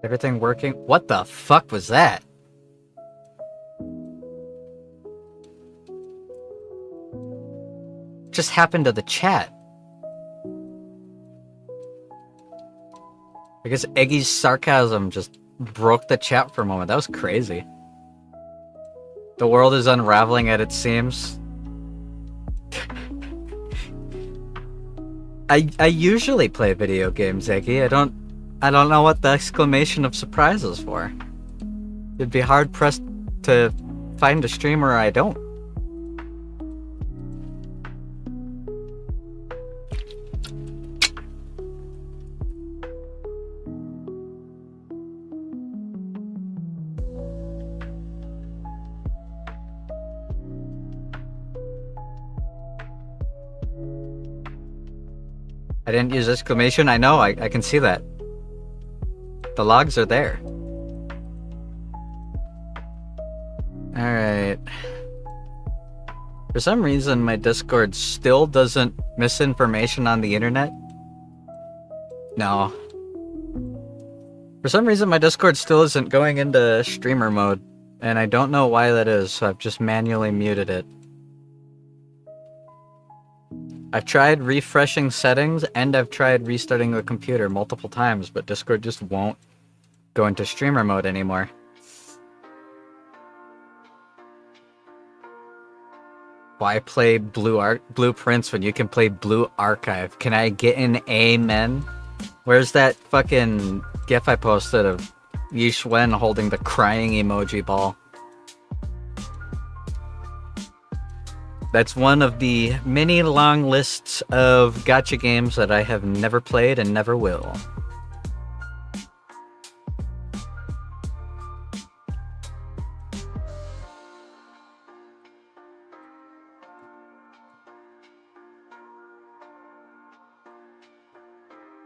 Everything working? What the fuck was that? Just happened to the chat? I guess Eggy's sarcasm just broke the chat for a moment. That was crazy. The world is unraveling at its seams. I usually play video games, Eggy. I don't know what the exclamation of surprise is for. It'd be hard pressed to find a streamer I don't. I didn't use exclamation. I know, I can see that. The logs are there. Alright. For some reason, my Discord still doesn't miss information on the internet. No. For some reason, my Discord still isn't going into streamer mode. And I don't know why that is, so I've just manually muted it. I've tried refreshing settings, and I've tried restarting the computer multiple times, but Discord just won't go into streamer mode anymore. Why play Blueprints when you can play Blue Archive? Can I get an amen? Where's that fucking gif I posted of Yi Xuan holding the crying emoji ball? That's one of the many long lists of gacha games that I have never played and never will.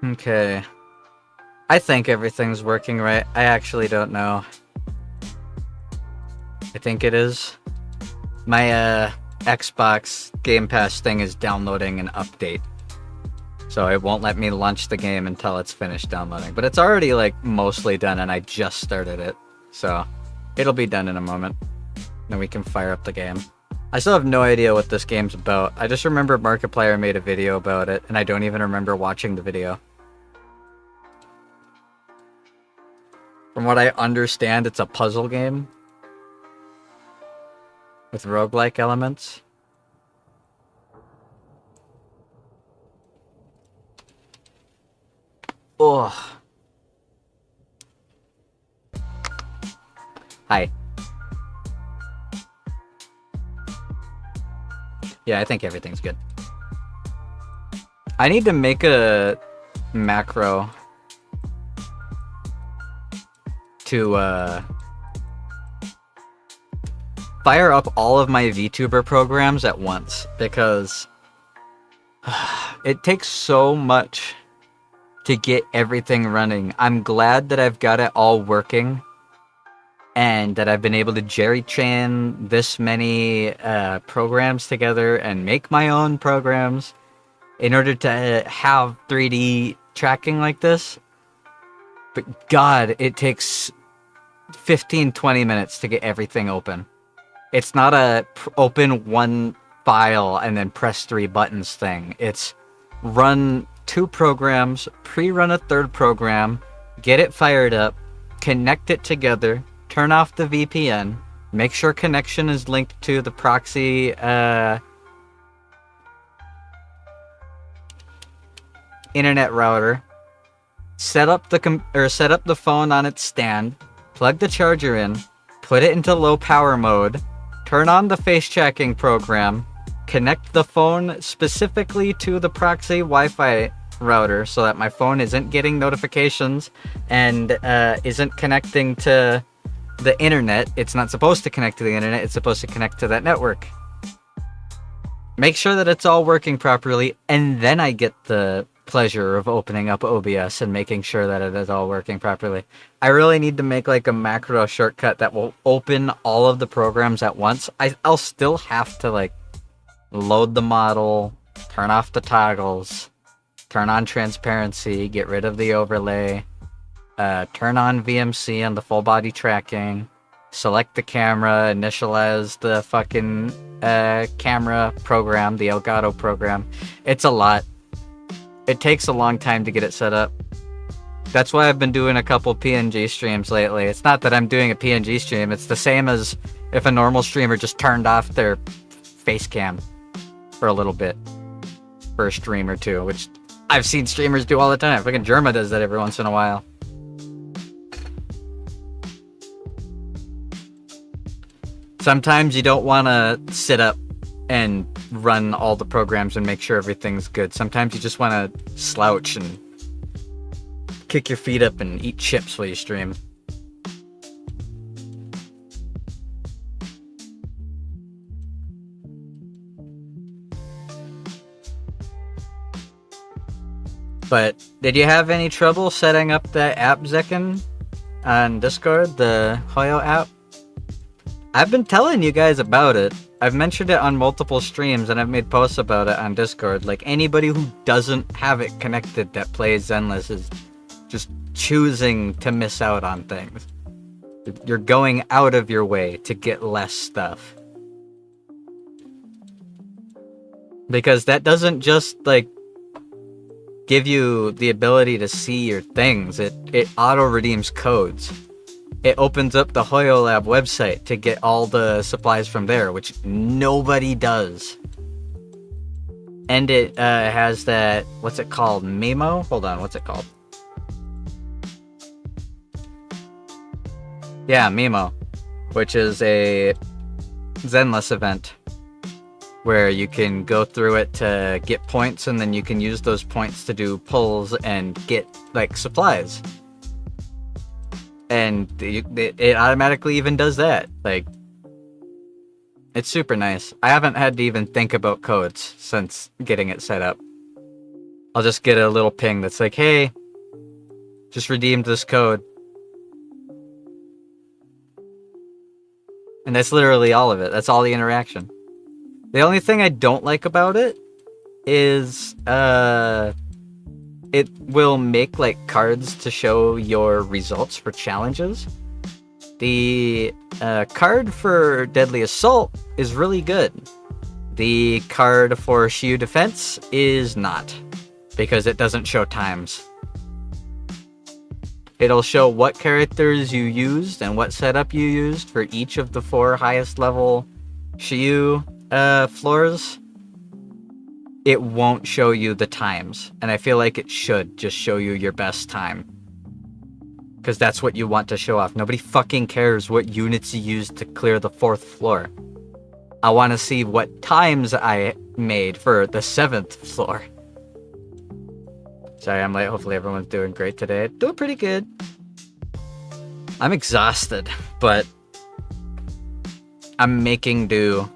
Okay. I think everything's working right. I actually don't know. I think it is. My, Xbox Game Pass thing is downloading an update. So it won't let me launch the game until it's finished downloading. But it's already, like, mostly done, and I just started it. So it'll be done in a moment. Then we can fire up the game. I still have no idea what this game's about. I just remember Markiplier made a video about it, and I don't even remember watching the video. From what I understand, it's a puzzle game with roguelike elements. Ugh. Hi. Yeah, I think everything's good. I need to make a macro to fire up all of my VTuber programs at once, because it takes so much to get everything running. I'm glad that I've got it all working and that I've been able to jerry chain this many programs together and make my own programs in order to have 3D tracking like this. But God, it takes 15-20 minutes to get everything open. It's not a open one file and then press 3 buttons thing. It's run 2 programs, pre-run a 3rd program, get it fired up, connect it together, turn off the VPN, make sure connection is linked to the proxy internet router, set up the phone on its stand, plug the charger in, put it into low power mode, turn on the face tracking program, connect the phone specifically to the proxy Wi-Fi router so that my phone isn't getting notifications and isn't connecting to the internet. It's not supposed to connect to the internet, it's supposed to connect to that network. Make sure that it's all working properly, and then I get the pleasure of opening up OBS and making sure that it is all working properly. I really need to make like a macro shortcut that will open all of the programs at once. I'll still have to like load the model, turn off the toggles, turn on transparency, get rid of the overlay, turn on VMC on the full body tracking, select the camera, initialize the fucking camera program, the Elgato program. It's a lot. It takes a long time to get it set up. That's why I've been doing a couple PNG streams lately. It's not that I'm doing a PNG stream, it's the same as if a normal streamer just turned off their face cam for a little bit. For a stream or two, which I've seen streamers do all the time. Fucking Germa does that every once in a while. Sometimes you don't want to sit up and run all the programs and make sure everything's good. Sometimes you just want to slouch and kick your feet up and eat chips while you stream. But did you have any trouble setting up the app, Zekin, on Discord, the Hoyo app? I've been telling you guys about it. I've mentioned it on multiple streams and I've made posts about it on Discord. Like, anybody who doesn't have it connected that plays Zenless is just choosing to miss out on things. You're going out of your way to get less stuff. Because that doesn't just, like, give you the ability to see your things. It auto-redeems codes. It opens up the Hoyo Lab website to get all the supplies from there, which nobody does. And it has that, what's it called, Memo? Hold on, what's it called? Yeah, Memo, which is a Zenless event where you can go through it to get points, and then you can use those points to do pulls and get, like, supplies. And it automatically even does that. Like, it's super nice. I haven't had to even think about codes since getting it set up. I'll just get a little ping that's like, hey, just redeemed this code. And that's literally all of it. That's all the interaction. The only thing I don't like about it is it will make, like, cards to show your results for challenges. The card for Deadly Assault is really good. The card for Shiyu Defense is not, because it doesn't show times. It'll show what characters you used and what setup you used for each of the 4 highest level Shiyu floors. It won't show you the times, and I feel like it should just show you your best time, because that's what you want to show off. Nobody fucking cares what units you used to clear the 4th floor. I want to see what times I made for the 7th floor. Sorry, I'm late. Hopefully everyone's doing great today. Doing pretty good. I'm exhausted, but I'm making do.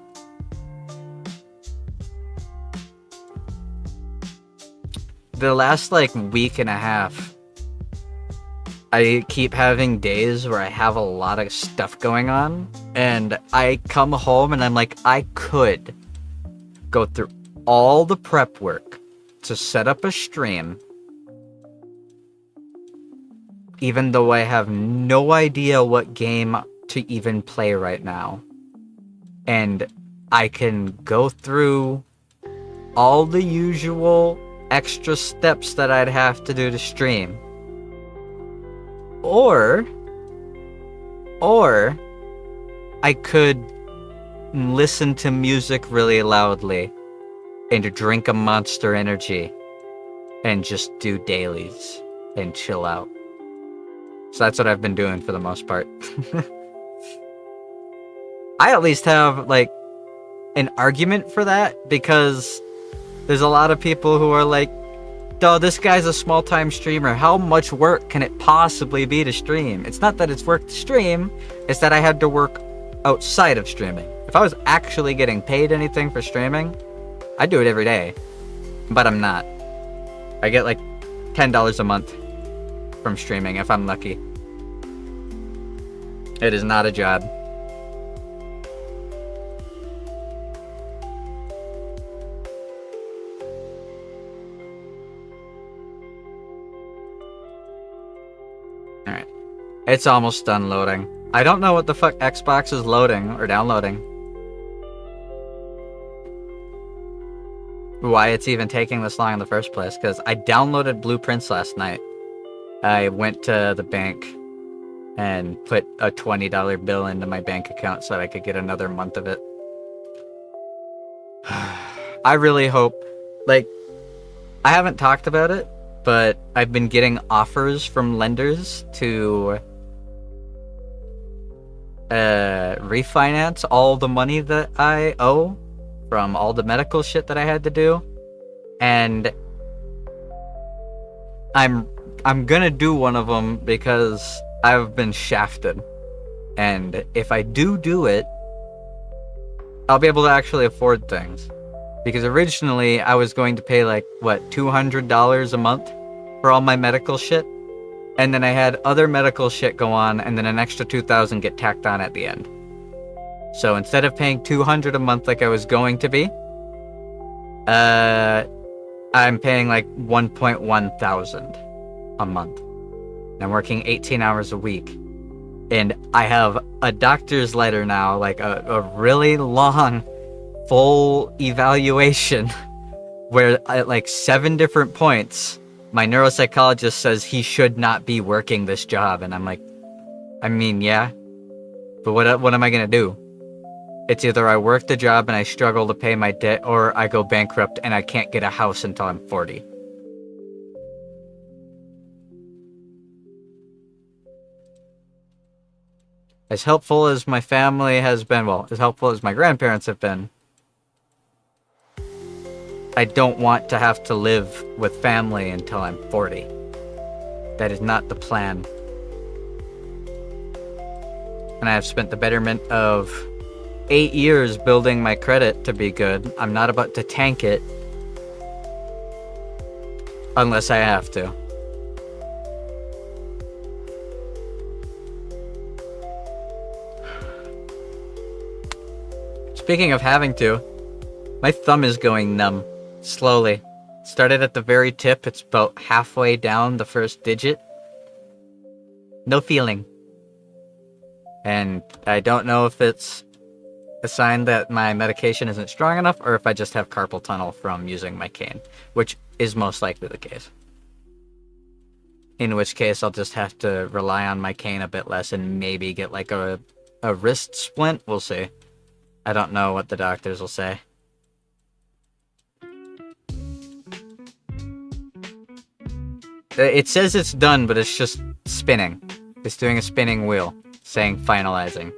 The last, like, week and a half, I keep having days where I have a lot of stuff going on, and I come home and I'm like, I could go through all the prep work to set up a stream, even though I have no idea what game to even play right now. And I can go through all the usual extra steps that I'd have to do to stream. Or I could listen to music really loudly and drink a Monster Energy and just do dailies and chill out. So that's what I've been doing for the most part. I at least have, like, an argument for that, because there's a lot of people who are like, "Duh, this guy's a small-time streamer. How much work can it possibly be to stream?" It's not that it's work to stream, it's that I had to work outside of streaming. If I was actually getting paid anything for streaming, I'd do it every day. But I'm not. I get like $10 a month from streaming if I'm lucky. It is not a job. It's almost done loading. I don't know what the fuck Xbox is loading or downloading. Why it's even taking this long in the first place, because I downloaded Blueprints last night. I went to the bank and put a $20 bill into my bank account so that I could get another month of it. I really hope, like, I haven't talked about it, but I've been getting offers from lenders to refinance all the money that I owe from all the medical shit that I had to do, and I'm gonna do one of them because I've been shafted, and if I do it, I'll be able to actually afford things. Because originally I was going to pay like, what, $200 a month for all my medical shit? And then I had other medical shit go on, and then an extra $2,000 get tacked on at the end. So instead of paying $200 a month like I was going to be, I'm paying like $1,100 a month. I'm working 18 hours a week. And I have a doctor's letter now, like a really long, full evaluation, where at like 7 different points, my neuropsychologist says he should not be working this job. And I'm like, I mean, yeah, but what am I gonna do? It's either I work the job and I struggle to pay my debt, or I go bankrupt and I can't get a house until I'm 40. As helpful as my family has been, well, as helpful as my grandparents have been, I don't want to have to live with family until I'm 40. That is not the plan. And I have spent the betterment of 8 years building my credit to be good. I'm not about to tank it unless I have to. Speaking of having to, my thumb is going numb. Slowly. Started at the very tip, it's about halfway down the first digit. No feeling. And I don't know if it's a sign that my medication isn't strong enough, or if I just have carpal tunnel from using my cane, which is most likely the case. In which case, I'll just have to rely on my cane a bit less and maybe get like a wrist splint. We'll see. I don't know what the doctors will say. It says it's done, but it's just spinning. It's doing a spinning wheel, saying finalizing.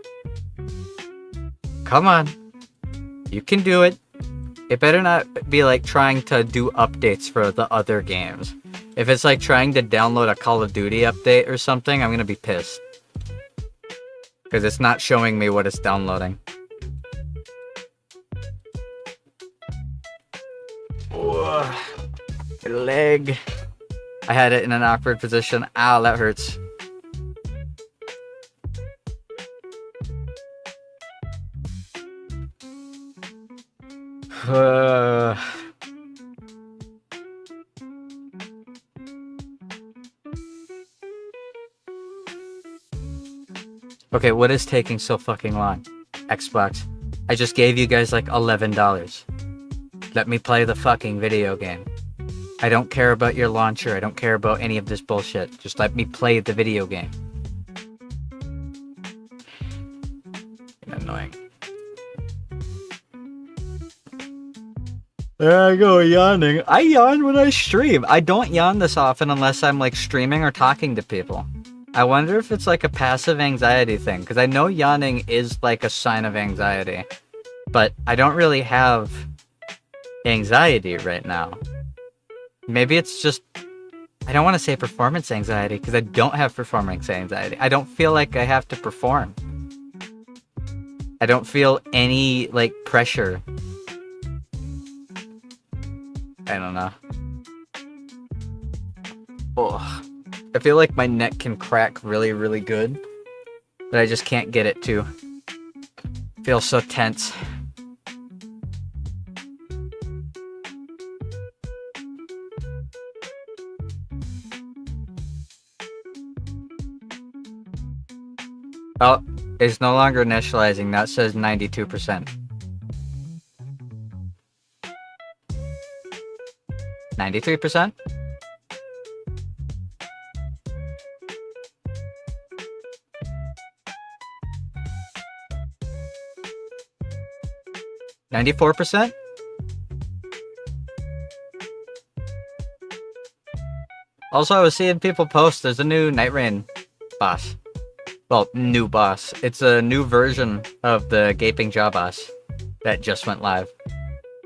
Come on. You can do it. It better not be like trying to do updates for the other games. If it's like trying to download a Call of Duty update or something, I'm gonna be pissed. Because it's not showing me what it's downloading. Ugh. Your leg. I had it in an awkward position. Ow, that hurts. Okay, what is taking so fucking long? Xbox. I just gave you guys like $11. Let me play the fucking video game. I don't care about your launcher. I don't care about any of this bullshit. Just let me play the video game. Annoying. There I go, yawning. I yawn when I stream. I don't yawn this often unless I'm like streaming or talking to people. I wonder if it's like a passive anxiety thing, because I know yawning is like a sign of anxiety, but I don't really have anxiety right now. Maybe it's just, I don't want to say performance anxiety, because I don't have performance anxiety. I don't feel like I have to perform. I don't feel any, like, pressure. I don't know. Oh, I feel like my neck can crack really, really good, but I just can't get it to. I feel so tense. Oh, it's no longer initializing. That says 92%. 93%? $94%? Also, I was seeing people post there's a new Night Rain boss. Well, new boss. It's a new version of the Gaping Jaw boss that just went live.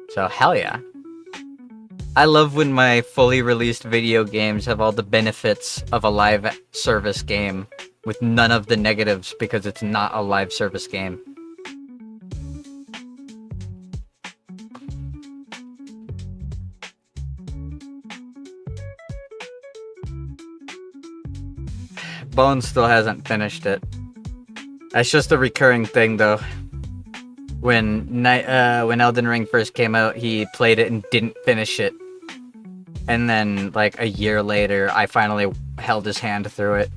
So, hell yeah. I love when my fully released video games have all the benefits of a live service game with none of the negatives because it's not a live service game. Bone still hasn't finished it. That's just a recurring thing, though. When Elden Ring first came out, he played it and didn't finish it. And then, like, a year later, I finally held his hand through it.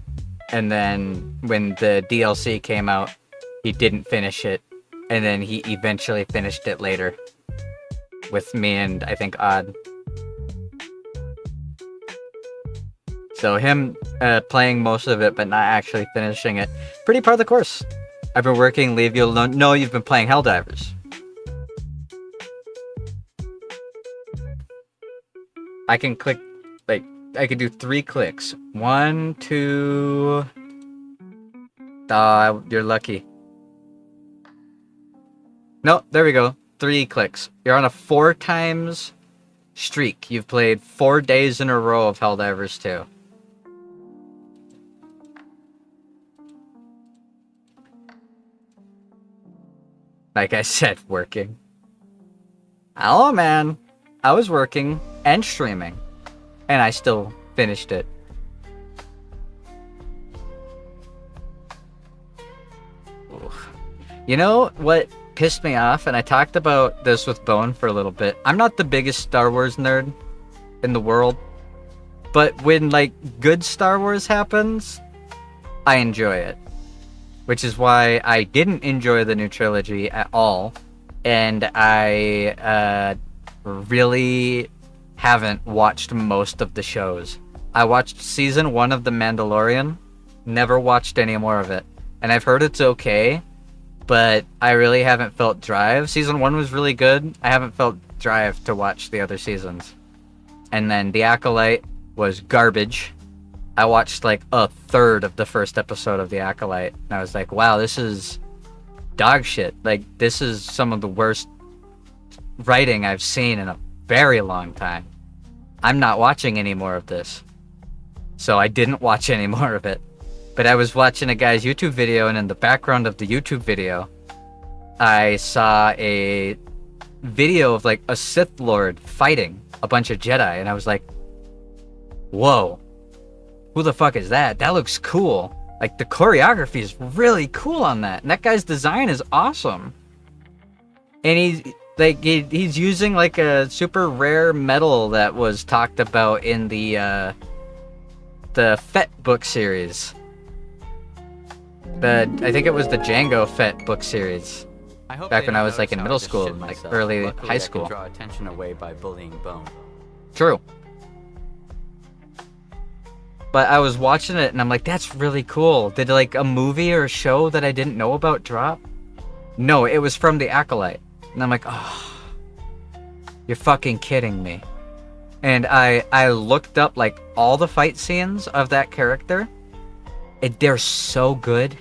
And then, when the DLC came out, he didn't finish it. And then he eventually finished it later. With me and, I think, Odd. So him playing most of it, but not actually finishing it. Pretty part of the course. I've been working, leave you alone. No, you've been playing Helldivers. I can click, like, I can do 3 clicks. 1, 2... you're lucky. No, there we go. 3 clicks. You're on a 4 times streak. You've played 4 days in a row of Helldivers 2. Like I said, working. Oh man, I was working and streaming, and I still finished it. Oof. You know what pissed me off, and I talked about this with Bone for a little bit. I'm not the biggest Star Wars nerd in the world, but when, like, good Star Wars happens, I enjoy it. Which is why I didn't enjoy the new trilogy at all, and I really haven't watched most of the shows. I watched season 1 of The Mandalorian, never watched any more of it, and I've heard it's okay, but I really haven't felt drive. Season 1 was really good. I haven't felt drive to watch the other seasons. And then The Acolyte was garbage. I watched like a third of the first episode of The Acolyte, and I was like, wow, this is dog shit. Like, this is some of the worst writing I've seen in a very long time. I'm not watching any more of this. So I didn't watch any more of it. But I was watching a guy's YouTube video, and in the background of the YouTube video, I saw a video of like a Sith Lord fighting a bunch of Jedi, and I was like, whoa. Who the fuck is that? That looks cool. Like, the choreography is really cool on that. And that guy's design is awesome. And he's using like a super rare metal that was talked about in the Fett book series. I think it was the Django Fett book series. Back when I was like in middle school, like early high school. Draw attention away by bullying Bone. True. But I was watching it and I'm like, that's really cool. Did like a movie or a show that I didn't know about drop? No, it was from The Acolyte. And I'm like, oh, you're fucking kidding me. And I looked up like all the fight scenes of that character. They're so good.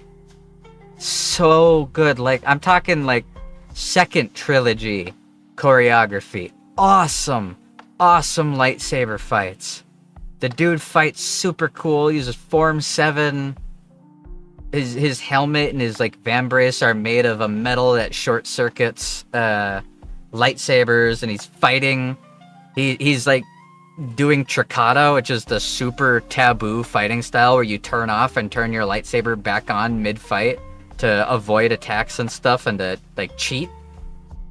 So good. Like, I'm talking like second trilogy choreography. Awesome. Awesome lightsaber fights. The dude fights super cool, uses Form 7. His helmet and his like vambrace are made of a metal that short circuits lightsabers, and he's fighting. He's like doing Trickata, which is the super taboo fighting style where you turn off and turn your lightsaber back on mid-fight to avoid attacks and stuff and to like cheat.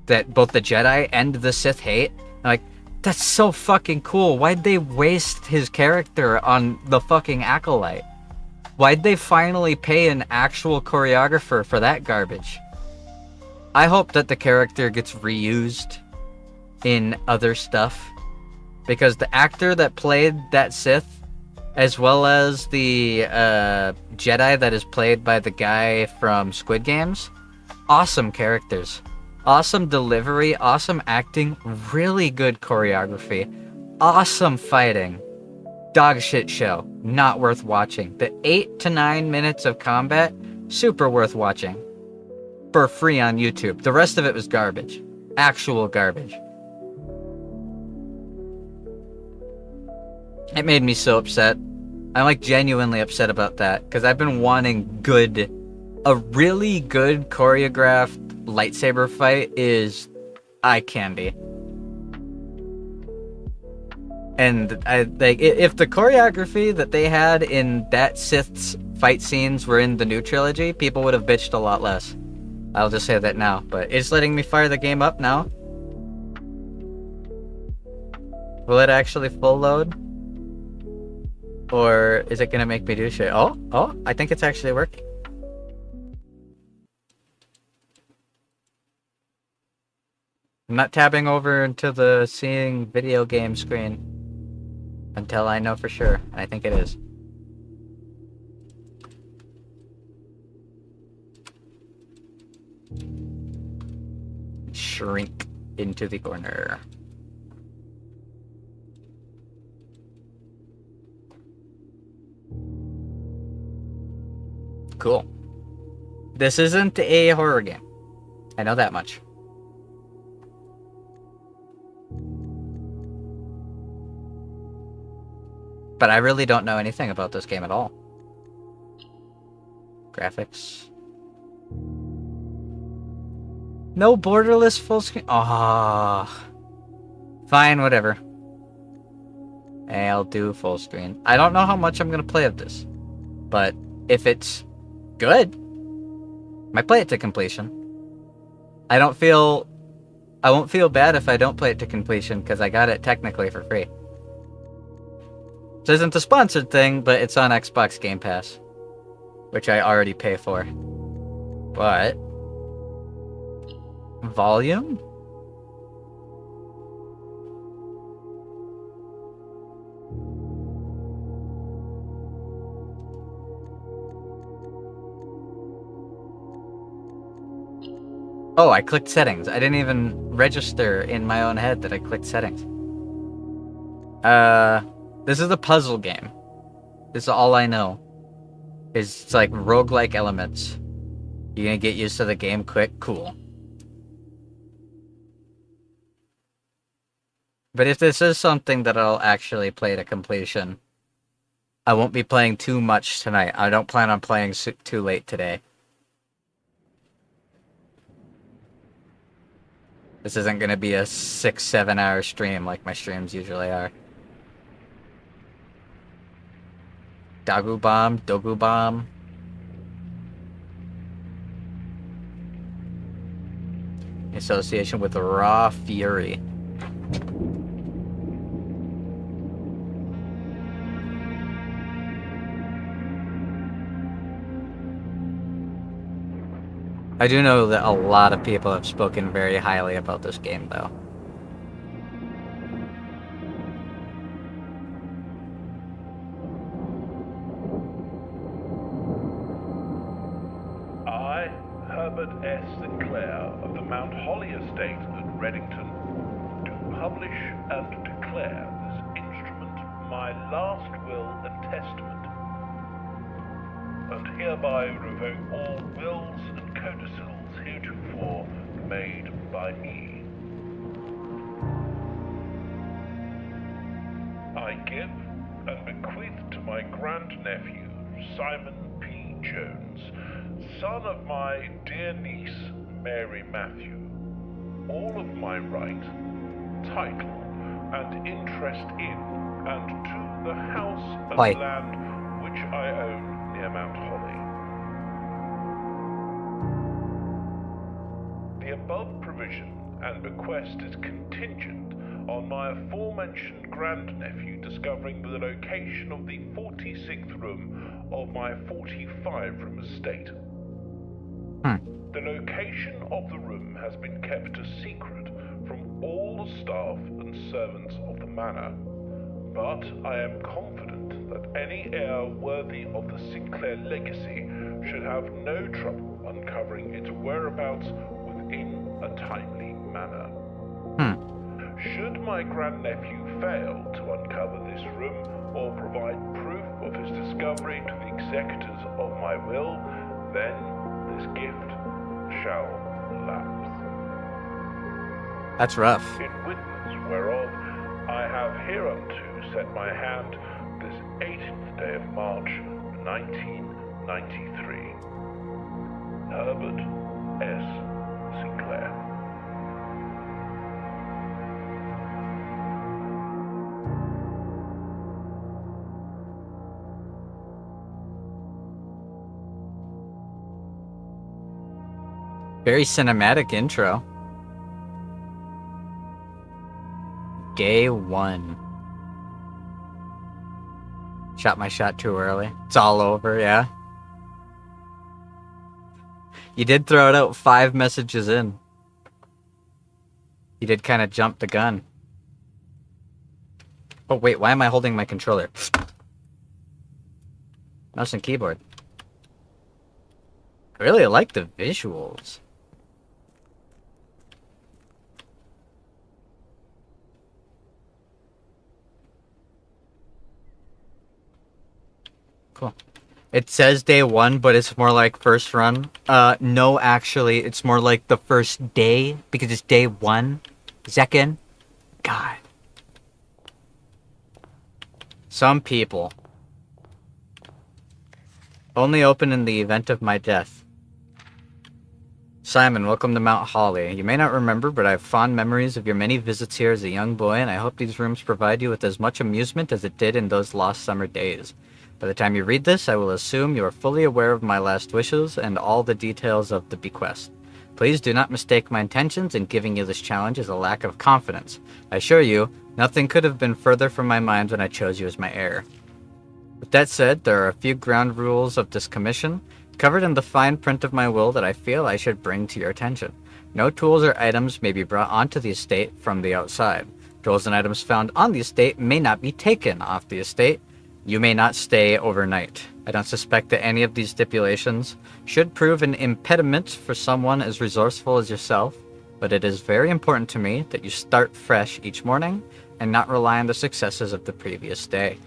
That both the Jedi and the Sith hate. Like, that's so fucking cool. Why'd they waste his character on the fucking Acolyte? Why'd they finally pay an actual choreographer for that garbage? I hope that the character gets reused in other stuff, because the actor that played that Sith, as well as the Jedi that is played by the guy from Squid Games, awesome characters. Awesome delivery, awesome acting, really good choreography, awesome fighting. Dog shit show, not worth watching. The 8 to 9 minutes of combat, super worth watching. For free on YouTube. The rest of it was garbage. Actual garbage. It made me so upset. I'm like genuinely upset about that, because I've been wanting a really good choreographed lightsaber fight is eye candy. And if the choreography that they had in that Sith's fight scenes were in the new trilogy, people would have bitched a lot less. I'll just say that now. But it's letting me fire the game up now. Will it actually full load? Or is it gonna make me do shit? Oh, I think it's actually working. I'm not tabbing over into the seeing video game screen until I know for sure, and I think it is. Shrink into the corner. Cool. This isn't a horror game. I know that much. But I really don't know anything about this game at all. Graphics. No borderless full screen. Ah, fine, whatever. I'll do full screen. I don't know how much I'm gonna play of this, but if it's good, I might play it to completion. I won't feel bad if I don't play it to completion, because I got it technically for free. This isn't a sponsored thing, but it's on Xbox Game Pass, which I already pay for. But volume? Oh, I clicked settings. I didn't even register in my own head that I clicked settings. This is a puzzle game. This is all I know. It's like roguelike elements. You're gonna get used to the game quick? Cool. But if this is something that I'll actually play to completion, I won't be playing too much tonight. I don't plan on playing too late today. This isn't gonna be a 6-7 hour stream like my streams usually are. Dogu Bomb. Association with Raw Fury. I do know that a lot of people have spoken very highly about this game, though. I, Herbert S. Sinclair of the Mount Holly Estate at Reddington, do publish and declare this instrument my last will and testament, and hereby revoke all wills and codicils heretofore made by me. I give and bequeath to my grandnephew, Simon P. Jones, son of my dear niece, Mary Matthew, all of my right, title, and interest in and to the house and Oi. land which I own near Mount Holly. The above provision and bequest is contingent on my aforementioned grandnephew discovering the location of the 46th room of my 45-room estate. The location of the room has been kept a secret from all the staff and servants of the manor, but I am confident that any heir worthy of the Sinclair legacy should have no trouble uncovering its whereabouts within a timely manner. Should my grandnephew fail to uncover this room or provide proof of his discovery to the executors of my will, then this gift shall lapse. That's rough. In witness whereof I have hereunto set my hand this 18th day of March, 1993. Herbert S. Sinclair. Very cinematic intro. Day 1. Shot my shot too early. It's all over, yeah. You did throw it out 5 messages in. You did kind of jump the gun. Oh wait, why am I holding my controller? Mouse and keyboard. I really like the visuals. Cool. It says day 1, but it's more like first run. No, actually, it's more like the first day, because it's day 1. Second. God. Some people. Only open in the event of my death. Simon, welcome to Mount Holly. You may not remember, but I have fond memories of your many visits here as a young boy, and I hope these rooms provide you with as much amusement as it did in those lost summer days. By the time you read this, I will assume you are fully aware of my last wishes and all the details of the bequest. Please do not mistake my intentions in giving you this challenge as a lack of confidence. I assure you, nothing could have been further from my mind when I chose you as my heir. With that said, there are a few ground rules of this commission, covered in the fine print of my will, that I feel I should bring to your attention. No tools or items may be brought onto the estate from the outside. Tools and items found on the estate may not be taken off the estate. You may not stay overnight. I don't suspect that any of these stipulations should prove an impediment for someone as resourceful as yourself, but it is very important to me that you start fresh each morning and not rely on the successes of the previous day.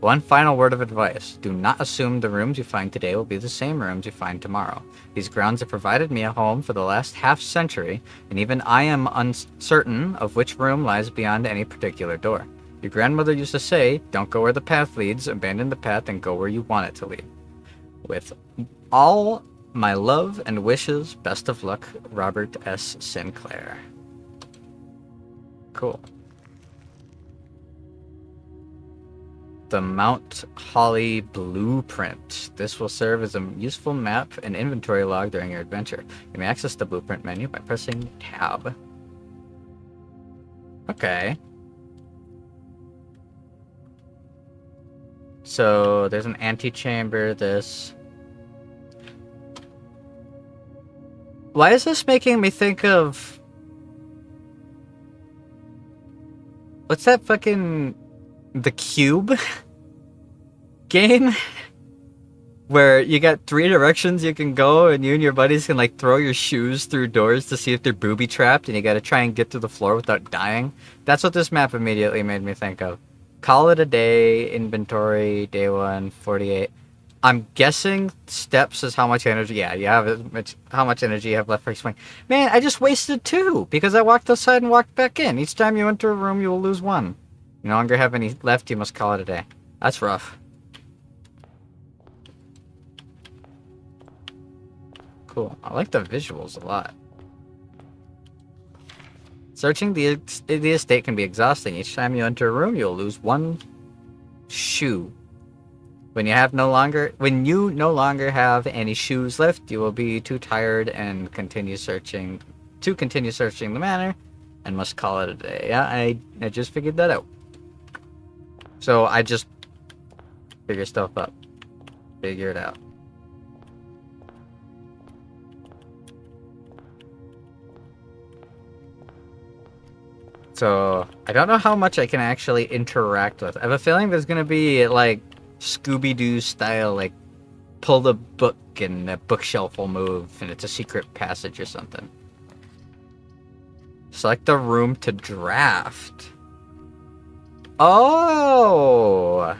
One final word of advice. Do not assume the rooms you find today will be the same rooms you find tomorrow. These grounds have provided me a home for the last half-century, and even I am uncertain of which room lies beyond any particular door. Your grandmother used to say, don't go where the path leads, abandon the path and go where you want it to lead. With all my love and wishes, best of luck, Robert S. Sinclair. Cool. The Mount Holly Blueprint. This will serve as a useful map and inventory log during your adventure. You may access the blueprint menu by pressing Tab. Okay. So there's an antechamber, this. Why is this making me think of... What's that fucking... The Cube game? Where you got 3 directions you can go and you and your buddies can like throw your shoes through doors to see if they're booby trapped and you gotta try and get to the floor without dying. That's what this map immediately made me think of. Call it a day, inventory, day 1, 48. I'm guessing steps is how much energy, yeah, you have how much energy you have left for each swing. Man, I just wasted 2 because I walked outside and walked back in. Each time you enter a room, you will lose 1. You no longer have any left, you must call it a day. That's rough. Cool. I like the visuals a lot. Searching the estate can be exhausting. Each time you enter a room, you'll lose 1 shoe. When you no longer have any shoes left, you will be too tired and continue searching the manor. and must call it a day. Yeah, I just figured that out. So I just figure stuff up. Figure it out. So I don't know how much I can actually interact with. I have a feeling there's gonna be like Scooby-Doo style, like pull the book and the bookshelf will move and it's a secret passage or something. Select the room to draft. Oh!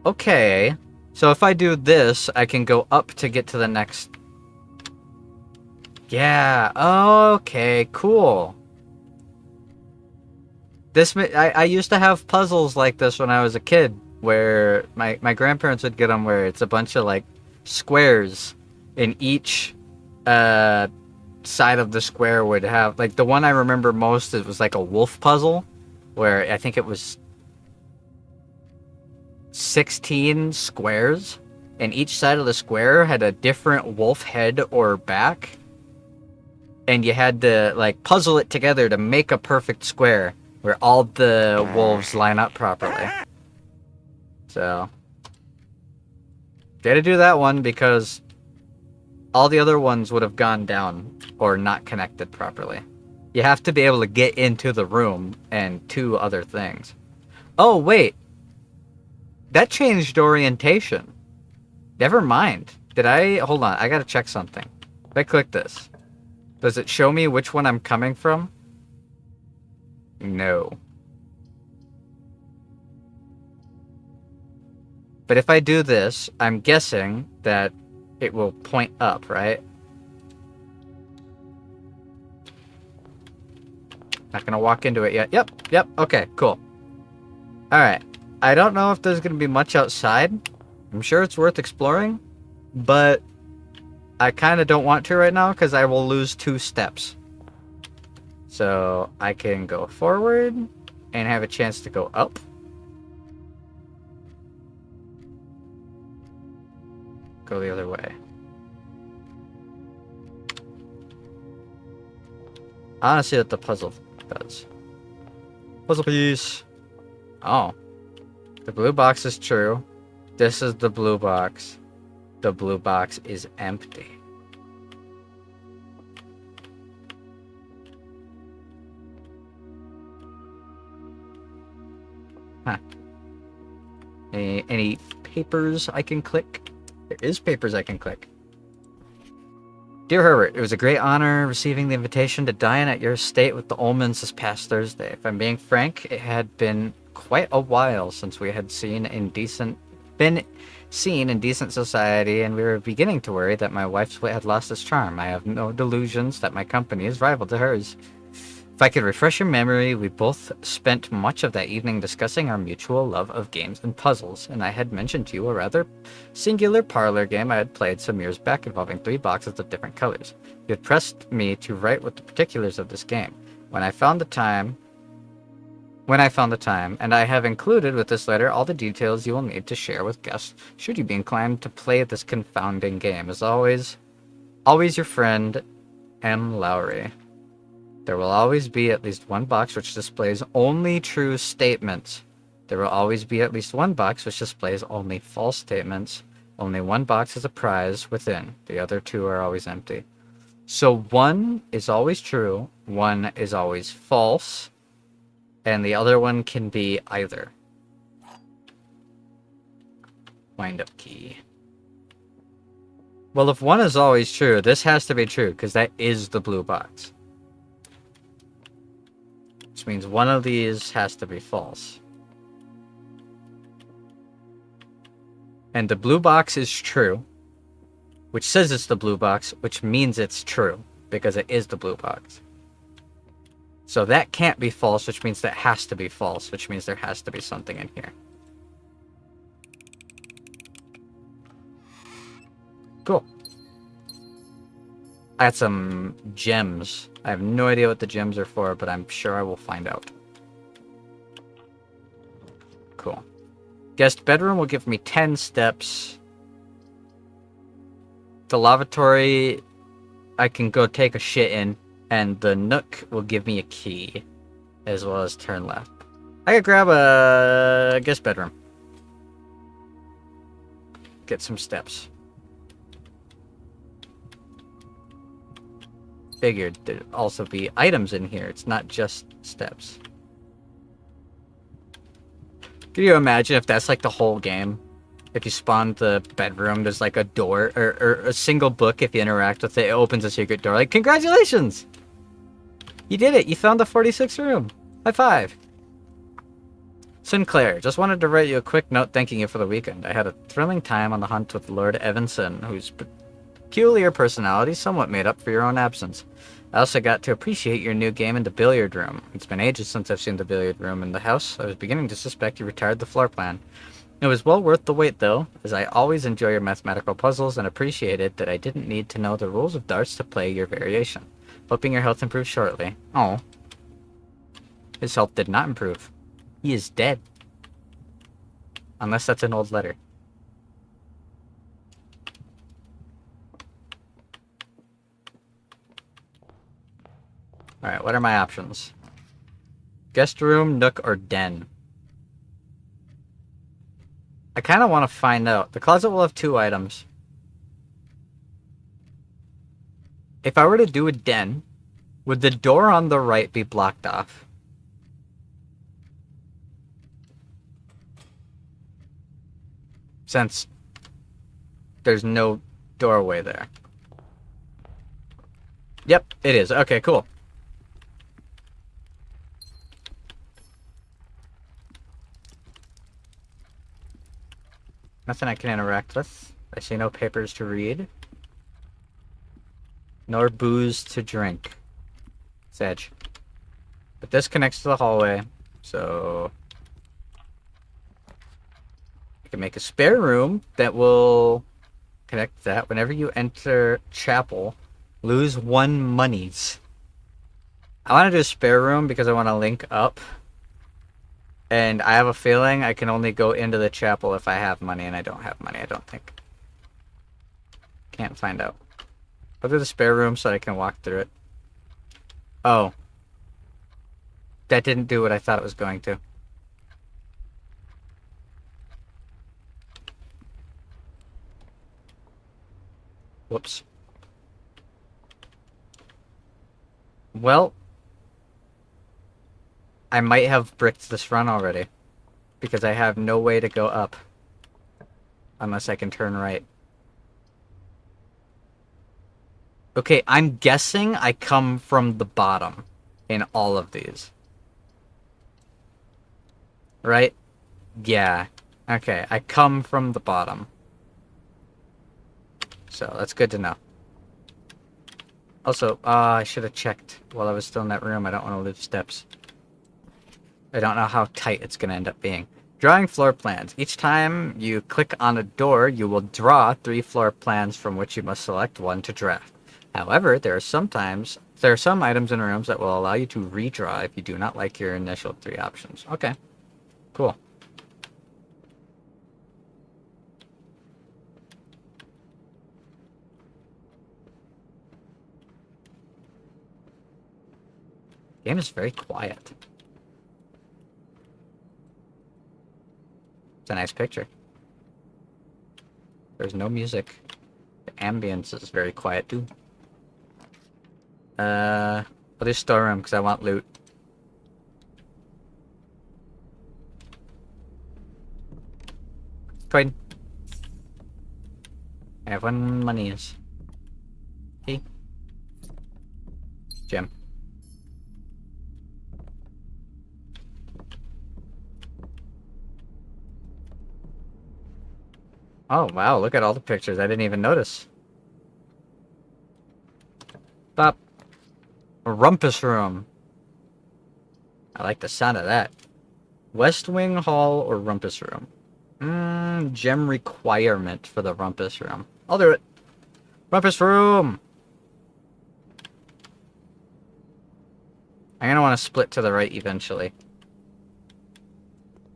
Okay. So if I do this, I can go up to get to the next... Yeah, okay, cool. I used to have puzzles like this when I was a kid, where my grandparents would get them where it's a bunch of like squares, and each side of the square would have, like, the one I remember most, it was like a wolf puzzle, where I think it was 16 squares, and each side of the square had a different wolf head or back, and you had to like puzzle it together to make a perfect square where all the wolves line up properly. So, gotta do that one because all the other ones would have gone down or not connected properly. You have to be able to get into the room and two other things. Oh, wait. That changed orientation. Never mind. Hold on, I gotta check something. If I click this, does it show me which one I'm coming from? No. But if I do this, I'm guessing that it will point up, right? Not gonna walk into it yet. Yep, okay, cool. Alright. I don't know if there's gonna be much outside. I'm sure it's worth exploring, but I kind of don't want to right now because I will lose 2 steps. So I can go forward and have a chance to go up. Go the other way. I want to see what the puzzle does. Puzzle piece. Oh. The blue box is true. This is the blue box. The blue box is empty. Huh. Any papers I can click? There is papers I can click. Dear Herbert, it was a great honor receiving the invitation to dine at your estate with the Ullmans this past Thursday. If I'm being frank, it had been quite a while since we had been seen in decent society, and we were beginning to worry that my wife's wit had lost its charm. I have no delusions that my company is rival to hers. If I could refresh your memory, we both spent much of that evening discussing our mutual love of games and puzzles, and I had mentioned to you a rather singular parlor game I had played some years back involving 3 boxes of different colors. You had pressed me to write with the particulars of this game. When I found the time, and I have included with this letter all the details you will need to share with guests should you be inclined to play this confounding game. As always your friend, M. Lowry. There will always be at least one box which displays only true statements. There will always be at least one box which displays only false statements. Only one box is a prize within. The other 2 are always empty. So 1 is always true, 1 is always false, and the other one can be either. Wind up key. Well, if 1 is always true, this has to be true, because that is the blue box. Which means one of these has to be false. And the blue box is true, which says it's the blue box, which means it's true, because it is the blue box. So that can't be false, which means that has to be false, which means there has to be something in here. Cool. I got some gems. I have no idea what the gems are for, but I'm sure I will find out. Cool. Guest bedroom will give me 10 steps. The lavatory, I can go take a shit in. And the nook will give me a key, as well as turn left. I could grab a guest bedroom. Get some steps. Figured there'd also be items in here. It's not just steps. Can you imagine if that's like the whole game? If you spawn the bedroom, there's like a door or a single book. If you interact with it, it opens a secret door. Like, congratulations! You did it! You found the 46th room! High five! Sinclair, just wanted to write you a quick note thanking you for the weekend. I had a thrilling time on the hunt with Lord Evanson, whose peculiar personality somewhat made up for your own absence. I also got to appreciate your new game in the billiard room. It's been ages since I've seen the billiard room in the house. I was beginning to suspect you retired the floor plan. It was well worth the wait, though, as I always enjoy your mathematical puzzles and appreciated that I didn't need to know the rules of darts to play your variation. Hoping your health improves shortly. Oh. His health did not improve. He is dead. Unless that's an old letter. Alright, what are my options? Guest room, nook, or den? I kind of want to find out. The closet will have 2 items. If I were to do a den, would the door on the right be blocked off? Since there's no doorway there. Yep, it is. Okay, cool. Nothing I can interact with. I see no papers to read. Nor booze to drink. Sedge. But this connects to the hallway, so I can make a spare room that will connect to that. Whenever you enter chapel, lose 1 monies. I want to do a spare room because I want to link up. And I have a feeling I can only go into the chapel if I have money, and I don't have money, I don't think. Can't find out. I'll do the spare room so I can walk through it. Oh. That didn't do what I thought it was going to. Whoops. Well, I might have bricked this run already. Because I have no way to go up. Unless I can turn right. Okay, I'm guessing I come from the bottom in all of these. Right? Yeah. Okay, I come from the bottom. So, that's good to know. Also, I should have checked while I was still in that room. I don't want to lose steps. I don't know how tight it's going to end up being. Drawing floor plans. Each time you click on a door, you will draw 3 floor plans from which you must select 1 to draft. However, there are some items in rooms that will allow you to redraw if you do not like your initial 3 options. Okay. Cool. The game is very quiet. It's a nice picture. There's no music. The ambience is very quiet too. I'll do storeroom because I want loot. Coin. I have 1 monies. Hey. Gem. Oh, wow, look at all the pictures. I didn't even notice. Bop. A rumpus room. I like the sound of that. West Wing Hall or rumpus room? Gem requirement for the rumpus room. I'll do it. Rumpus room! I'm gonna want to split to the right eventually.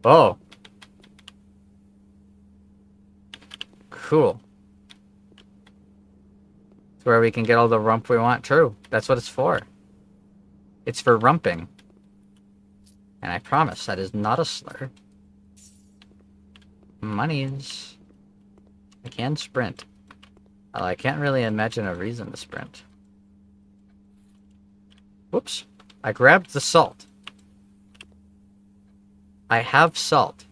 Oh. Cool. It's where we can get all the rump we want. True. That's what it's for. It's for rumping. And I promise that is not a slur. Monies. I can sprint. Well, I can't really imagine a reason to sprint. Whoops. I grabbed the salt. I have salt.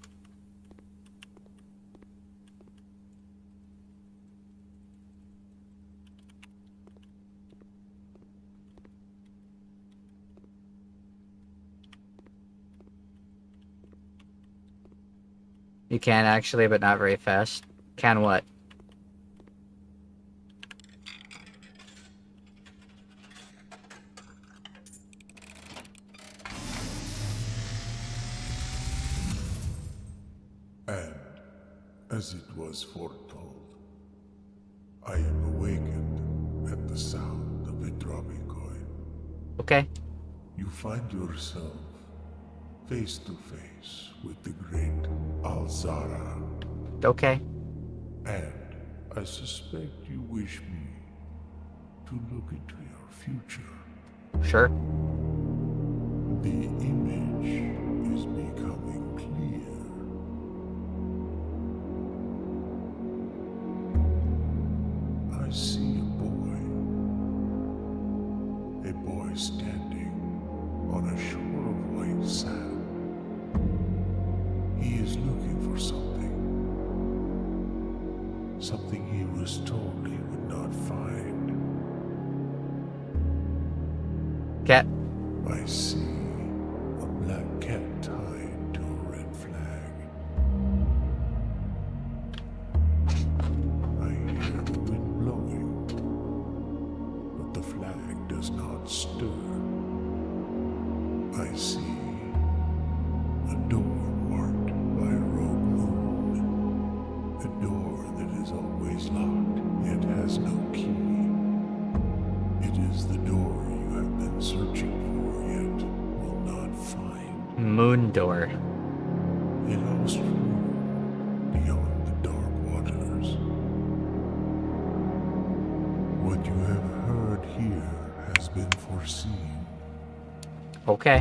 You can actually, but not very fast. Can what? And, as it was foretold, I am awakened at the sound of a dropping coin. Okay. You find yourself face to face with the great Alzara, Okay. and I suspect you wish me to look into your future. Sure. The image is becoming clear. I see a boy standing on a shore of white sand. He is looking for something he was told he would not find. Cat. I see a black cat tied to a red flag. I hear the wind blowing, but the flag does not stir. I see a door marked by a rogue moon. A door that is always locked, yet has no key. It is the door you have been searching for, yet will not find. Moon door. A lost room beyond the dark waters. What you have heard here has been foreseen Okay.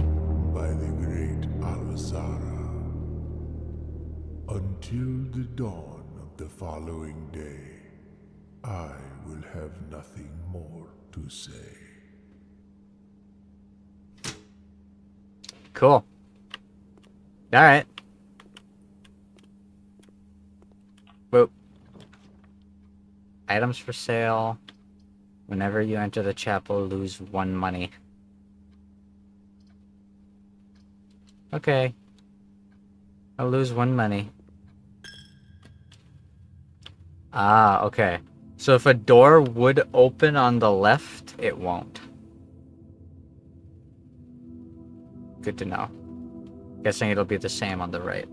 by the great Alzara. Until the dawn of the following day, I will have nothing more to say. Cool. Alright. Boop. Items for sale. Whenever you enter the chapel, lose 1 money. Okay. I'll lose 1 money. Ah, okay. So if a door would open on the left, it won't. Good to know. Guessing it'll be the same on the right.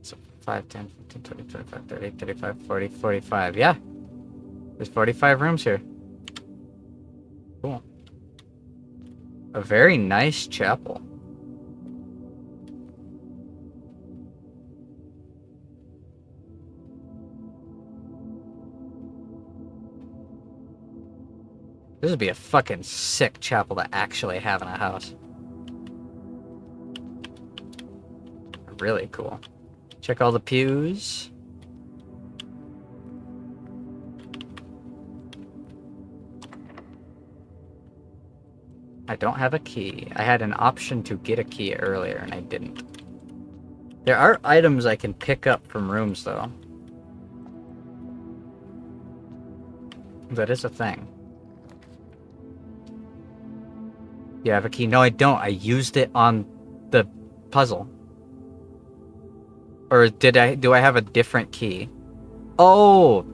So 5, 10, 15, 20, 25, 30, 35, 40, 45. Yeah. There's 45 rooms here. Cool. A very nice chapel. This would be a fucking sick chapel to actually have in a house. Really cool. Check all the pews. I don't have a key. I had an option to get a key earlier and I didn't. There are items I can pick up from rooms though. That is a thing. You have a key? No, I don't. I used it on the puzzle. Or do I have a different key? Oh,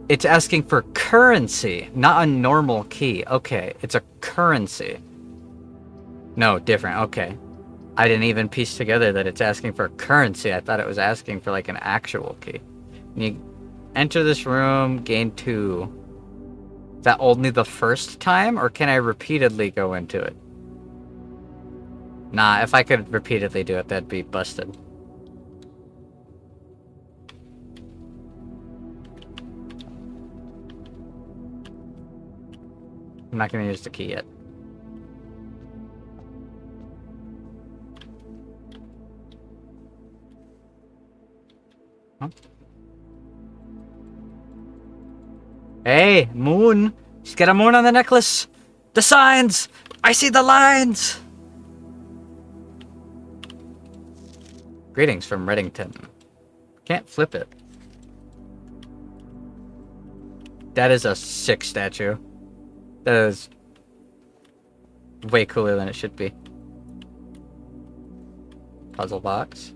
it's asking for currency, not a normal key. Okay, it's a currency. No, different. Okay. I didn't even piece together that it's asking for currency. I thought it was asking for like an actual key. You enter this room, gain 2. Is that only the first time, or can I repeatedly go into it? Nah, if I could repeatedly do it, that'd be busted. I'm not gonna use the key yet. Huh? Hey, moon! She's got a moon on the necklace! The signs! I see the lines! Greetings from Reddington. Can't flip it. That is a sick statue. That is way cooler than it should be. Puzzle box.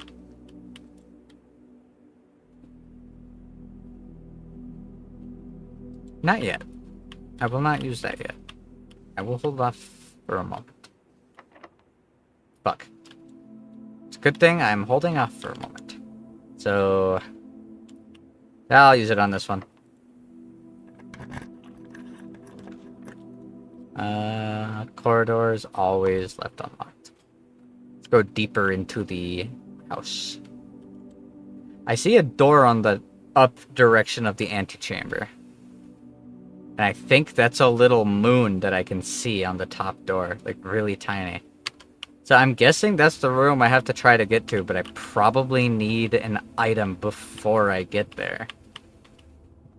Not yet. I will not use that yet. I will hold off for a moment. Fuck. It's a good thing I'm holding off for a moment. So I'll use it on this one. Corridors always left unlocked. Let's go deeper into the house. I see a door on the up direction of the antechamber. And I think that's a little moon that I can see on the top door, like really tiny. So I'm guessing that's the room I have to try to get to, but I probably need an item before I get there.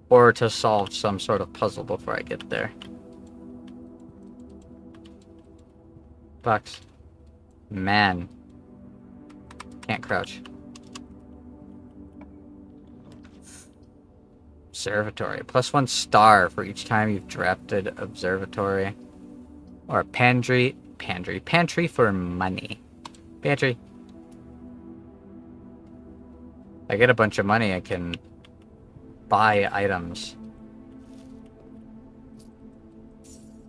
Or to solve some sort of puzzle before I get there. Box. Man. Can't crouch. Observatory. +1 star for each time you've drafted observatory. Or pantry. Pantry for money. Pantry. I get a bunch of money, I can buy items.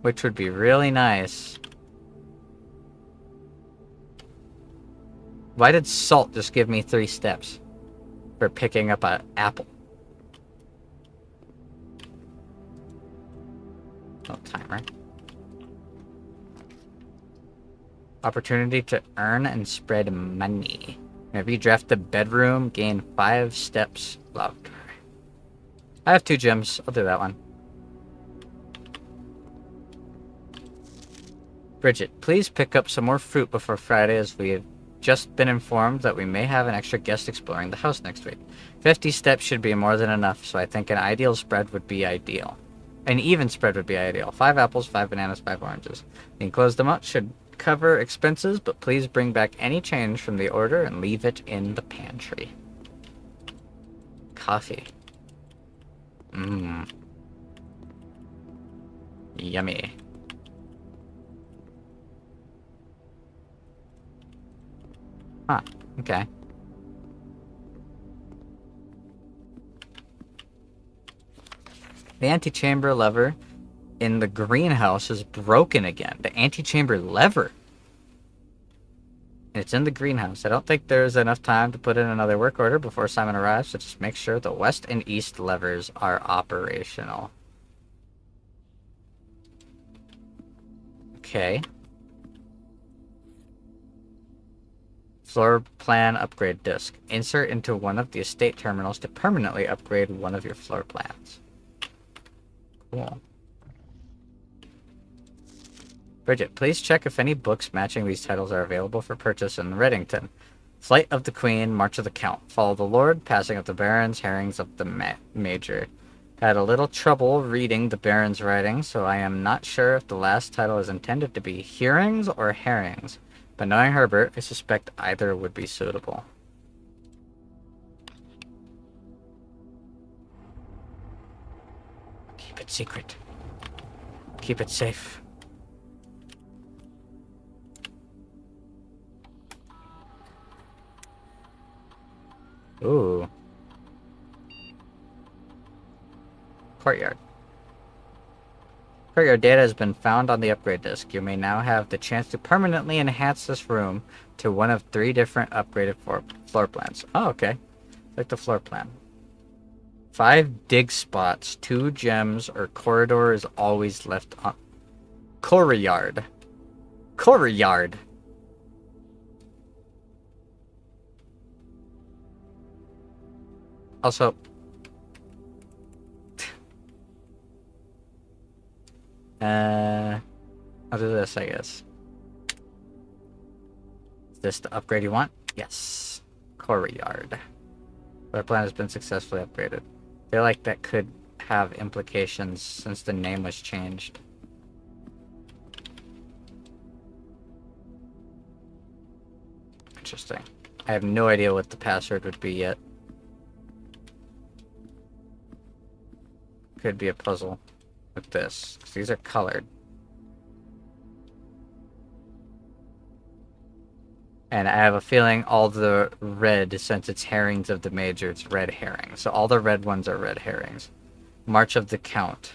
Which would be really nice. Why did salt just give me 3 steps for picking up an apple? No timer. Opportunity to earn and spread money. Whenever you draft the bedroom, gain 5 steps louder. I have 2 gems. I'll do that one. Bridget, please pick up some more fruit before Friday, as we have just been informed that we may have an extra guest exploring the house next week. 50 steps should be more than enough, so I think an ideal spread would be ideal. An even spread would be ideal. 5 apples, 5 bananas, 5 oranges. The enclosed amount should cover expenses, but please bring back any change from the order and leave it in the pantry. Coffee. Mmm. Yummy. Huh, okay. The antechamber lever in the greenhouse is broken again. The antechamber lever. It's in the greenhouse. I don't think there's enough time to put in another work order before Simon arrives, so just make sure the west and east levers are operational. Okay. Floor plan upgrade disc. Insert into one of the estate terminals to permanently upgrade one of your floor plans. Cool. Bridget, please check if any books matching these titles are available for purchase in Reddington. Flight of the Queen, March of the Count, Fall of the Lord, Passing of the Barons, Herrings of the Major. Had a little trouble reading the Baron's writing, so I am not sure if the last title is intended to be Hearings or Herrings. But knowing Herbert, I suspect either would be suitable. Keep it secret. Keep it safe. Ooh. Courtyard. Courtyard data has been found on the upgrade disk. You may now have the chance to permanently enhance this room to one of 3 different upgraded floor plans. Oh, okay. Like the floor plan. 5 dig spots, 2 gems, or corridor is always left on. Courtyard. Courtyard. Also, I'll do this, I guess. Is this the upgrade you want? Yes. Courtyard. Weather plan has been successfully upgraded. I feel like that could have implications since the name was changed. Interesting. I have no idea what the password would be yet. Could be a puzzle with this, 'cause these are colored. And I have a feeling all the red, since it's herrings of the major, it's red herrings. So all the red ones are red herrings. March of the Count.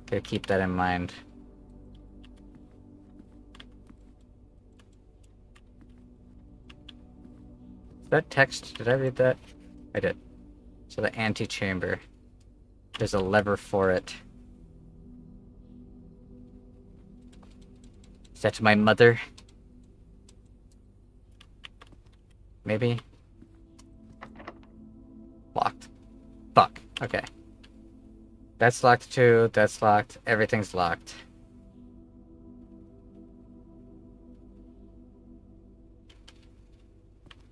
Gotta keep that in mind. Is that text? Did I read that? I did. So the antechamber. There's a lever for it. Is that my mother? Maybe? Locked. Fuck. Okay. That's locked too. That's locked. Everything's locked.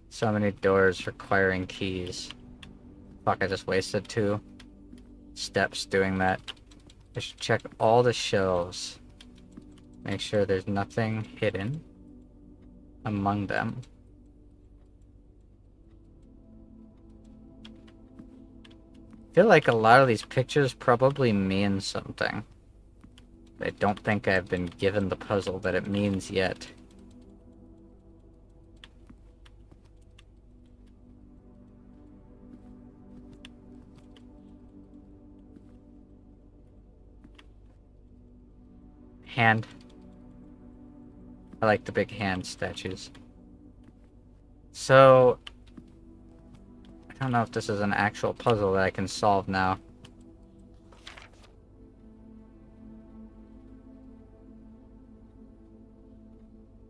So many doors requiring keys. Fuck, I just wasted 2 steps doing that. I should check all the shelves. Make sure there's nothing hidden among them. I feel like a lot of these pictures probably mean something. I don't think I've been given the puzzle that it means yet. Hand. I like the big hand statues. So, I don't know if this is an actual puzzle that I can solve now.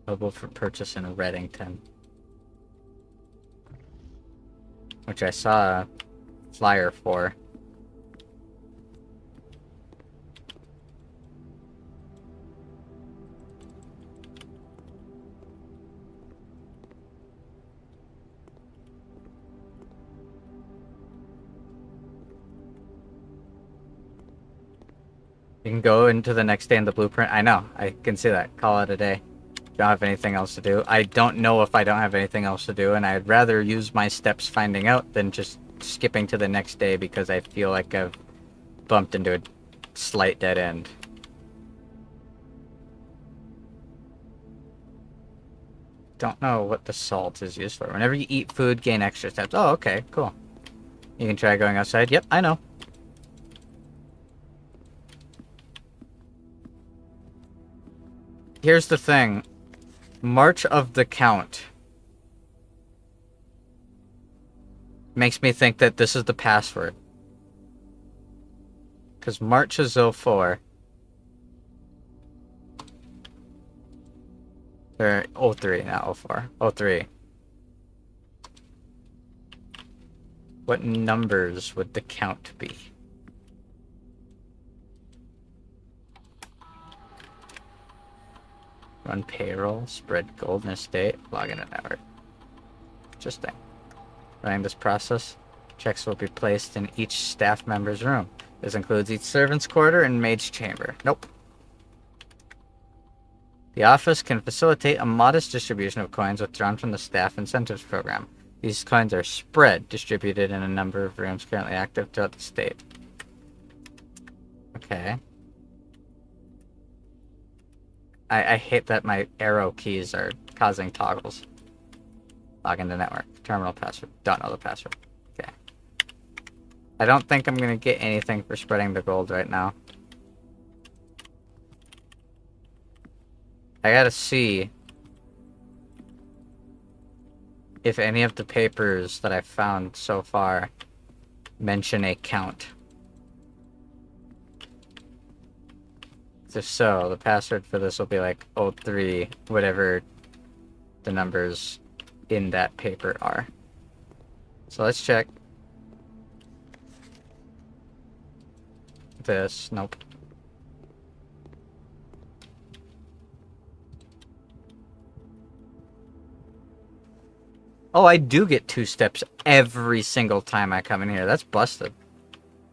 Available for purchase in Reddington. Which I saw a flyer for. You can go into the next day in the blueprint. I know. I can see that. Call it a day. Don't have anything else to do. I don't know if I don't have anything else to do, and I'd rather use my steps finding out than just skipping to the next day because I feel like I've bumped into a slight dead end. Don't know what the salt is used for. Whenever you eat food, gain extra steps. Oh, okay. Cool. You can try going outside. Yep, I know. Here's the thing. March of the Count makes me think that this is the password. Because March is 04. Or 03, not 04. 03. What numbers would the count be? Run payroll, spread golden estate, log in an network. Interesting. Running this process, checks will be placed in each staff member's room. This includes each servant's quarter and maid's chamber. Nope. The office can facilitate a modest distribution of coins withdrawn from the staff incentives program. These coins are spread, distributed in a number of rooms currently active throughout the state. Okay. I hate that my arrow keys are causing toggles. Log into network. Terminal password. Don't know the password. Okay. I don't think I'm going to get anything for spreading the gold right now. I gotta see if any of the papers that I've found so far mention a count. If so, the password for this will be like 03, whatever the numbers in that paper are. So let's check. This, nope. Oh, I do get 2 steps every single time I come in here. That's busted.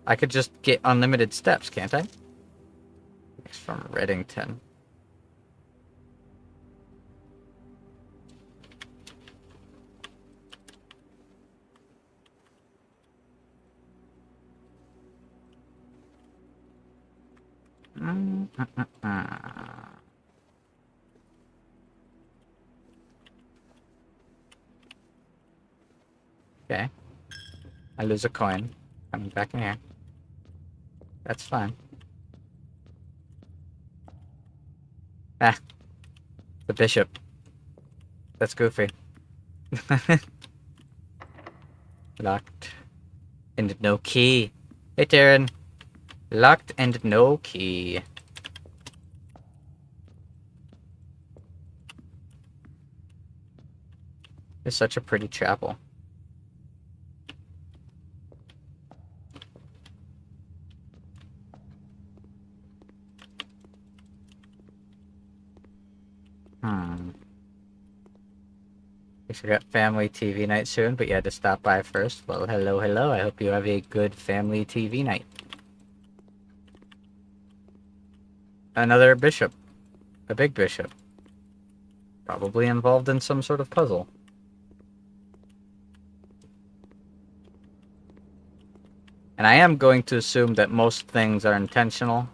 I could just get unlimited steps, can't I? It's from Reddington. Okay. I lose a coin. Coming back in here. That's fine. Ah. The bishop. That's goofy. Locked. And no key. Hey, Taryn. Locked and no key. It's such a pretty chapel. Guess we got family TV night soon, but you had to stop by first. Well, hello, hello. I hope you have a good family TV night. Another bishop. A big bishop. Probably involved in some sort of puzzle. And I am going to assume that most things are intentional.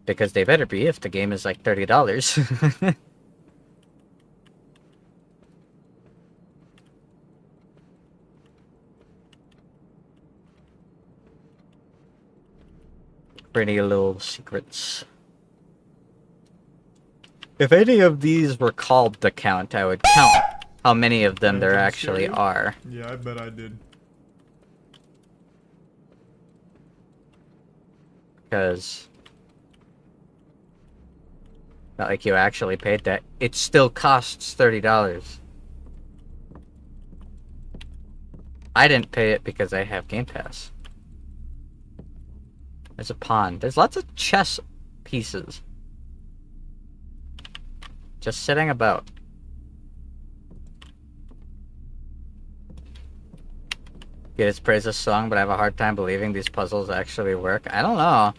Because they better be if the game is like $30. Pretty little secrets. If any of these were called to count, I would count how many of them there actually are. Yeah, I bet I did. Because not like you actually paid that. It still costs $30. I didn't pay it because I have Game Pass. There's a pond. There's lots of chess pieces. Just sitting about. Get its praises sung, but I have a hard time believing these puzzles actually work. I don't know.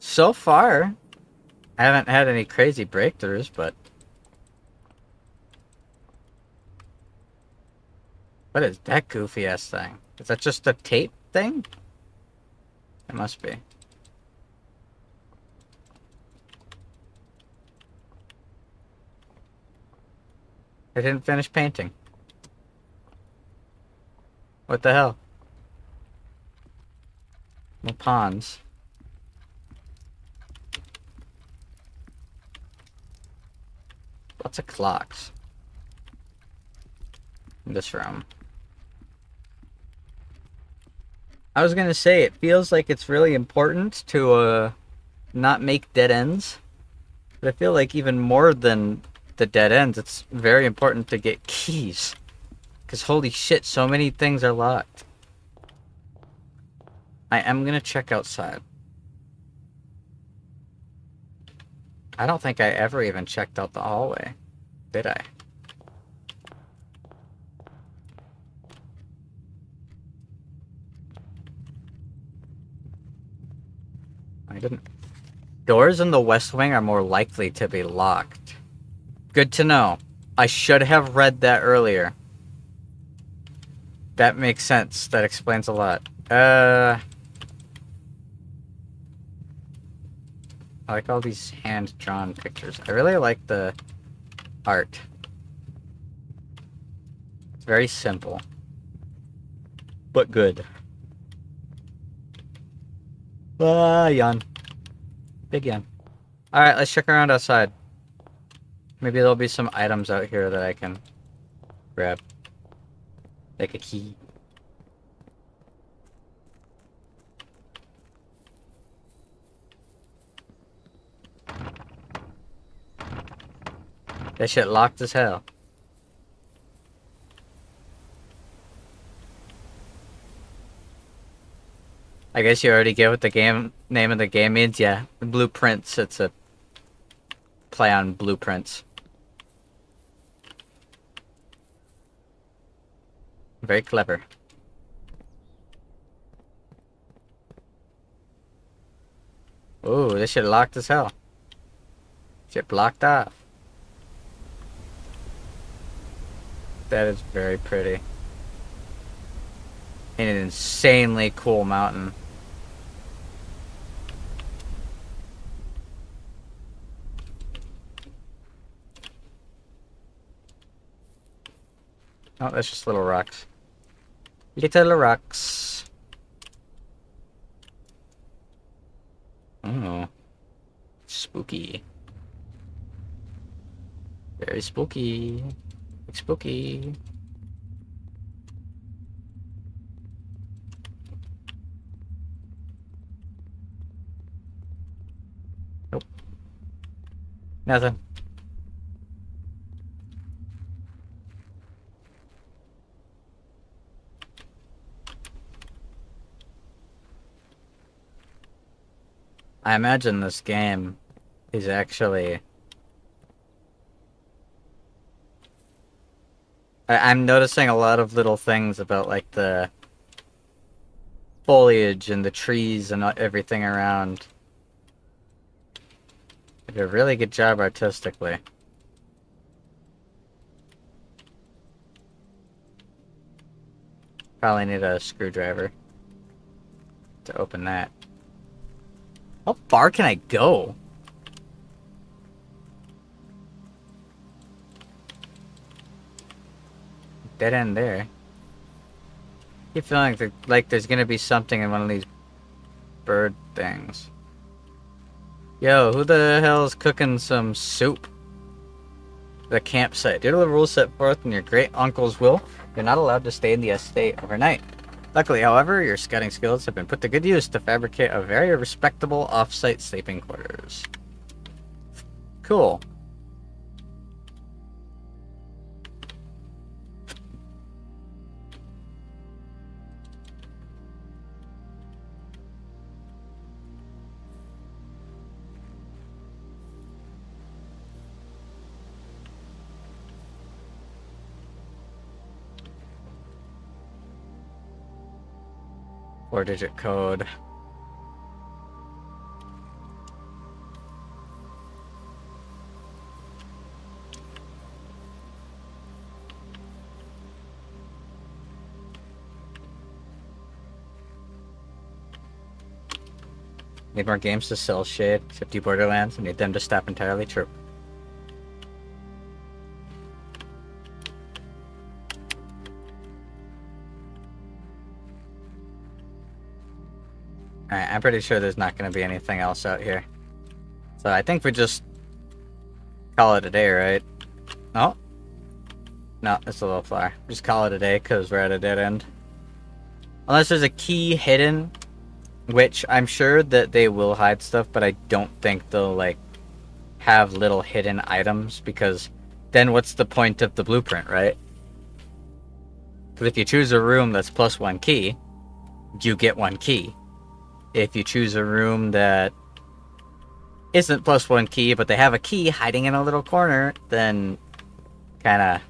So far, I haven't had any crazy breakthroughs, but... What is that goofy-ass thing? Is that just a tape thing? It must be. I didn't finish painting. What the hell? No ponds. Lots of clocks. In this room. I was gonna say, it feels like it's really important to not make dead ends. But I feel like even more than the dead ends, it's very important to get keys. Because holy shit, so many things are locked. I am gonna check outside. I don't think I ever even checked out the hallway. Did I? I didn't. Doors in the West Wing are more likely to be locked. Good to know. I should have read that earlier. That makes sense. That explains a lot. I like all these hand-drawn pictures. I really like the art. It's very simple. But good. Yawn. Big yawn. Alright, let's check around outside. Maybe there'll be some items out here that I can grab. Like a key. That shit locked as hell. I guess you already get what the game name of the game means. Yeah, Blueprints. It's a play on blueprints. Very clever. Ooh, this shit locked as hell. Shit blocked off. That is very pretty. And an insanely cool mountain. Oh, that's just little rocks. Little rocks. Oh. Spooky. Very spooky. Spooky. Nope. Nothing. I imagine this game is actually... I'm noticing a lot of little things about, like, the foliage and the trees and everything around. They did a really good job artistically. Probably need a screwdriver to open that. How far can I go? Dead end there. I keep feeling like there's gonna be something in one of these bird things. Yo, who the hell's cooking some soup? The campsite. Due to the rules set forth in your great uncle's will, you're not allowed to stay in the estate overnight. Luckily, however, your scouting skills have been put to good use to fabricate a very respectable off-site sleeping quarters. Cool. Four-digit code. Need more games to sell shit. 50 Borderlands. I need them to stop entirely. True. Alright, I'm pretty sure there's not going to be anything else out here. So I think we just call it a day, right? Oh? No, it's a little far. Just call it a day because we're at a dead end. Unless there's a key hidden, which I'm sure that they will hide stuff, but I don't think they'll, like, have little hidden items because then what's the point of the blueprint, right? Because if you choose a room that's plus one key, you get one key. If you choose a room that isn't plus one key, but they have a key hiding in a little corner, then kind of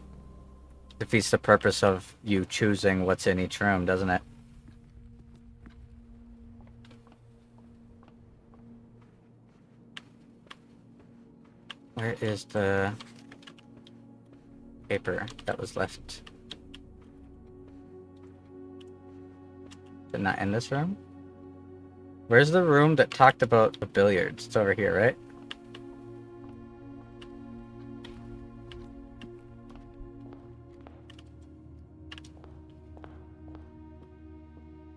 defeats the purpose of you choosing what's in each room, doesn't it? Where is the paper that was left? Is it not in this room? Where's the room that talked about the billiards? It's over here, right?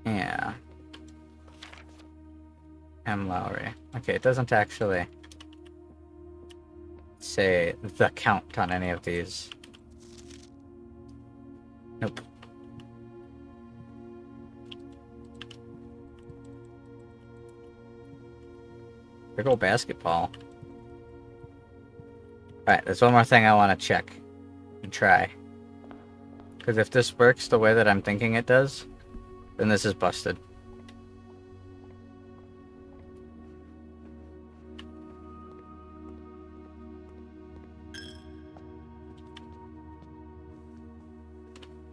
Yeah. M. Lowry. Okay, it doesn't actually say the count on any of these. Nope. Big old basketball. Alright, there's one more thing I want to check and try. Because if this works the way that I'm thinking it does, then this is busted.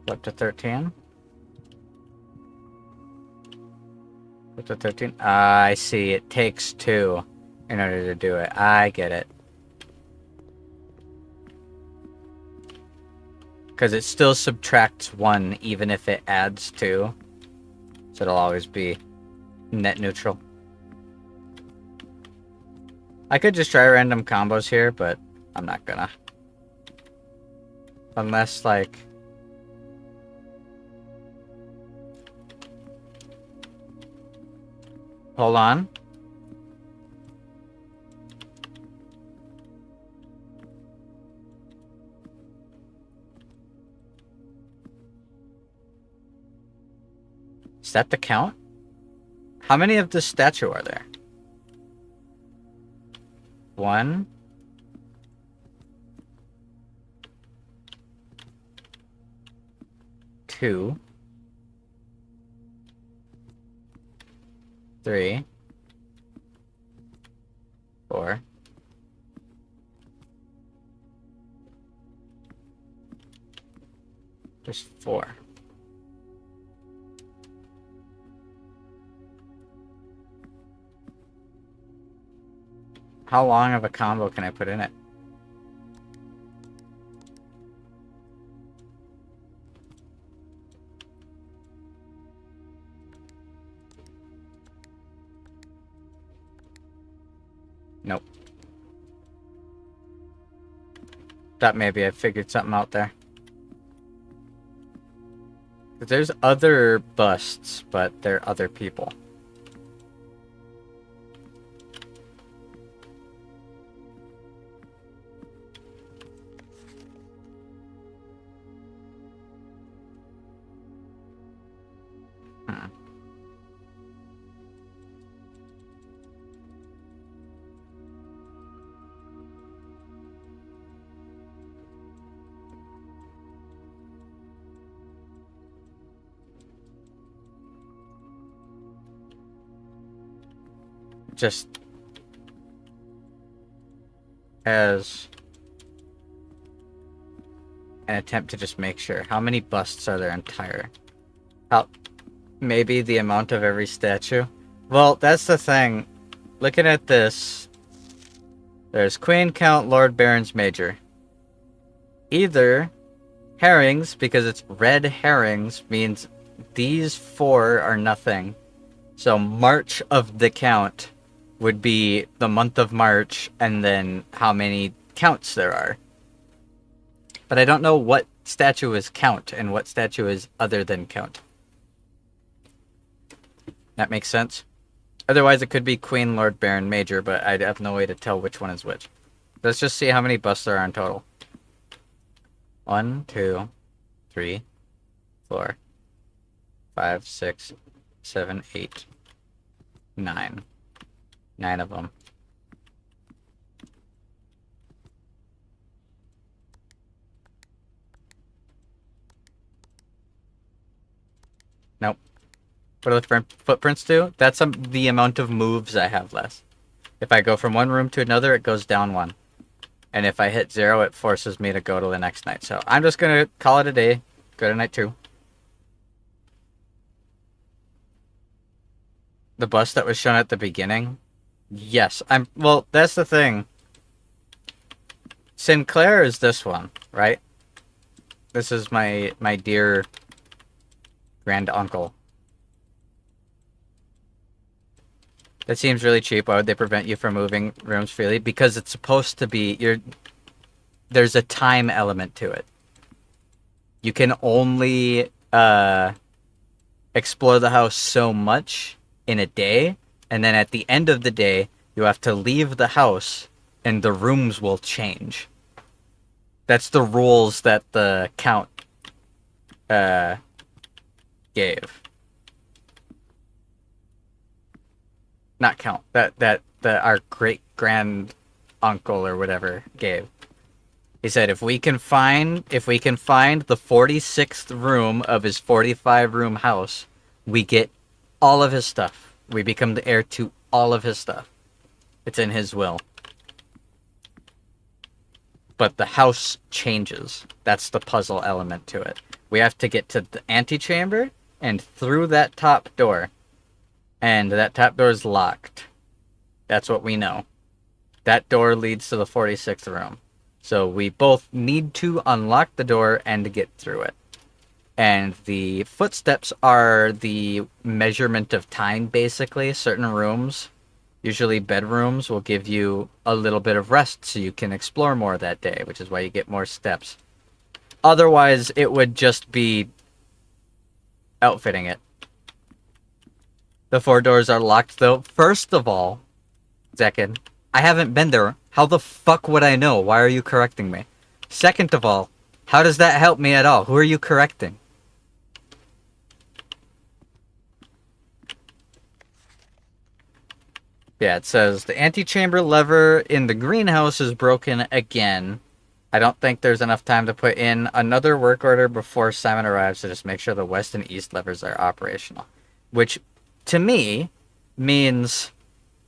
Up to 13. to 13? I see. It takes 2 in order to do it. I get it. Because it still subtracts 1 even if it adds 2. So it'll always be net neutral. I could just try random combos here, but I'm not gonna. Unless, like... Hold on. Is that the count? How many of this statue are there? 1. 2. 3. 4. There's 4. How long of a combo can I put in it? Nope. Thought maybe I figured something out there. There's other busts, but they're other people. Just as an attempt to just make sure. How many busts are there entire? How, maybe the amount of every statue? Well, that's the thing. Looking at this, there's Queen, Count, Lord, Barons, Major. Either herrings, because it's red herrings, means these 4 are nothing. So March of the Count would be the month of March, and then how many counts there are. But I don't know what statue is count and what statue is other than count. That makes sense? Otherwise it could be Queen, Lord, Baron, Major, but I'd have no way to tell which one is which. Let's just see how many busts there are in total. 1, 2, 3, 4, 5, 6, 7, 8, 9. 9 of them. Nope. What do the footprints do? That's the amount of moves I have less. If I go from one room to another, it goes down 1. And if I hit 0, it forces me to go to the next night. So I'm just going to call it a day. Go to night 2. The bus that was shown at the beginning? Yes. Well, that's the thing. Sinclair is this one, right? This is my dear grand uncle. That seems really cheap. Why would they prevent you from moving rooms freely? Because it's supposed to be there's a time element to it. You can only explore the house so much in a day, and then at the end of the day, you have to leave the house, and the rooms will change. That's the rules that the Count gave. Not Count. That our great grand uncle or whatever gave. He said if we can find the 46th room of his 45-room house, we get all of his stuff. We become the heir to all of his stuff. It's in his will. But the house changes. That's the puzzle element to it. We have to get to the antechamber and through that top door. And that top door is locked. That's what we know. That door leads to the 46th room. So we both need to unlock the door and get through it. And the footsteps are the measurement of time, basically. Certain rooms, usually bedrooms, will give you a little bit of rest so you can explore more that day, which is why you get more steps. Otherwise, it would just be outfitting it. The 4 doors are locked, though. First of all, Zekin, I haven't been there. How the fuck would I know? Why are you correcting me? Second of all, how does that help me at all? Who are you correcting? Yeah, it says the antechamber lever in the greenhouse is broken again. I don't think there's enough time to put in another work order before Simon arrives, so just make sure the west and east levers are operational. Which, to me, means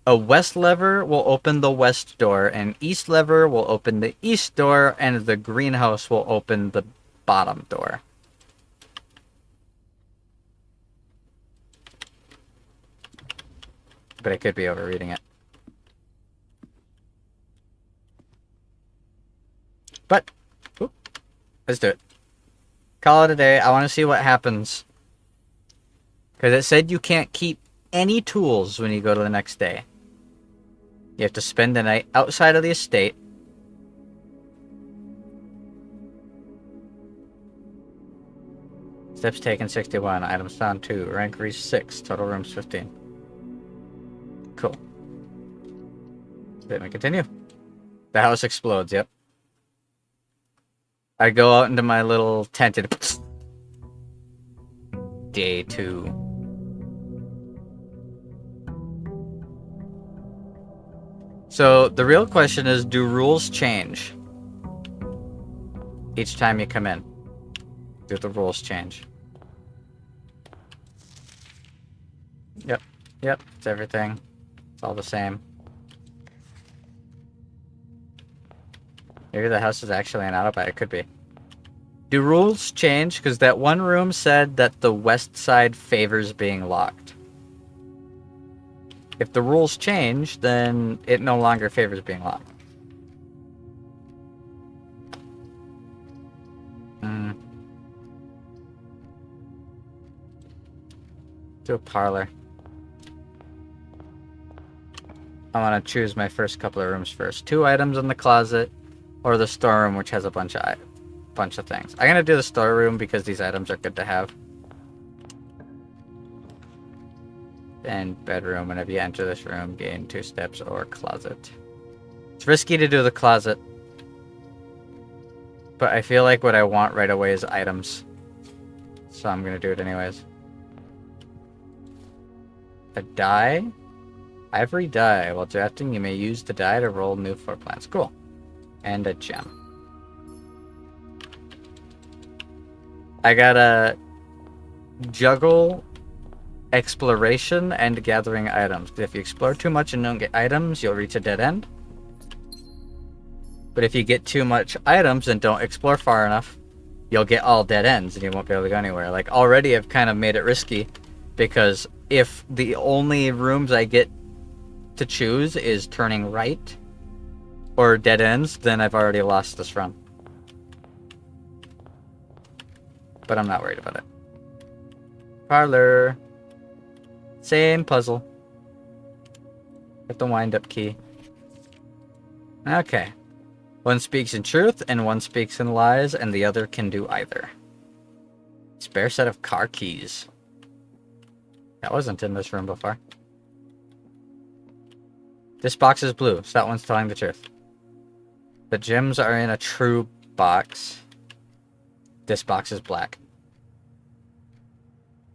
a west lever will open the west door, and east lever will open the east door, and the greenhouse will open the bottom door. But I could be overreading it. But, let's do it. Call it a day. I want to see what happens. Because it said you can't keep any tools when you go to the next day. You have to spend the night outside of the estate. Steps taken 61. Items found 2. Rank reached 6. Total rooms 15. Cool. Let me continue. The house explodes, yep. I go out into my little tent and... Day 2. So, the real question is, do rules change? Each time you come in. Do the rules change? Yep. Yep, it's everything. It's all the same. Maybe the house is actually an autopilot. It could be. Do rules change? Because that one room said that the west side favors being locked. If the rules change, then it no longer favors being locked. Do a parlor. I want to choose my first couple of rooms first. 2 items in the closet, or the storeroom, which has a bunch of things. I'm gonna do the storeroom because these items are good to have. And bedroom. Whenever you enter this room, gain 2 steps, or closet. It's risky to do the closet, but I feel like what I want right away is items, so I'm gonna do it anyways. A die. Ivory die. While drafting, you may use the die to roll new floor plans. Cool. And a gem. I gotta juggle exploration and gathering items. If you explore too much and don't get items, you'll reach a dead end. But if you get too much items and don't explore far enough, you'll get all dead ends and you won't be able to go anywhere. Like, already I've kind of made it risky, because if the only rooms I get to choose is turning right or dead ends, then I've already lost this run. But I'm not worried about it. Parlor. Same puzzle. Get the wind-up key. Okay. One speaks in truth, and one speaks in lies, and the other can do either. Spare set of car keys. That wasn't in this room before. This box is blue, so that one's telling the truth. The gems are in a true box. This box is black.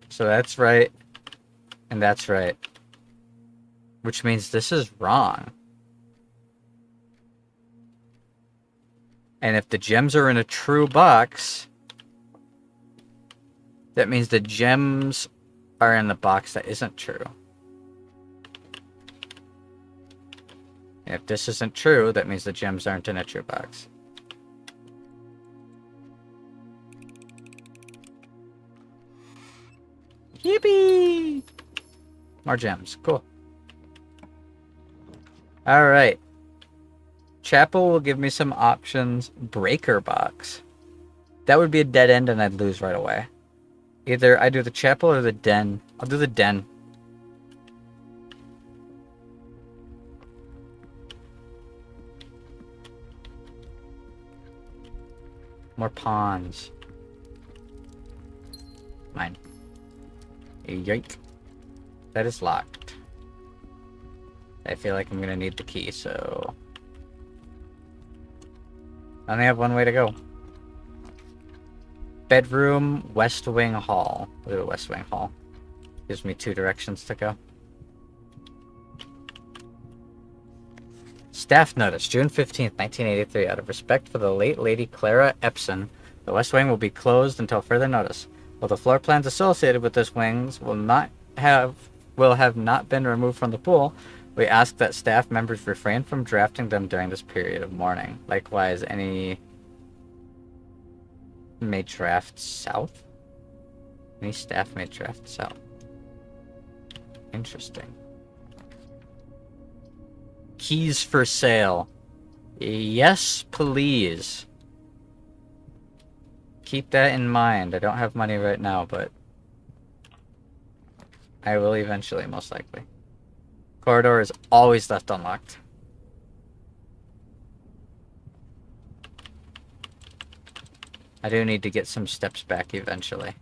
So that's right. And that's right. Which means this is wrong. And if the gems are in a true box, that means the gems are in the box that isn't true. And if this isn't true, that means the gems aren't in a true box. Yippee! More gems. Cool. Alright. Chapel will give me some options. Breaker box. That would be a dead end and I'd lose right away. Either I do the chapel or the den. I'll do the den. More pawns. Mine. Yoink. That is locked. I feel like I'm gonna need the key, so... I only have one way to go. Bedroom, West Wing Hall. We'll do the West Wing Hall. Gives me 2 directions to go. Staff notice, June 15th, 1983. Out of respect for the late Lady Clara Epson, the West Wing will be closed until further notice. While the floor plans associated with this wings will have not been removed from the pool, we ask that staff members refrain from drafting them during this period of mourning. Likewise, any may draft south? Any staff may draft south. Interesting. Keys for sale. Yes, please. Keep that in mind. I don't have money right now, but I will eventually, most likely. Corridor is always left unlocked. I do need to get some steps back eventually.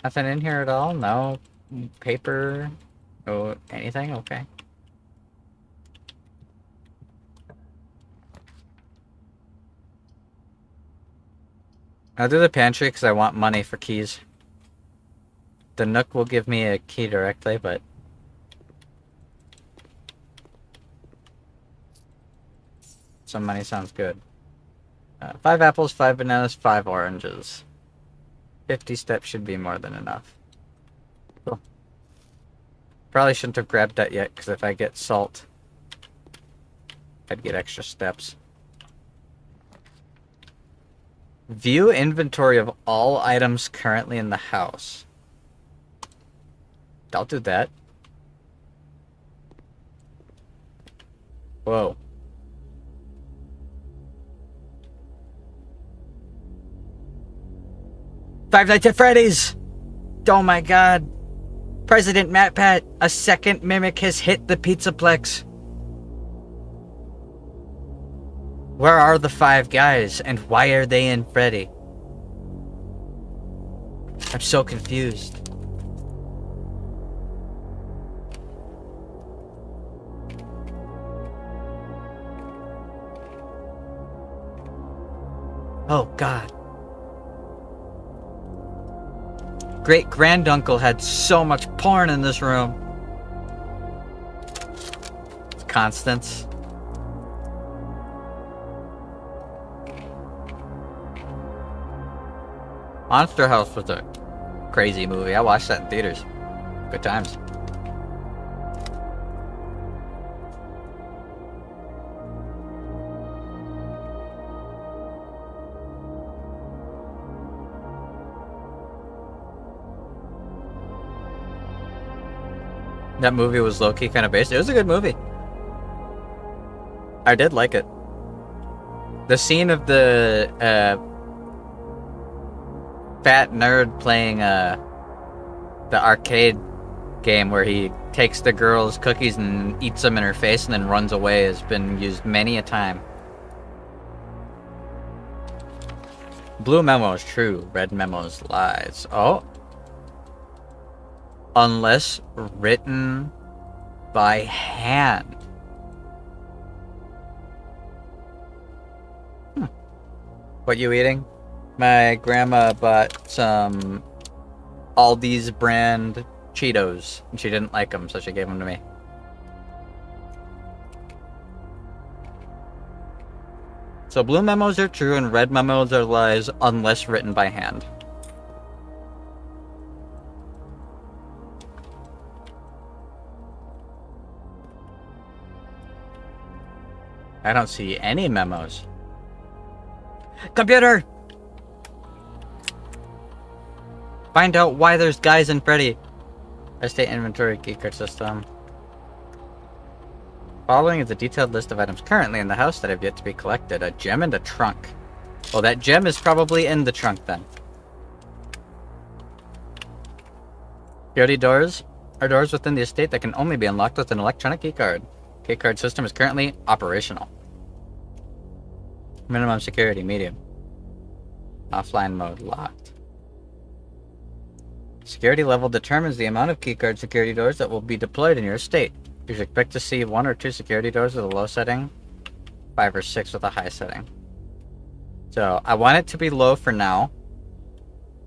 Nothing in here at all? No paper? Oh, anything? Okay. I'll do the pantry because I want money for keys. The Nook will give me a key directly, but... some money sounds good. 5 apples, 5 bananas, 5 oranges. 50 steps should be more than enough. Cool. Probably shouldn't have grabbed that yet, because if I get salt, I'd get extra steps. View inventory of all items currently in the house. I'll do that. Whoa. Five Nights at Freddy's! Oh my god. President MatPat, a second mimic has hit the Pizzaplex. Where are the 5 guys, and why are they in Freddy? I'm so confused. Oh, God. Great granduncle had so much porn in this room. Constance. Monster House was a crazy movie. I watched that in theaters. Good times. That movie was low-key kind of based. It was a good movie. I did like it. The scene of the fat nerd playing the arcade game where he takes the girl's cookies and eats them in her face and then runs away has been used many a time. Blue memo is true. Red memo is lies. Oh. Unless written by hand. What you eating? My grandma bought some Aldi's brand Cheetos, and she didn't like them, so she gave them to me. So blue memos are true and red memos are lies unless written by hand. I don't see any memos. Computer! Find out why there's guys in Freddy. Estate inventory keycard system. Following is a detailed list of items currently in the house that have yet to be collected. A gem and a trunk. Well, that gem is probably in the trunk then. Security doors are doors within the estate that can only be unlocked with an electronic keycard. Keycard system is currently operational. Minimum security, medium. Offline mode, locked. Security level determines the amount of keycard security doors that will be deployed in your estate. You should expect to see 1 or 2 security doors with a low setting, 5 or 6 with a high setting. So, I want it to be low for now,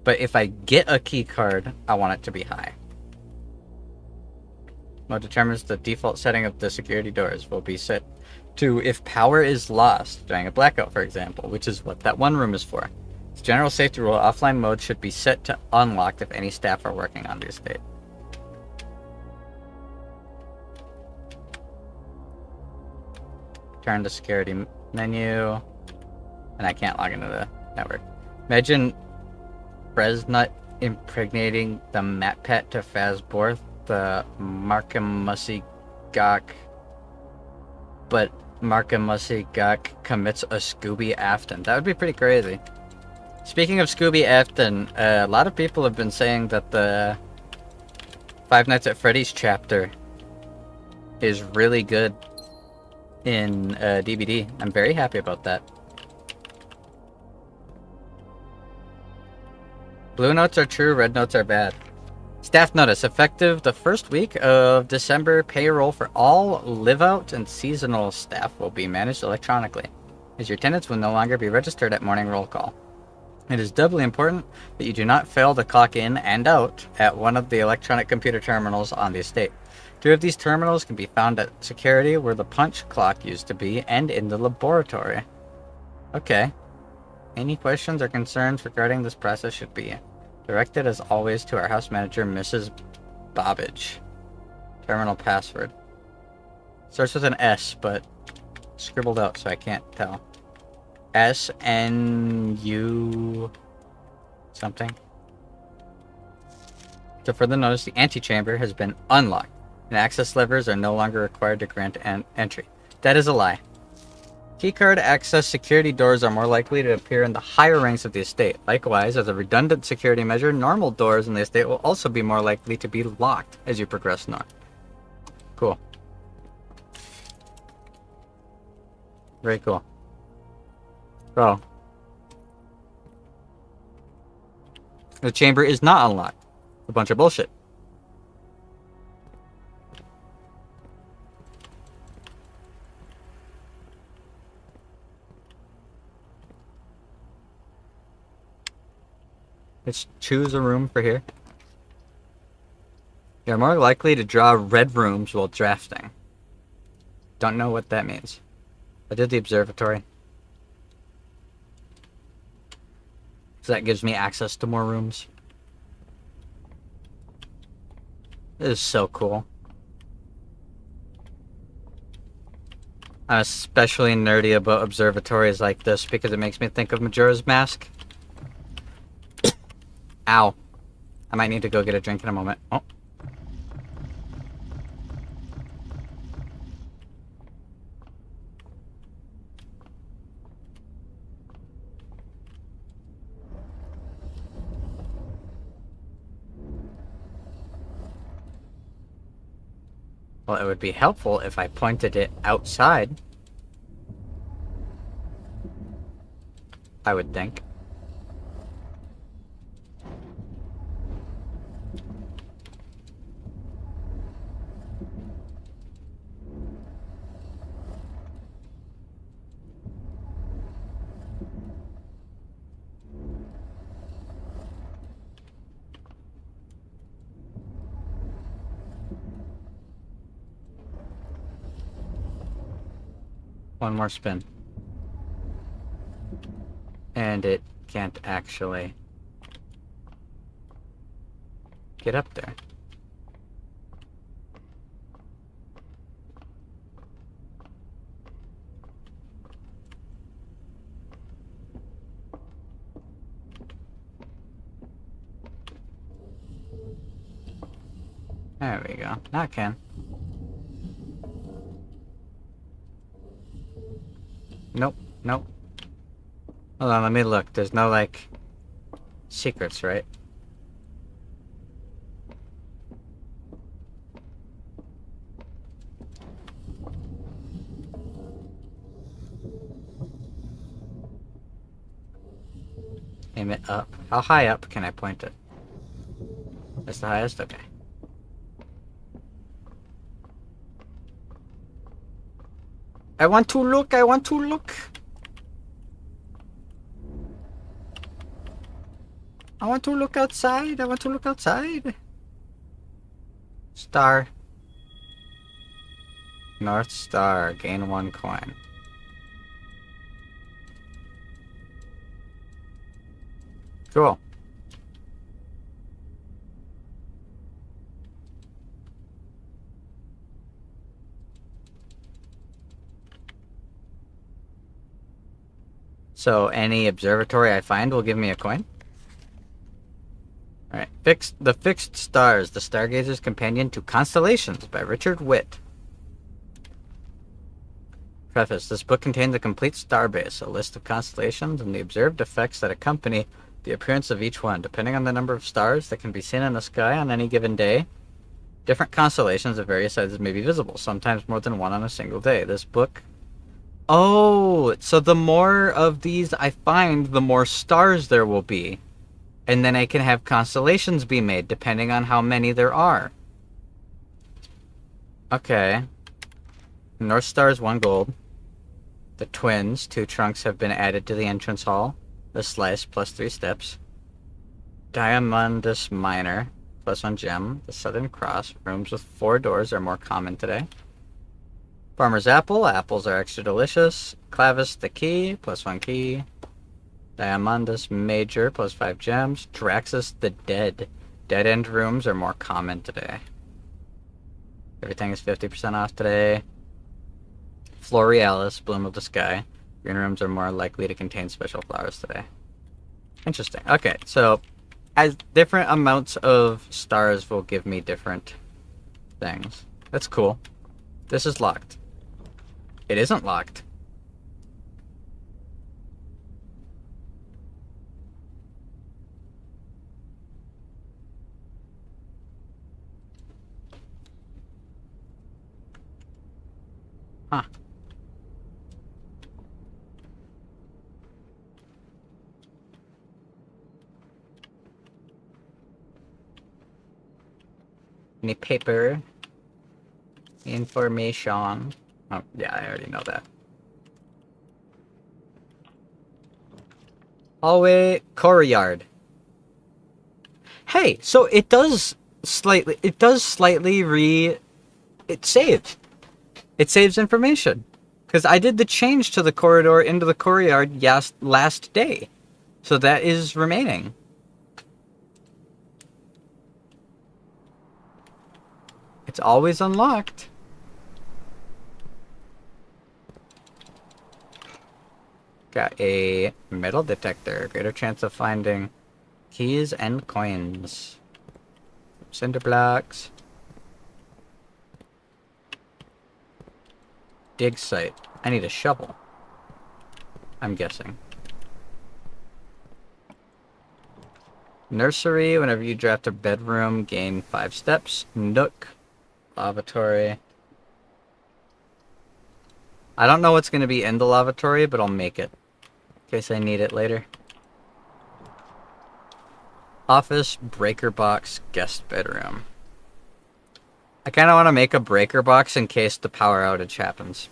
but if I get a keycard, I want it to be high. Mode determines the default setting of the security doors will be set to if power is lost during a blackout, for example, which is what that one room is for. As a general safety rule, offline mode should be set to unlocked if any staff are working on the estate. Turn to security menu, and I can't log into the network. Imagine Fresnut impregnating the Mat Pet to Fazborth, the Markamussy Gok, but Markamussy Gok commits a Scooby Afton. That would be pretty crazy. Speaking of Scooby Afton, a lot of people have been saying that the Five Nights at Freddy's chapter is really good in DVD. I'm very happy about that. Blue notes are true, red notes are bad. Staff notice, effective the first week of December, payroll for all live-out and seasonal staff will be managed electronically, as your tenants will no longer be registered at morning roll call. It is doubly important that you do not fail to clock in and out at one of the electronic computer terminals on the estate. 2 of these terminals can be found at security, where the punch clock used to be, and in the laboratory. Okay. Any questions or concerns regarding this process should be directed, as always, to our house manager, Mrs. Bobbage. Terminal password. Starts with an S, but scribbled out so I can't tell. SNU something. So further notice, the antechamber has been unlocked, and access levers are no longer required to grant entry. That is a lie. Keycard access security doors are more likely to appear in the higher ranks of the estate. Likewise, as a redundant security measure, normal doors in the estate will also be more likely to be locked as you progress north. Cool. Very cool. Bro. The chamber is not unlocked. A bunch of bullshit. Let's choose a room for here. You're more likely to draw red rooms while drafting. Don't know what that means. I did the observatory. So that gives me access to more rooms. This is so cool. I'm especially nerdy about observatories like this because it makes me think of Majora's Mask. Ow. I might need to go get a drink in a moment. Oh. Well, it would be helpful if I pointed it outside. I would think. One more spin. And it can't actually get up there. There we go. Now I can. Nope. Nope. Hold on, let me look. There's no, like, secrets, right? Aim it up. How high up can I point it? That's the highest? Okay. I want to look, I want to look. I want to look outside, I want to look outside. Star. North Star, gain 1 coin. Cool. So any observatory I find will give me a coin? Alright. The Fixed Stars, The Stargazer's Companion to Constellations by Richard Witt. Preface. This book contains a complete starbase, a list of constellations, and the observed effects that accompany the appearance of each one. Depending on the number of stars that can be seen in the sky on any given day, different constellations of various sizes may be visible, sometimes more than one on a single day. This book... Oh, so the more of these I find, the more stars there will be. And then I can have constellations be made, depending on how many there are. Okay. North Star is 1 gold. The Twins, 2 trunks have been added to the entrance hall. The Slice, plus 3 steps. Diamondus Minor, plus 1 gem. The Southern Cross, rooms with 4 doors are more common today. Farmer's Apple, apples are extra delicious. Clavis the Key, plus 1 key. Diamondus Major, plus 5 gems. Draxus the Dead. Dead-end rooms are more common today. Everything is 50% off today. Florealis, Bloom of the Sky. Green rooms are more likely to contain special flowers today. Interesting. Okay, so as different amounts of stars will give me different things. That's cool. This is locked. It isn't locked. Huh. Any paper? Information. Oh, yeah, I already know that. Hallway courtyard. Hey, so it does slightly it saved. It saves information. Because I did the change to the corridor into the courtyard last day. So that is remaining. It's always unlocked. Got a metal detector. Greater chance of finding keys and coins. Cinder blocks. Dig site. I need a shovel. I'm guessing. Nursery. Whenever you draft a bedroom, gain 5 steps. Nook. Lavatory. I don't know what's going to be in the lavatory, but I'll make it. In case I need it later. Office, breaker box, guest bedroom. I kind of want to make a breaker box in case the power outage happens.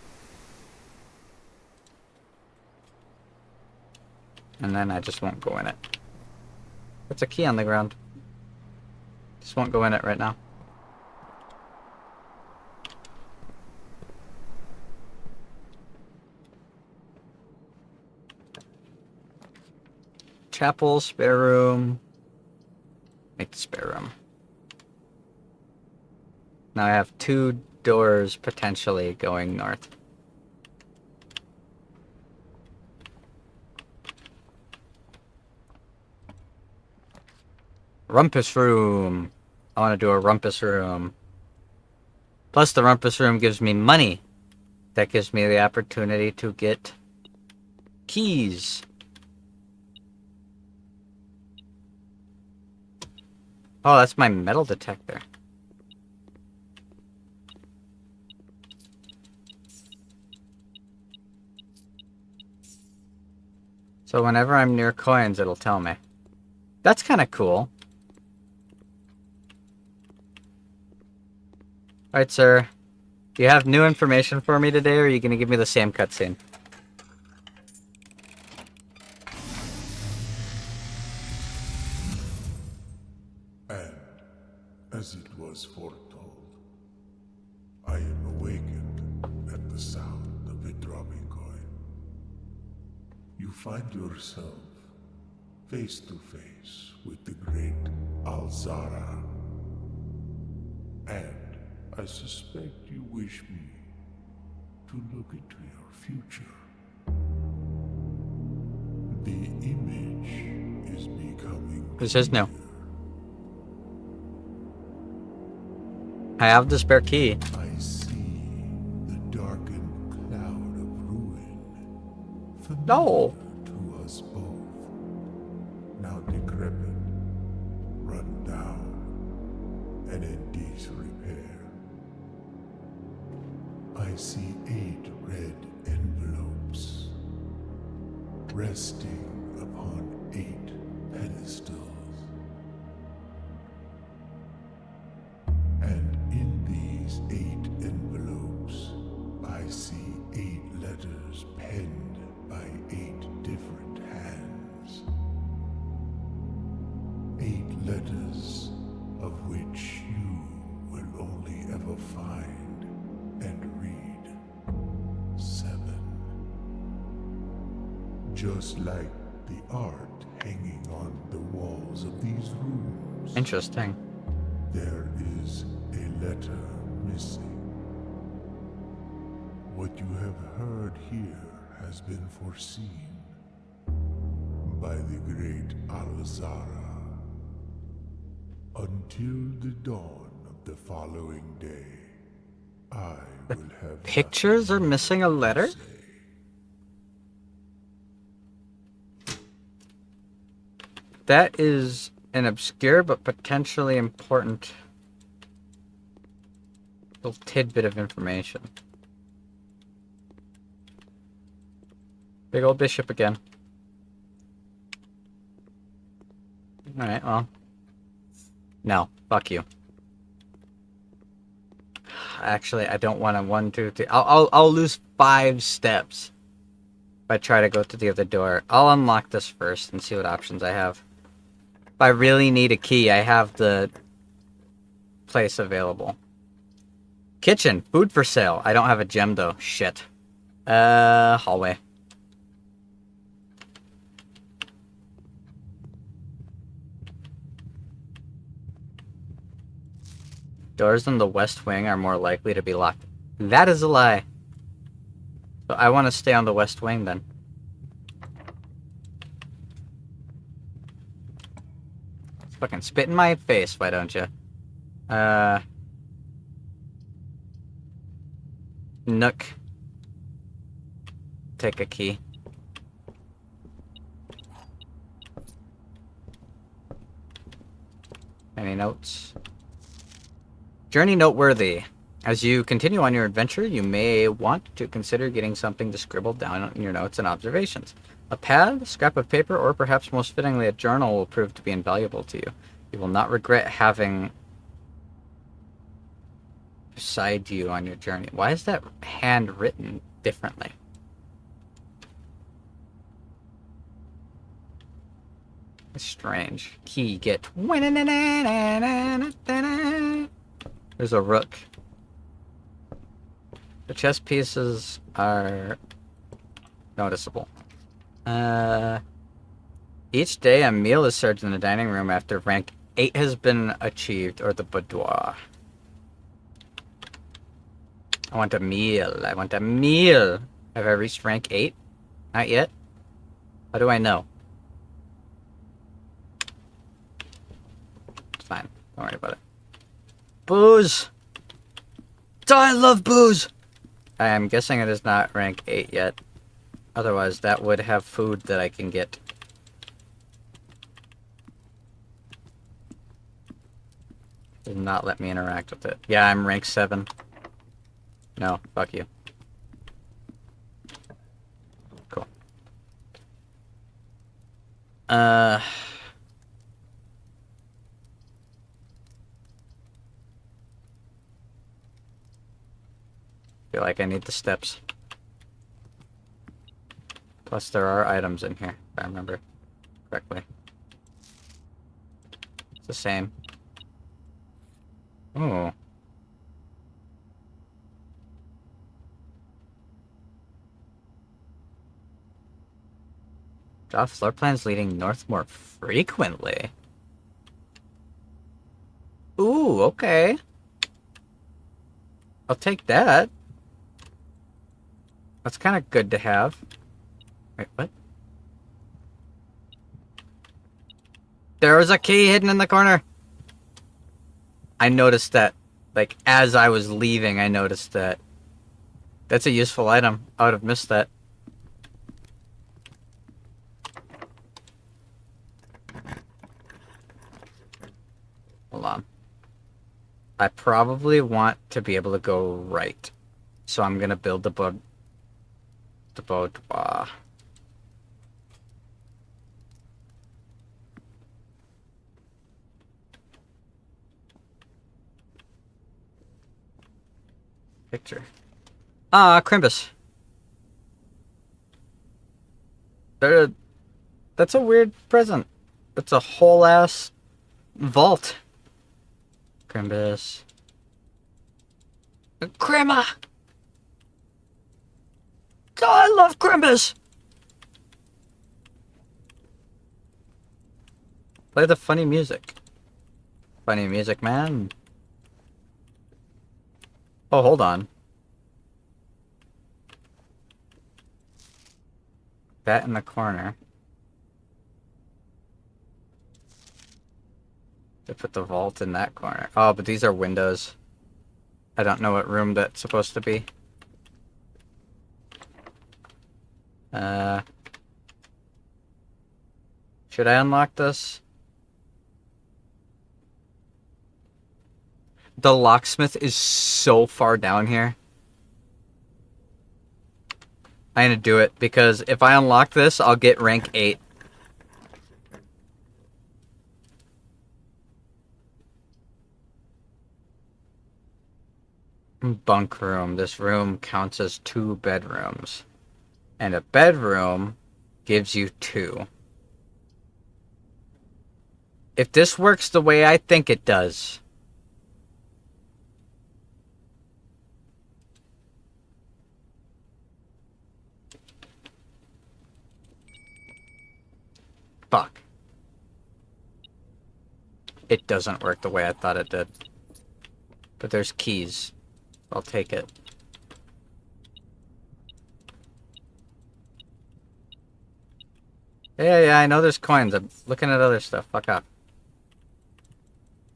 And then I just won't go in it. It's a key on the ground. Just won't go in it right now. Chapel, spare room. Make the spare room. Now I have 2 doors potentially going north. Rumpus room. I want to do a rumpus room. Plus, the rumpus room gives me money. That gives me the opportunity to get keys. Oh, that's my metal detector. So whenever I'm near coins, it'll tell me. That's kind of cool. Alright, sir. Do you have new information for me today, or are you going to give me the same cutscene? And, as it was foretold, I am awakened at the sound of a dropping coin. You find yourself face to face with the great Alzara. And I suspect you wish me to look into your future. The image is becoming This is new. clear. I have the spare key. I see the darkened cloud of ruin. Familiar No. to us both. Now decrepit, run down, and in disrepair. I see 8 red envelopes resting upon 8 pedestals. And in these 8 envelopes, I see 8 letters penned by 8 different hands. 8 letters of which you will only ever find and read 7. Just like the art hanging on the walls of these rooms. Interesting. There is a letter missing. What you have heard here has been foreseen by the great Alzara. Until the dawn of the following day, I will have Pictures are missing a letter? nothing to say. That is an obscure but potentially important little tidbit of information. Big old bishop again. Alright, well. No, fuck you. Actually, I don't want to 1, 2, 3. I'll lose 5 steps if I try to go to the other door. I'll unlock this first and see what options I have. If I really need a key, I have the place available. Kitchen, food for sale. I don't have a gem though. Shit. Hallway. Doors in the west wing are more likely to be locked. That is a lie. So I want to stay on the west wing then. Fucking spit in my face, why don't you? Nook. Take a key. Any notes? Journey noteworthy. As you continue on your adventure, you may want to consider getting something to scribble down in your notes and observations. A pad, a scrap of paper, or perhaps most fittingly a journal will prove to be invaluable to you. You will not regret having beside you on your journey. Why is that handwritten differently? It's strange. Key, get. There's a rook. The chess pieces are noticeable. Each day a meal is served in the dining room after rank 8 has been achieved, or the boudoir. I want a meal. I want a meal. Have I reached rank 8? Not yet. How do I know? It's fine. Don't worry about it. Booze! I love booze! I am guessing it is not rank 8 yet. Otherwise, that would have food that I can get. Does not let me interact with it. Yeah, I'm rank 7. No, fuck you. Cool. Feel like I need the steps. Plus there are items in here, if I remember correctly. It's the same. Ooh. Draw floor plans leading north more frequently. Ooh, okay. I'll take that. That's kind of good to have. Wait, what? There was a key hidden in the corner. I noticed that, like, as I was leaving, I noticed that. That's a useful item. I would have missed that. Hold on. I probably want to be able to go right. So I'm gonna build the boudoir. Picture. Ah, Crimbus. That's a weird present. It's a whole ass vault. Crimbus. Crema! Oh, I love Crimbus! Play the funny music. Funny music, man. Oh, hold on. That in the corner. They put the vault in that corner. Oh, but these are windows. I don't know what room that's supposed to be. Should I unlock this? The locksmith is so far down here. I'm gonna do it, because if I unlock this, I'll get rank 8. Bunk room. This room counts as 2 bedrooms. And a bedroom gives you 2. If this works the way I think it does... Fuck. It doesn't work the way I thought it did. But there's keys. I'll take it. Yeah, I know there's coins. I'm looking at other stuff. Fuck off.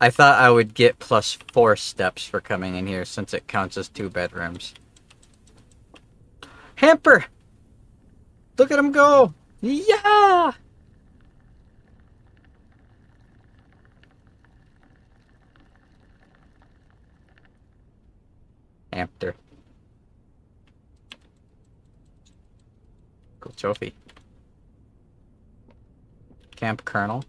I thought I would get plus 4 steps for coming in here since it counts as 2 bedrooms. Hamper! Look at him go! Yeah! Hamster. Cool trophy. Camp Colonel.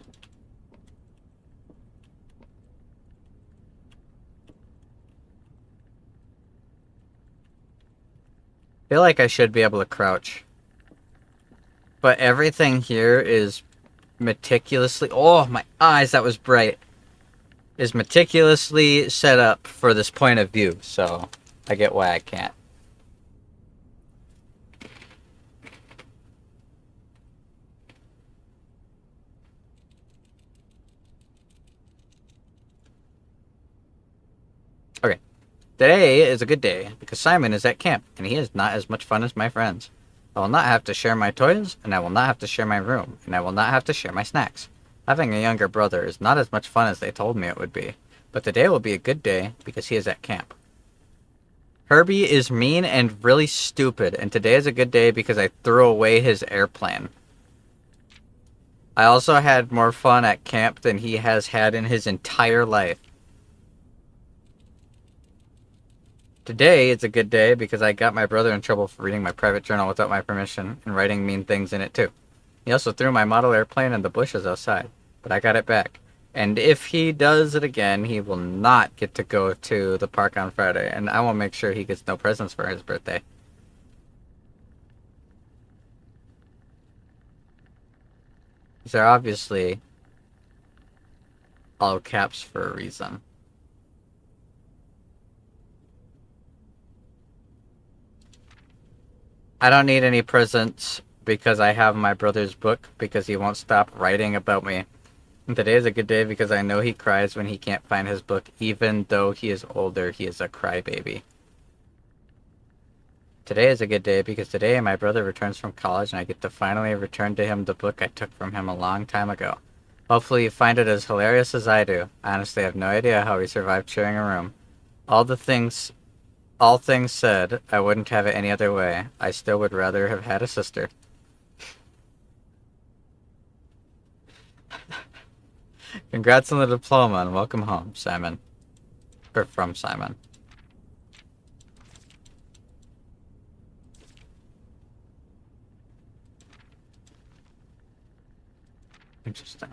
Feel like I should be able to crouch. But everything here is meticulously... Oh, my eyes, that was bright. Is meticulously set up for this point of view, so I get why I can't. Okay. Today is a good day because Simon is at camp and he is not as much fun as my friends. I will not have to share my toys, and I will not have to share my room, and I will not have to share my snacks. Having a younger brother is not as much fun as they told me it would be. But today will be a good day because he is at camp. Herbie is mean and really stupid, and today is a good day because I threw away his airplane. I also had more fun at camp than he has had in his entire life. Today is a good day because I got my brother in trouble for reading my private journal without my permission and writing mean things in it too. He also threw my model airplane in the bushes outside, but I got it back. And if he does it again, he will not get to go to the park on Friday, and I will make sure he gets no presents for his birthday. These are obviously all caps for a reason. I don't need any presents because I have my brother's book because he won't stop writing about me. And today is a good day because I know he cries when he can't find his book. Even though he is older, he is a crybaby. Today is a good day because today my brother returns from college and I get to finally return to him the book I took from him a long time ago. Hopefully you find it as hilarious as I do. I honestly have no idea how we survived sharing a room. All things said, I wouldn't have it any other way. I still would rather have had a sister. Congrats on the diploma and welcome home, Simon. Or from Simon. Interesting.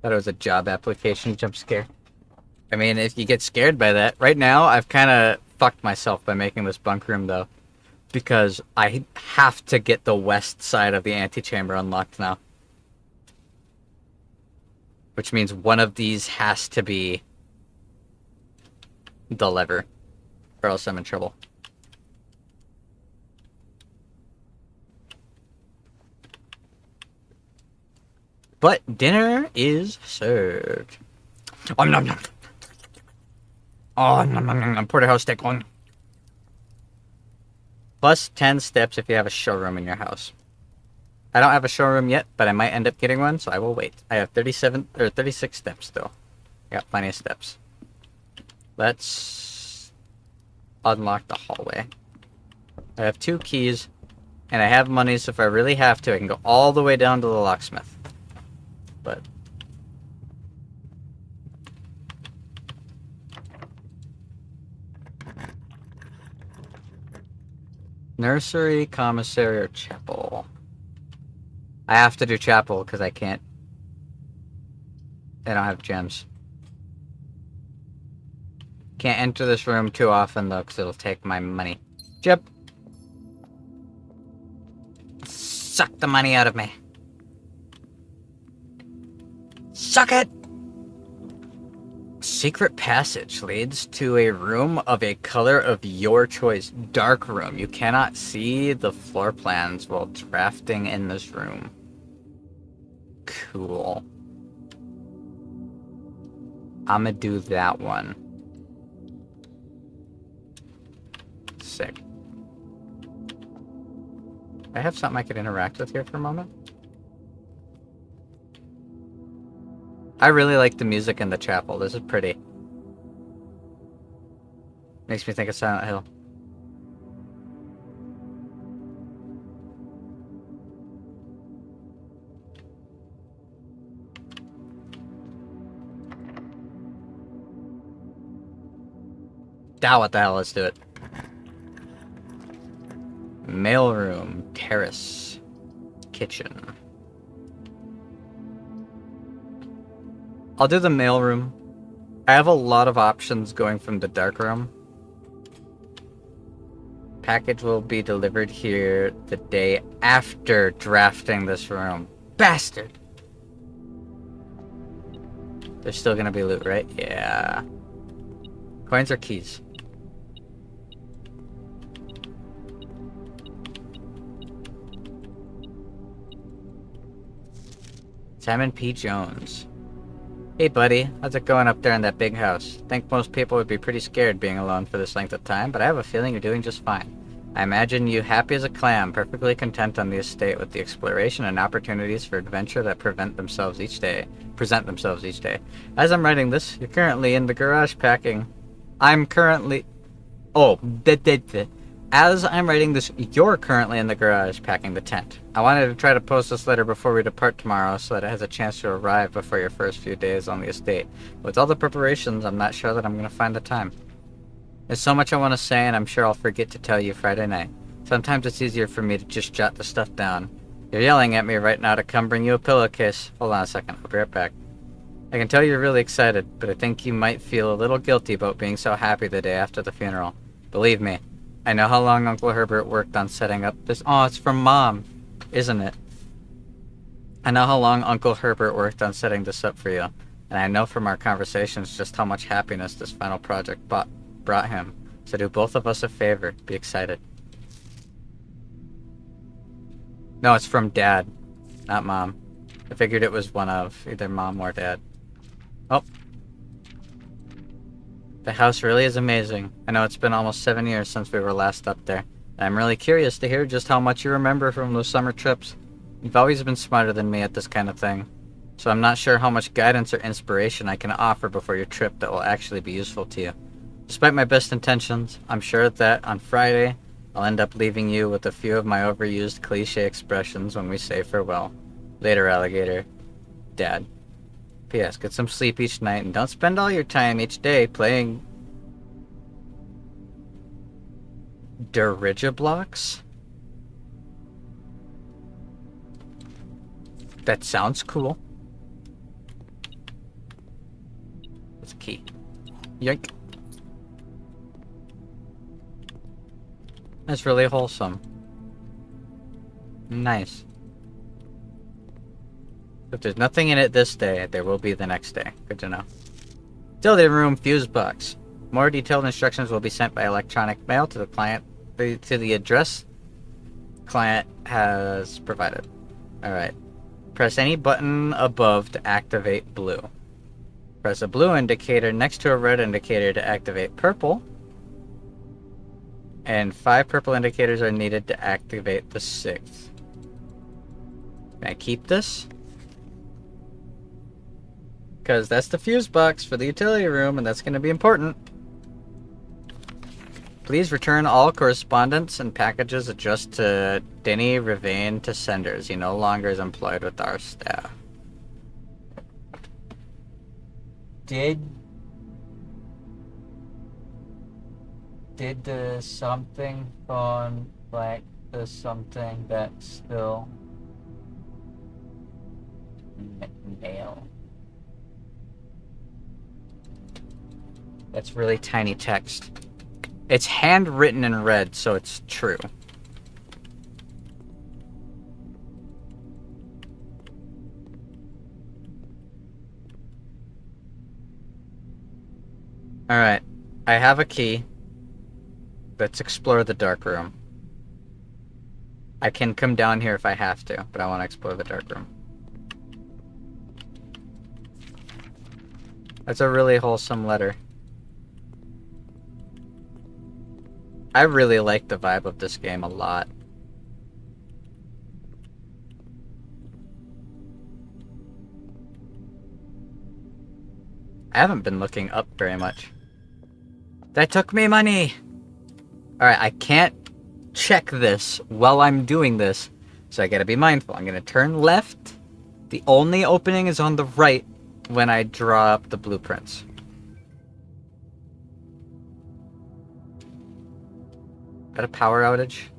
Thought it was a job application jump scare. I mean, if you get scared by that. Right now, I've kind of fucked myself by making this bunk room, though. Because I have to get the west side of the antechamber unlocked now. Which means one of these has to be the lever. Or else I'm in trouble. But dinner is served. Oh, nom, nom. Oh, nom, nom, nom. Porterhouse steak on. Plus 10 steps if you have a showroom in your house. I don't have a showroom yet, but I might end up getting one, so I will wait. I have 36 steps still. I got plenty of steps. Let's unlock the hallway. I have 2 keys, and I have money, so if I really have to, I can go all the way down to the locksmith. But nursery, commissary, or chapel. I have to do chapel because I can't. I don't have gems. Can't enter this room too often though because it'll take my money. Chip. Suck the money out of me. Suck it! Secret passage leads to a room of a color of your choice. Dark room. You cannot see the floor plans while drafting in this room. Cool. I'ma do that one. Sick. I have something I could interact with here for a moment. I really like the music in the chapel. This is pretty. Makes me think of Silent Hill. Now what the hell, let's do it. Mailroom, terrace, kitchen. I'll do the mailroom. I have a lot of options going from the dark room. Package will be delivered here the day after drafting this room. Bastard! There's still gonna be loot, right? Yeah. Coins or keys? Simon P. Jones. Hey buddy, how's it going up there in that big house? Think most people would be pretty scared being alone for this length of time, but I have a feeling you're doing just fine. I imagine you happy as a clam, perfectly content on the estate with the exploration and opportunities for adventure that present themselves each day. As I'm writing this, you're currently in the garage packing. As I'm writing this, you're currently in the garage packing the tent. I wanted to try to post this letter before we depart tomorrow so that it has a chance to arrive before your first few days on the estate. With all the preparations, I'm not sure that I'm going to find the time. There's so much I want to say, and I'm sure I'll forget to tell you Friday night. Sometimes it's easier for me to just jot the stuff down. You're yelling at me right now to come bring you a pillowcase. Hold on a second, I'll be right back. I can tell you're really excited, but I think you might feel a little guilty about being so happy the day after the funeral. Believe me, I know how long Uncle Herbert worked on setting up this. Oh, it's from Mom, isn't it? I know how long Uncle Herbert worked on setting this up for you, and I know from our conversations just how much happiness this final project brought him. So do both of us a favor, be excited. No, it's from Dad, not Mom. I figured it was one of either Mom or Dad. Oh. The house really is amazing. I know it's been almost 7 years since we were last up there, and I'm really curious to hear just how much you remember from those summer trips. You've always been smarter than me at this kind of thing, so I'm not sure how much guidance or inspiration I can offer before your trip that will actually be useful to you. Despite my best intentions, I'm sure that on Friday, I'll end up leaving you with a few of my overused cliche expressions when we say farewell. Later, alligator. Dad. P.S. Get some sleep each night and don't spend all your time each day playing dirigiblocks? That sounds cool. It's a key. Yoink. That's really wholesome. Nice. If there's nothing in it this day, there will be the next day. Good to know. Utility room fuse box. More detailed instructions will be sent by electronic mail to the client to the address client has provided. Alright. Press any button above to activate blue. Press a blue indicator next to a red indicator to activate purple. And 5 purple indicators are needed to activate the 6th. Can I keep this? Because that's the fuse box for the utility room, and that's going to be important. Please return all correspondence and packages addressed to Denny Ravain to senders. He no longer is employed with our staff. Did the something phone like the something that still mail? That's really tiny text. It's handwritten in red, so it's true. Alright. I have a key. Let's explore the dark room. I can come down here if I have to, but I want to explore the dark room. That's a really wholesome letter. I really like the vibe of this game a lot. I haven't been looking up very much. That took me money! Alright, I can't check this while I'm doing this, so I gotta be mindful. I'm gonna turn left. The only opening is on the right when I draw up the blueprints. Is that a power outage?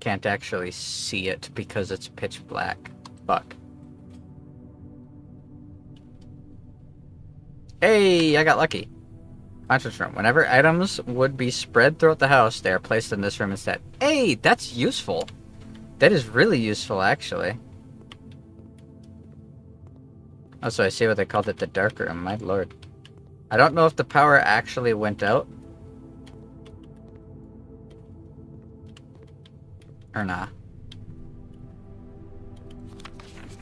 Can't actually see it because it's pitch black. Fuck. Hey, I got lucky. Conference room. Whenever items would be spread throughout the house, they are placed in this room instead. Hey, that's useful. That is really useful, actually. Oh, so I see what they called it, the dark room. My lord. I don't know if the power actually went out. Or not.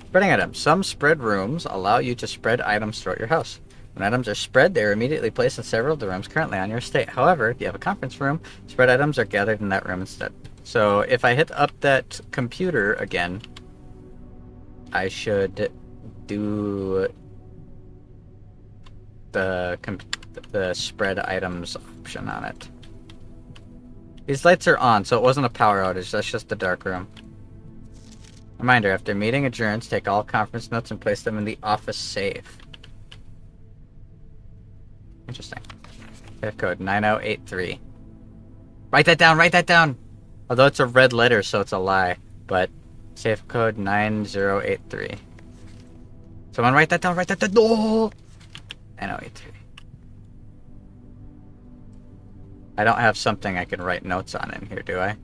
Spreading items. Some spread rooms allow you to spread items throughout your house. When items are spread, they are immediately placed in several of the rooms currently on your estate. However, if you have a conference room, spread items are gathered in that room instead. So if I hit up that computer again, I should do the spread items option on it. These lights are on, so it wasn't a power outage. That's just the dark room. Reminder, after meeting adjourns, take all conference notes and place them in the office safe. Interesting. Safe code 9083. Write that down, write that down! Although it's a red letter, so it's a lie. But, safe code 9083. Someone write that down, write that down! No! 9083. I don't have something I can write notes on in here, do I?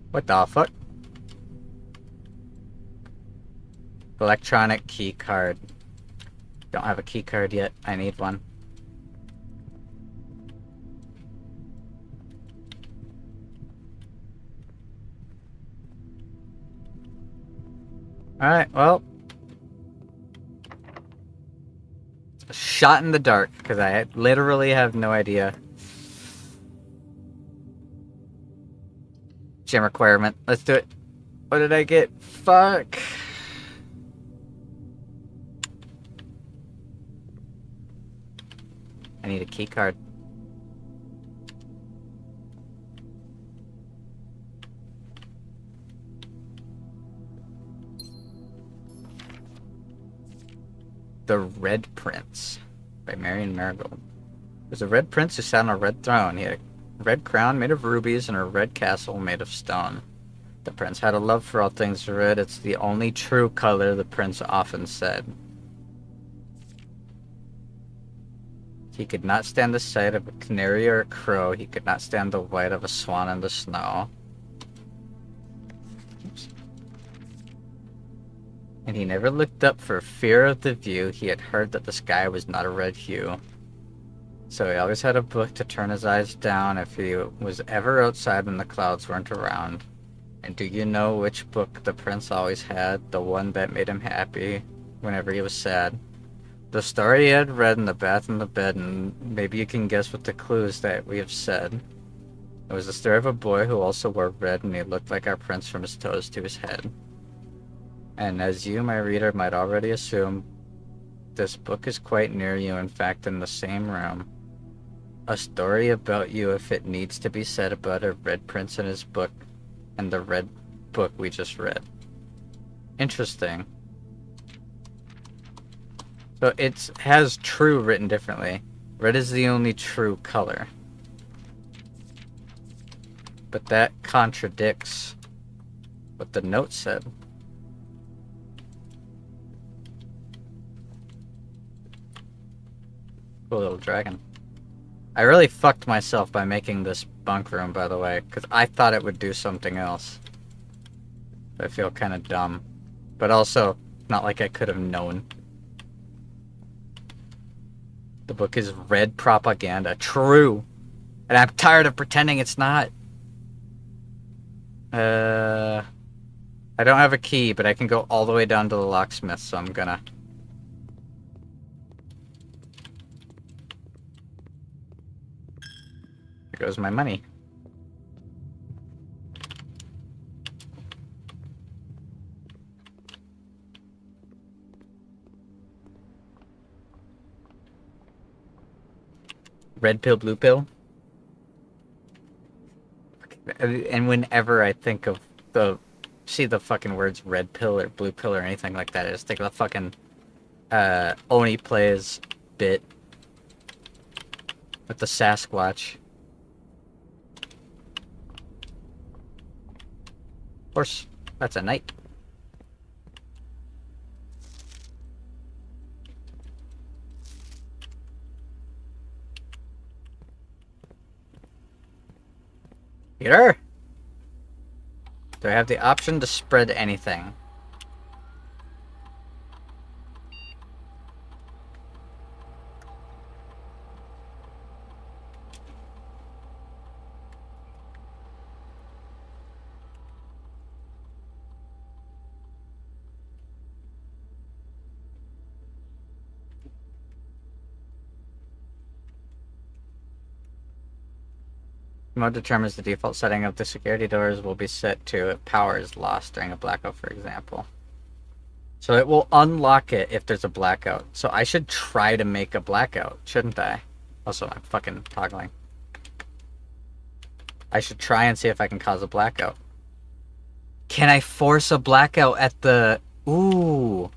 What the fuck? Electronic key card. Don't have a key card yet. I need one. Alright, well. Shot in the dark, because I literally have no idea. Gym requirement. Let's do it. What did I get? Fuck. I need a key card. The Red Prince by Marion Marigold. There's a red prince who sat on a red throne. He had a red crown made of rubies and a red castle made of stone. The prince had a love for all things red. It's the only true color, the prince often said. He could not stand the sight of a canary or a crow. He could not stand the white of a swan in the snow. Oops. And he never looked up for fear of the view. He had heard that the sky was not a red hue. So he always had a book to turn his eyes down if he was ever outside when the clouds weren't around. And do you know which book the prince always had? The one that made him happy whenever he was sad. The story he had read in the bath and the bed, and maybe you can guess what the clues that we have said. It was the story of a boy who also wore red, and he looked like our prince from his toes to his head. And as you, my reader, might already assume, this book is quite near you, in fact, in the same room. A story about you, if it needs to be said, about a red prince and his book, and the red book we just read. Interesting. So it has true written differently. Red is the only true color. But that contradicts what the note said. Cool little dragon. I really fucked myself by making this bunk room, by the way, because I thought it would do something else. I feel kind of dumb. But also, not like I could have known. The book is red propaganda. True. And I'm tired of pretending it's not. I don't have a key, but I can go all the way down to the locksmith, so I'm gonna... There goes my money. Red pill, blue pill. And whenever I think of see the fucking words red pill or blue pill or anything like that, I just think of the fucking Oni Plays bit with the Sasquatch. Of course, that's a knight. Peter? Do I have the option to spread anything? Mode determines the default setting of the security doors will be set to if power is lost during a blackout, for example. So it will unlock it if there's a blackout. So I should try to make a blackout, shouldn't I? Also, I'm fucking toggling. I should try and see if I can cause a blackout. Can I force a blackout at the... Ooh.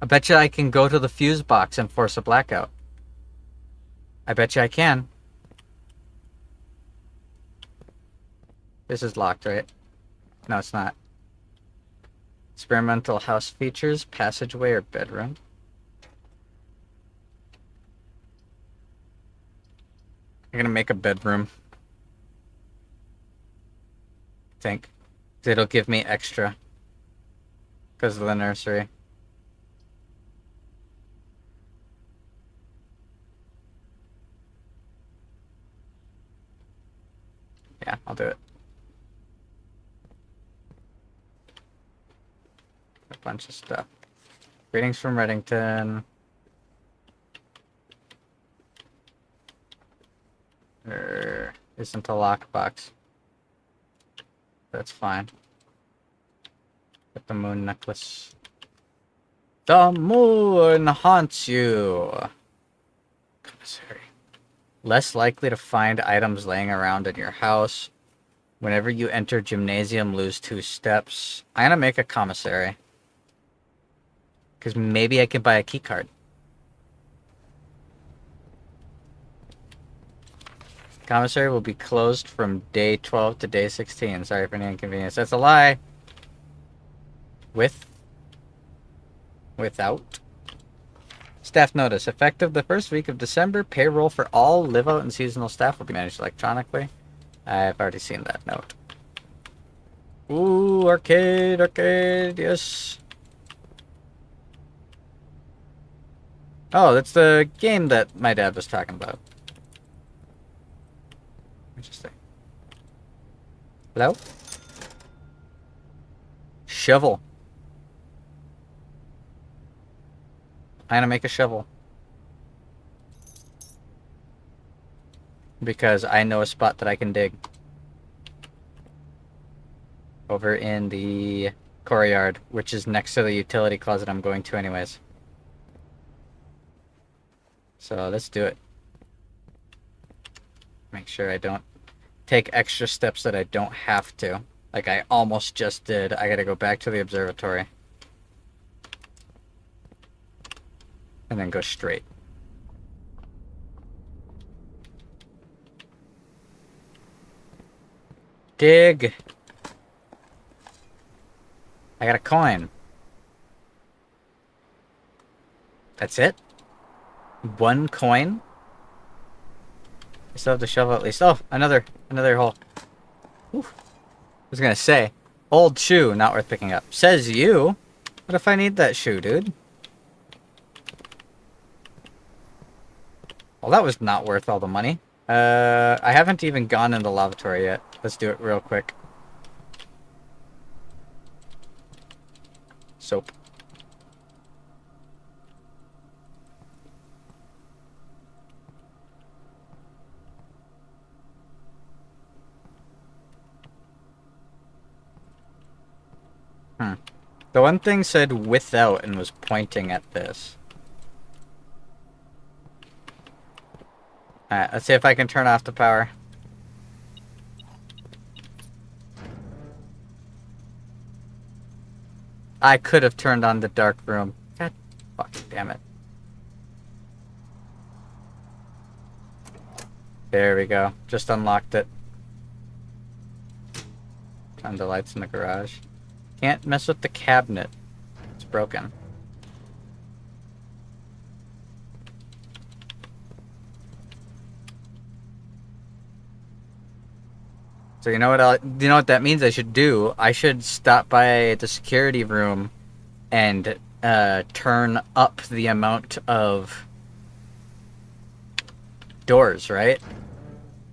I bet you I can go to the fuse box and force a blackout. I bet you I can. This is locked, right? No, it's not. Experimental house features, passageway or bedroom. I'm gonna make a bedroom. I think. It'll give me extra. Because of the nursery. Yeah, I'll do it. A bunch of stuff. Greetings from Reddington. There isn't a lockbox. That's fine. Get the moon necklace. The moon haunts you. Commissary. Less likely to find items laying around in your house. Whenever you enter gymnasium, lose 2 steps. I'm gonna make a commissary. Because maybe I can buy a key card. Commissary will be closed from day 12 to day 16. Sorry for any inconvenience. That's a lie. Without. Staff notice. Effective the first week of December, payroll for all live-out and seasonal staff will be managed electronically. I've already seen that note. Ooh, arcade, yes. Oh, that's the game that my dad was talking about. Interesting. Hello? Shovel. I'm gonna make a shovel. Because I know a spot that I can dig. Over in the courtyard, which is next to the utility closet I'm going to anyways. So let's do it. Make sure I don't take extra steps that I don't have to. Like I almost just did. I gotta go back to the observatory. And then go straight. Dig. I got a coin. That's it? 1 coin? I still have to shovel at least. Oh, another hole. Whew. I was gonna say, old shoe, not worth picking up. Says you. What if I need that shoe, dude? Well, that was not worth all the money. I haven't even gone in the lavatory yet. Let's do it real quick. Soap. The one thing said without and was pointing at this. Alright, let's see if I can turn off the power. I could have turned on the dark room. God fucking damn it. There we go. Just unlocked it. Turn the lights in the garage. Can't mess with the cabinet. It's broken. So you know what that means I should do? I should stop by the security room and turn up the amount of doors, right?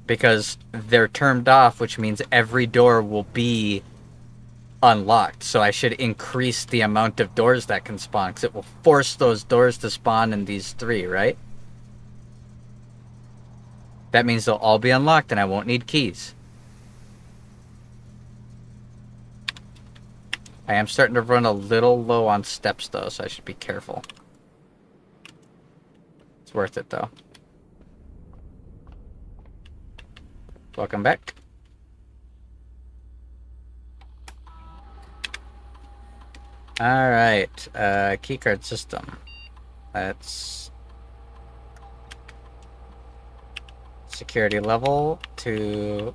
Because they're turned off, which means every door will be unlocked, so I should increase the amount of doors that can spawn, because it will force those doors to spawn in these 3, right? That means they'll all be unlocked and I won't need keys. I am starting to run a little low on steps though, so I should be careful. It's worth it though. Welcome back. Alright, keycard system. Let's security level to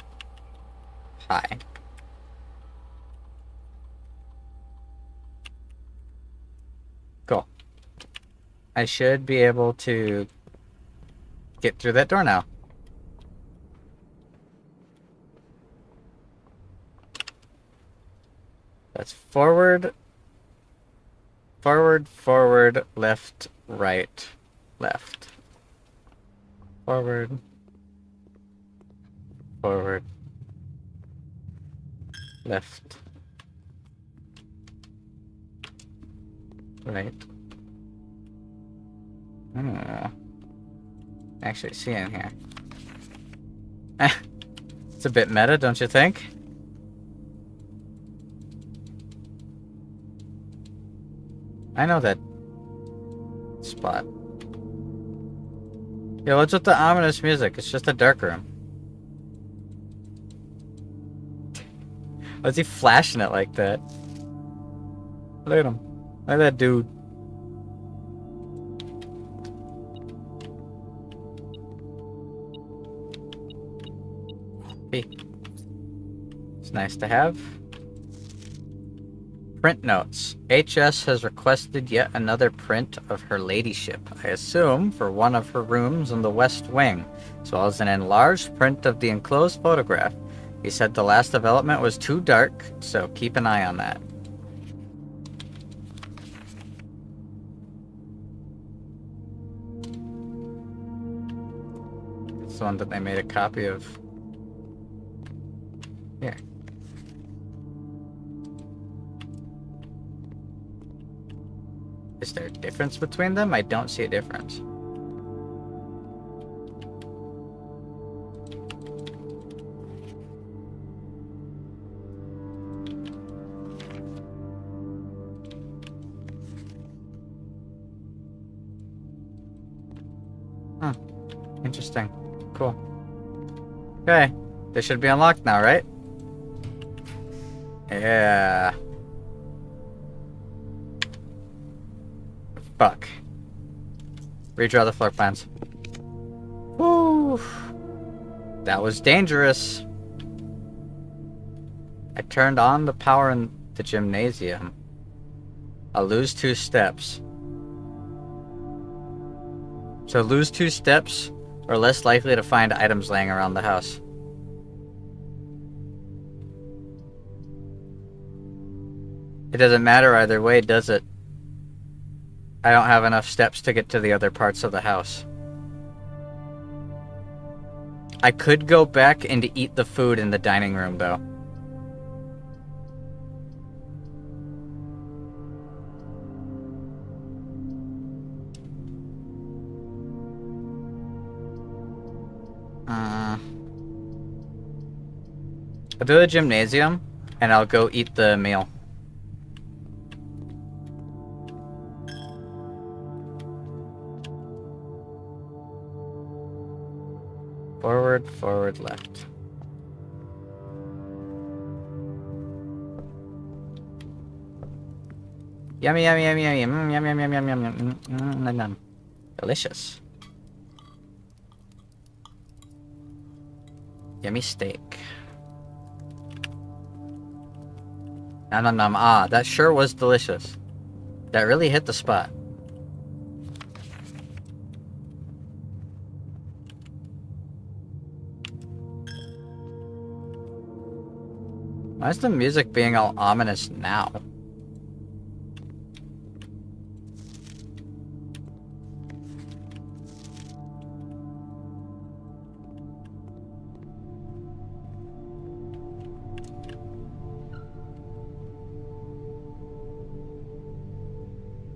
high. Cool. I should be able to get through that door now. That's forward, forward, forward, left, right, left. Forward, forward, left, right. Actually see in here. It's a bit meta, don't you think? I know that spot. Yo, what's with the ominous music? It's just a dark room. Why's he flashing it like that? Look at him. Look at that dude. Hey. It's nice to have. Print notes. HS has requested yet another print of her ladyship, I assume for one of her rooms in the West Wing, as well as an enlarged print of the enclosed photograph. He said the last development was too dark, so keep an eye on that. It's the one that they made a copy of. Here. Is there a difference between them? I don't see a difference. Interesting. Cool. Okay. They should be unlocked now, right? Yeah. Fuck. Redraw the floor plans. Woo. That was dangerous. I turned on the power in the gymnasium. I'll lose 2 steps. So lose 2 steps, or less likely to find items laying around the house. It doesn't matter either way, does it? I don't have enough steps to get to the other parts of the house. I could go back and eat the food in the dining room, though. I'll do the gymnasium, and I'll go eat the meal. Forward, forward, left. Yummy, yummy, yummy, yummy, yum, yum, yum, yum, yum, yum, yum, yum. Delicious. Yummy steak. Nom nom nom. Ah, that sure was delicious. That really hit the spot. Why is the music being all ominous now?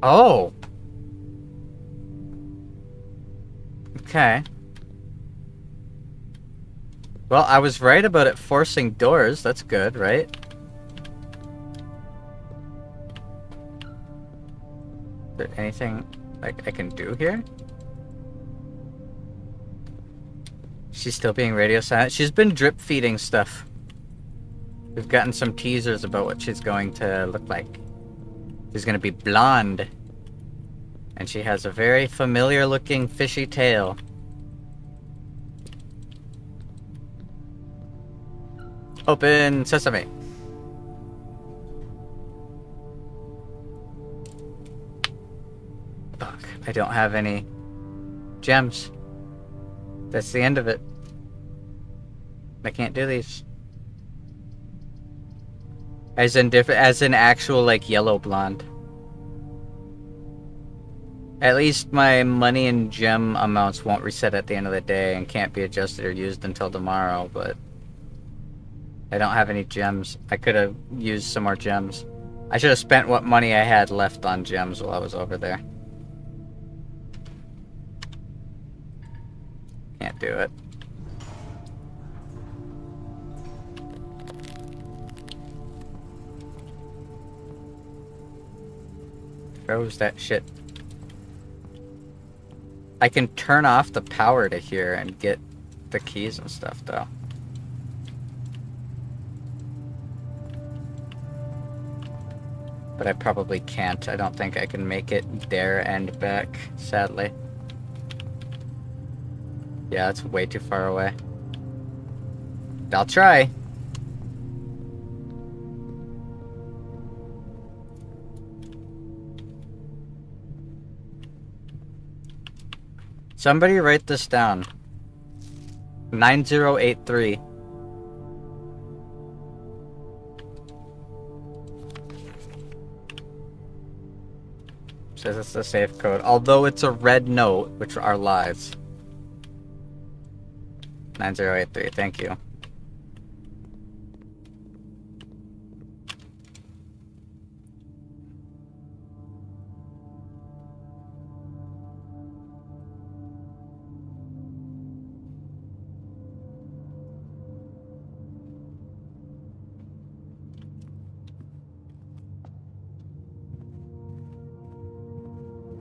Oh. Okay. Well, I was right about it forcing doors. That's good, right? Is there anything like I can do here? She's still being radio silent. She's been drip feeding stuff. We've gotten some teasers about what she's going to look like. She's going to be blonde. And she has a very familiar looking fishy tail. Open sesame. Fuck, I don't have any gems. That's the end of it. I can't do these. As in actual like yellow blonde. At least my money and gem amounts won't reset at the end of the day and can't be adjusted or used until tomorrow, but I don't have any gems. I could have used some more gems. I should have spent what money I had left on gems while I was over there. Can't do it. Froze that shit. I can turn off the power to here and get the keys and stuff, though. But I probably can't. I don't think I can make it there and back, sadly. Yeah, that's way too far away. I'll try. Somebody write this down. 9083. Says it's the safe code. Although it's a red note, which are lies. 9083, thank you.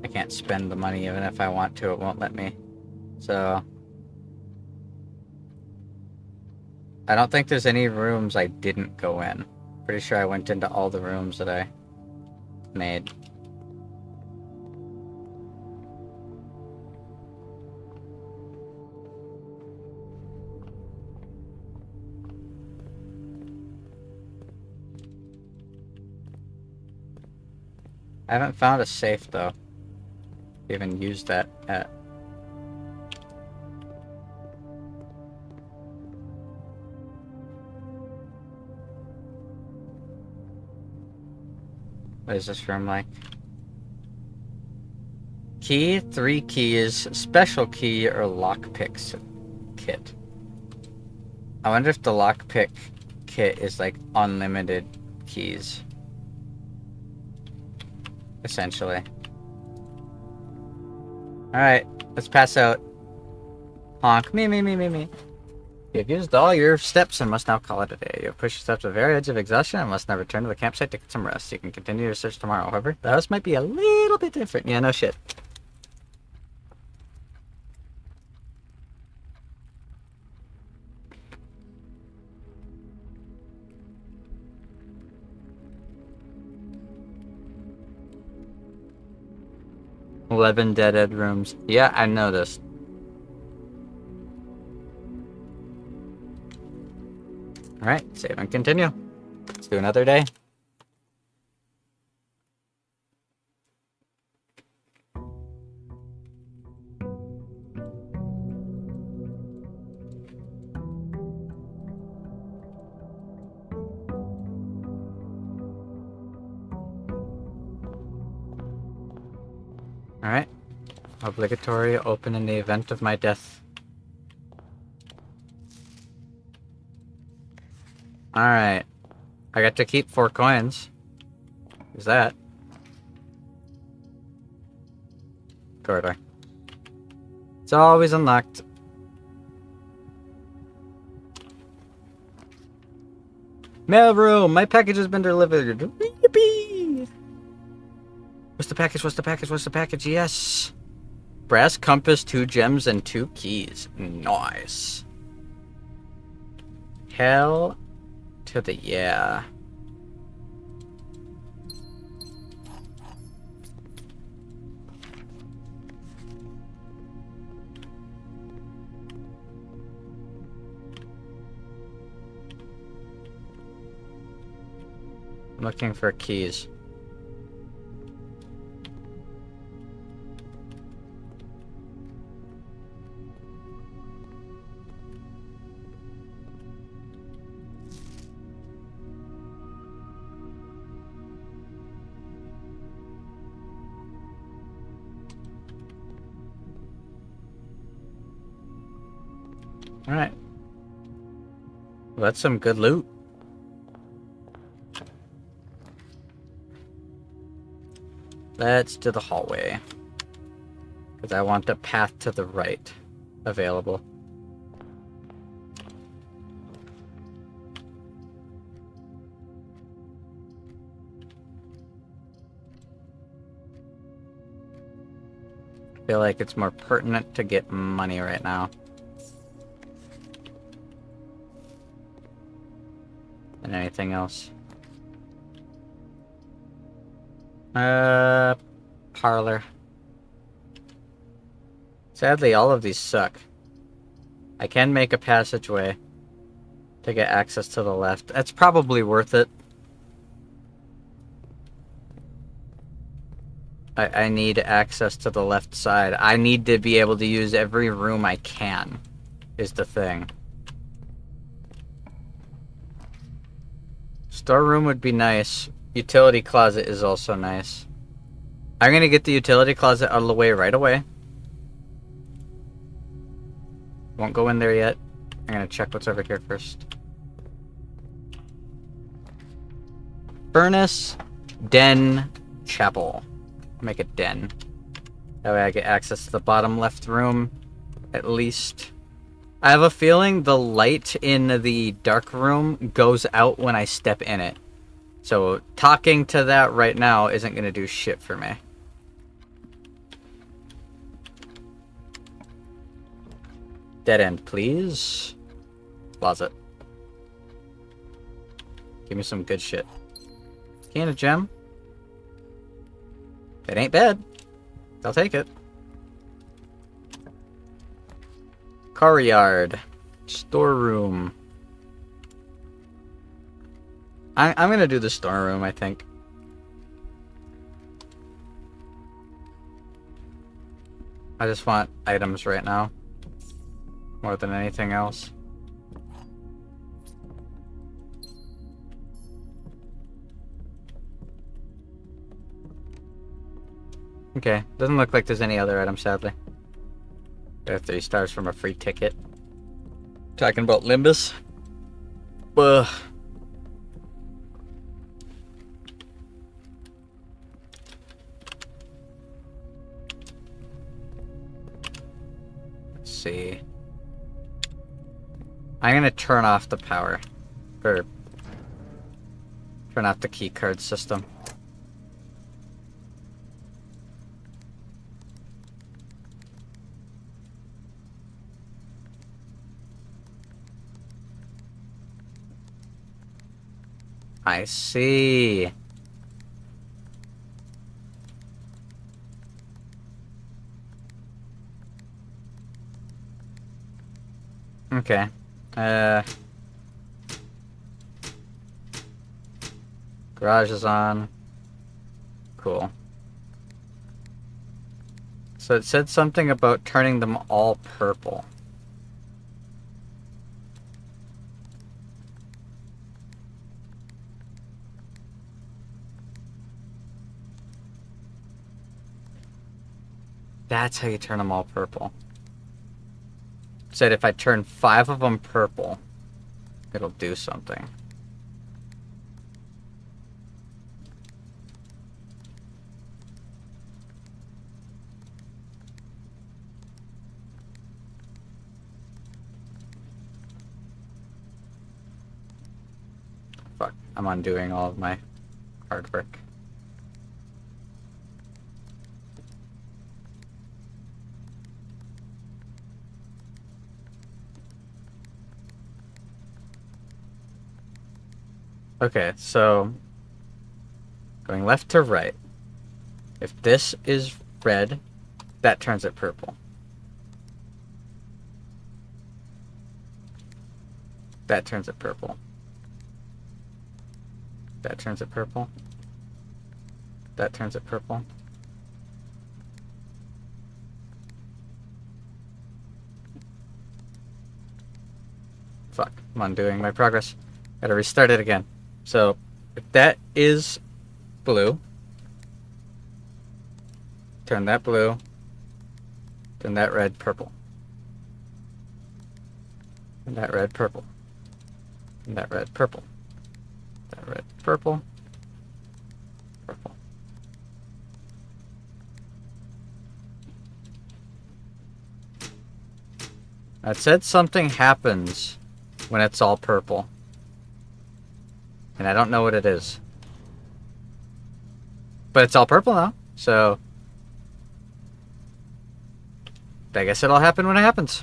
I can't spend the money even if I want to, it won't let me. So I don't think there's any rooms I didn't go in. Pretty sure I went into all the rooms that I made. I haven't found a safe though. Even used that at. What is this room like? Key, 3 keys, special key, or lockpicks kit. I wonder if the lockpick kit is like unlimited keys. Essentially. Alright, let's pass out. Honk. Me. You've used all your steps and must now call it a day. You have pushed yourself to the very edge of exhaustion and must now return to the campsite to get some rest. You can continue your search tomorrow, however. The house might be a little bit different. Yeah, no shit. "11 dead-end rooms." Yeah, I noticed. Alright, save and continue. Let's do another day. Alright. Obligatory open in the event of my death. Alright. I got to keep 4 coins. Who's that? corridor. It's always unlocked. Mailroom! My package has been delivered! Yippee! What's the package? What's the package? What's the package? Yes! Brass compass, 2 gems, and 2 keys. Nice. Hell to the yeah. I'm looking for keys. Alright. Well, that's some good loot. Let's do the hallway. Because I want the path to the right available. I feel like it's more pertinent to get money right now than anything else. Parlor. Sadly, all of these suck. I can make a passageway to get access to the left. That's probably worth it. I need access to the left side. I need to be able to use every room I can, is the thing. Storeroom would be nice. Utility closet is also nice. I'm gonna get the utility closet out of the way right away. Won't go in there yet. I'm gonna check what's over here first. Furnace, den, chapel. Make a den. That way I get access to the bottom left room, at least. I have a feeling the light in the dark room goes out when I step in it. So talking to that right now isn't gonna do shit for me. Dead end, please. Closet. Give me some good shit. Can of gem. It ain't bad. I'll take it. Car yard. Storeroom. I'm gonna do the storeroom, I think. I just want items right now. More than anything else. Okay, doesn't look like there's any other items, sadly. I have 3 stars from a free ticket. Talking about Limbus. Ugh. Let's see. I'm gonna turn off the power. Or turn off the key card system. I see. Okay. Garage is on. Cool. So it said something about turning them all purple. That's how you turn them all purple. It said if I turn 5 of them purple, it'll do something. Fuck, I'm undoing all of my hard work. Okay, so going left to right. If this is red, that turns it purple. That turns it purple. That turns it purple. That turns it purple. Fuck, I'm undoing my progress. Gotta restart it again. So, if that is blue, turn that blue, turn that red purple. And that red purple. And that red purple. That red purple. Purple. It said something happens when it's all purple. And I don't know what it is. But it's all purple now, so I guess it'll happen when it happens.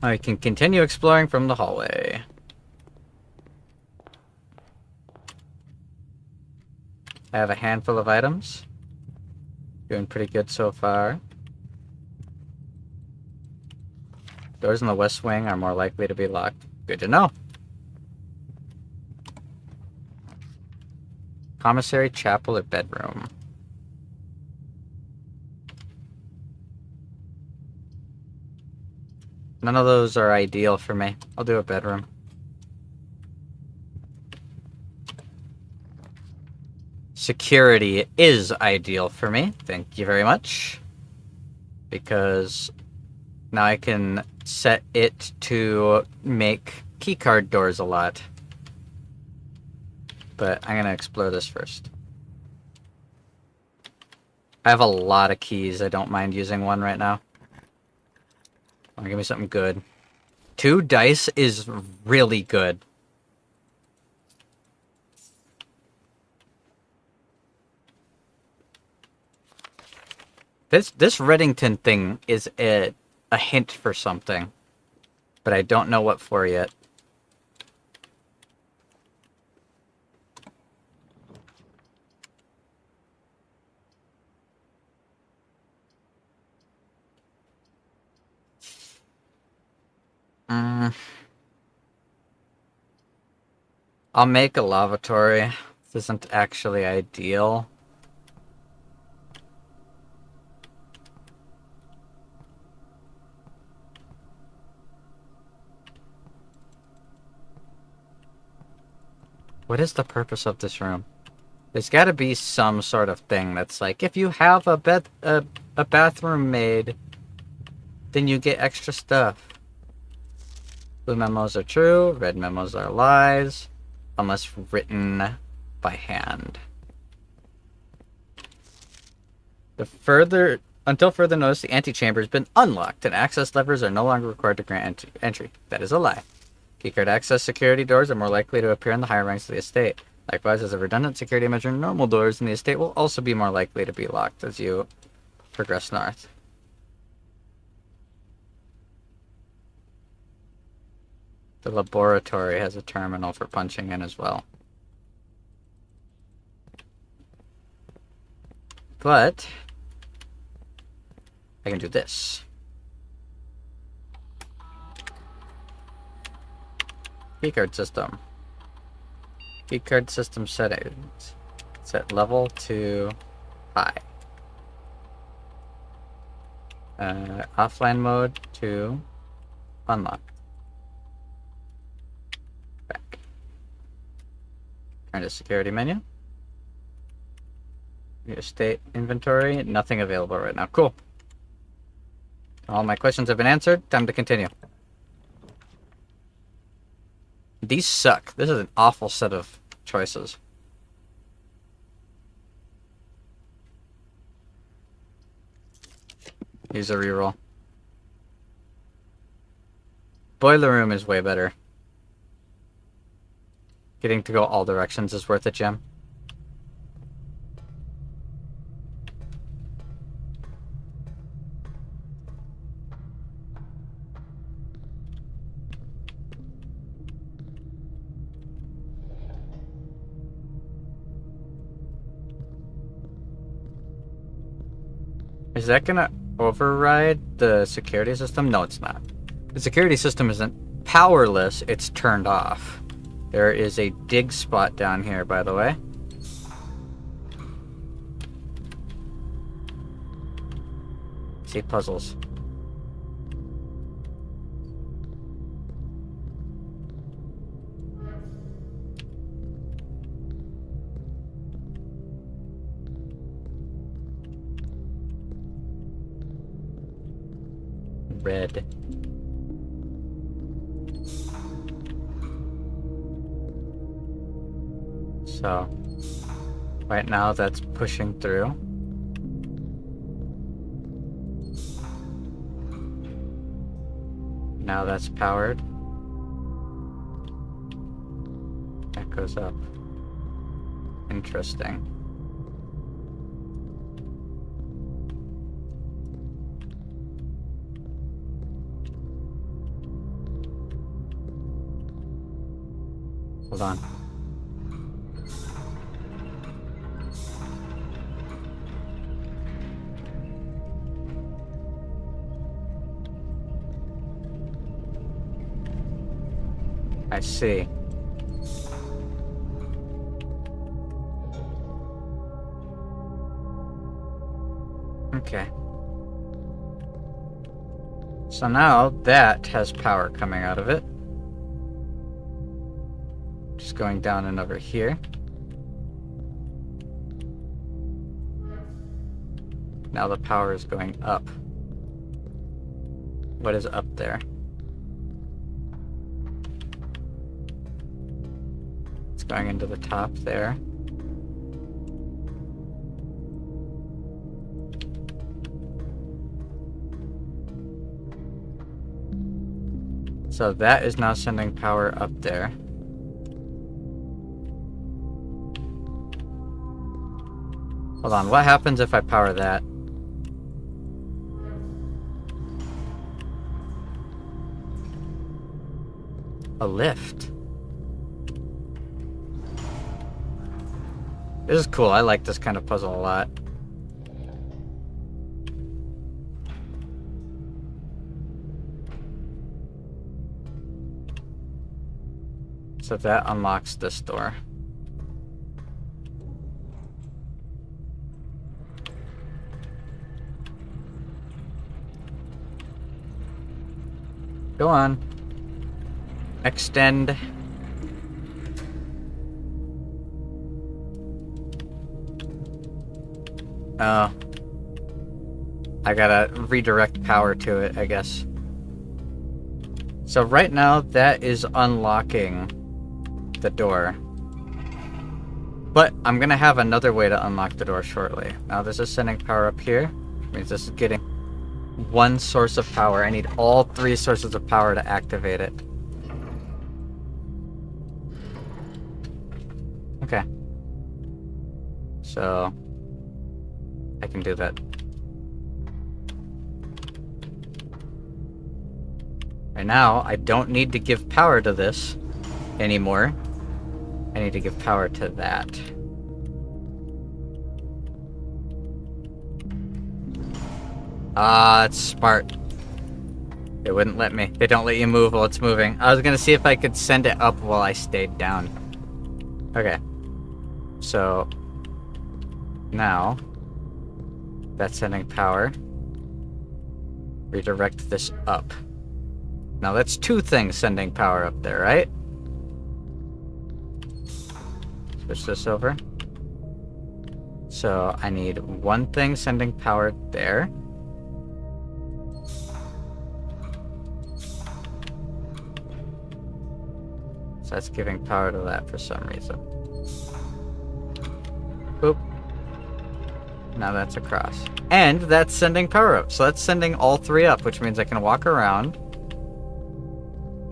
I can continue exploring from the hallway. I have a handful of items. Doing pretty good so far. Doors in the west wing are more likely to be locked. Good to know. Commissary, chapel, or bedroom? None of those are ideal for me. I'll do a bedroom. Security is ideal for me. Thank you very much. Because now I can set it to make keycard doors a lot. But I'm going to explore this first. I have a lot of keys. I don't mind using one right now. Give me something good. 2 dice is really good. This Reddington thing is a hint for something. But I don't know what for yet. I'll make a lavatory. This isn't actually ideal. What is the purpose of this room? There's got to be some sort of thing that's like, if you have a bathroom made, then you get extra stuff. Blue memos are true, red memos are lies, unless written by hand. Until further notice, the antechamber has been unlocked and access levers are no longer required to grant entry. That is a lie. Keycard access security doors are more likely to appear in the higher ranks of the estate. Likewise, as a redundant security measure, normal doors in the estate will also be more likely to be locked as you progress north. The laboratory has a terminal for punching in as well. But I can do this. Keycard system. Keycard system settings. Set level to high. Offline mode to unlock. Back. Turn to security menu. Your estate inventory. Nothing available right now. Cool. All my questions have been answered. Time to continue. These suck. This is an awful set of choices. Use a reroll. Boiler room is way better. Getting to go all directions is worth it, Jim. Is that gonna override the security system? No, it's not. The security system isn't powerless, it's turned off. There is a dig spot down here, by the way. See puzzles. Red. So, right now that's pushing through. Now that's powered. That goes up. Interesting. Hold on. I see. Okay. So now that has power coming out of it. Just going down and over here. Now the power is going up. What is up there? It's going into the top there. So that is now sending power up there. Hold on, what happens if I power that? A lift. This is cool, I like this kind of puzzle a lot. So that unlocks this door. Go on. Extend. Oh. I gotta redirect power to it, I guess. So right now, that is unlocking the door. But I'm gonna have another way to unlock the door shortly. Now this is sending power up here. Which means this is getting one source of power. I need all three sources of power to activate it. Okay. So I can do that. Right now, I don't need to give power to this anymore. I need to give power to that. Ah, it's smart. They wouldn't let me. They don't let you move while it's moving. I was gonna see if I could send it up while I stayed down. Okay. So now that's sending power. Redirect this up. Now that's two things sending power up there, right? Switch this over. So I need one thing sending power there. So that's giving power to that for some reason. Boop. Now that's across. And that's sending power up. So that's sending all three up, which means I can walk around.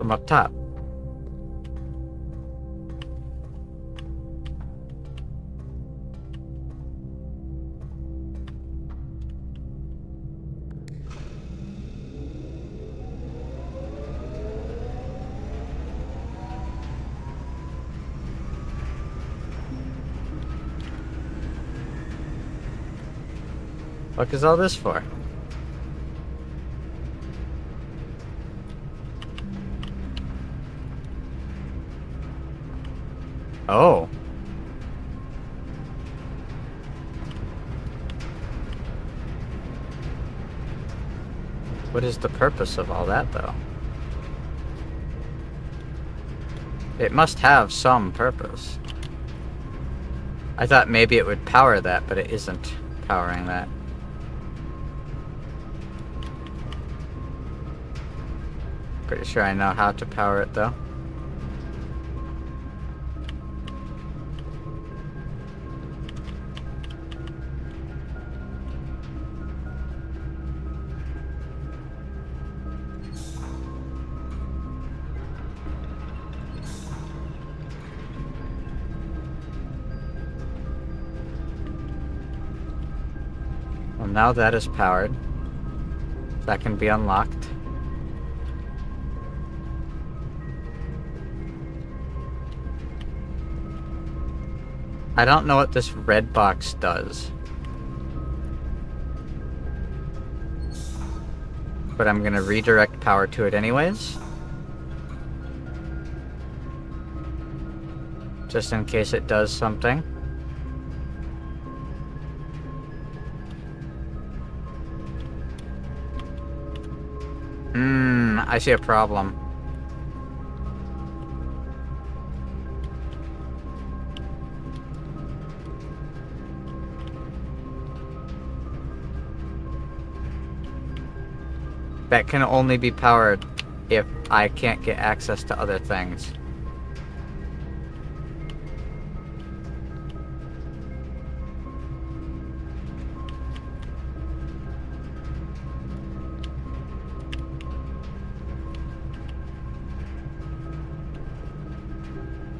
from up top. What is all this for? Oh. What is the purpose of all that, though? It must have some purpose. I thought maybe it would power that, but it isn't powering that. Pretty sure I know how to power it, though. Well, now that is powered. That can be unlocked. I don't know what this red box does. But I'm gonna redirect power to it anyways. Just in case it does something. I see a problem. That can only be powered if I can't get access to other things.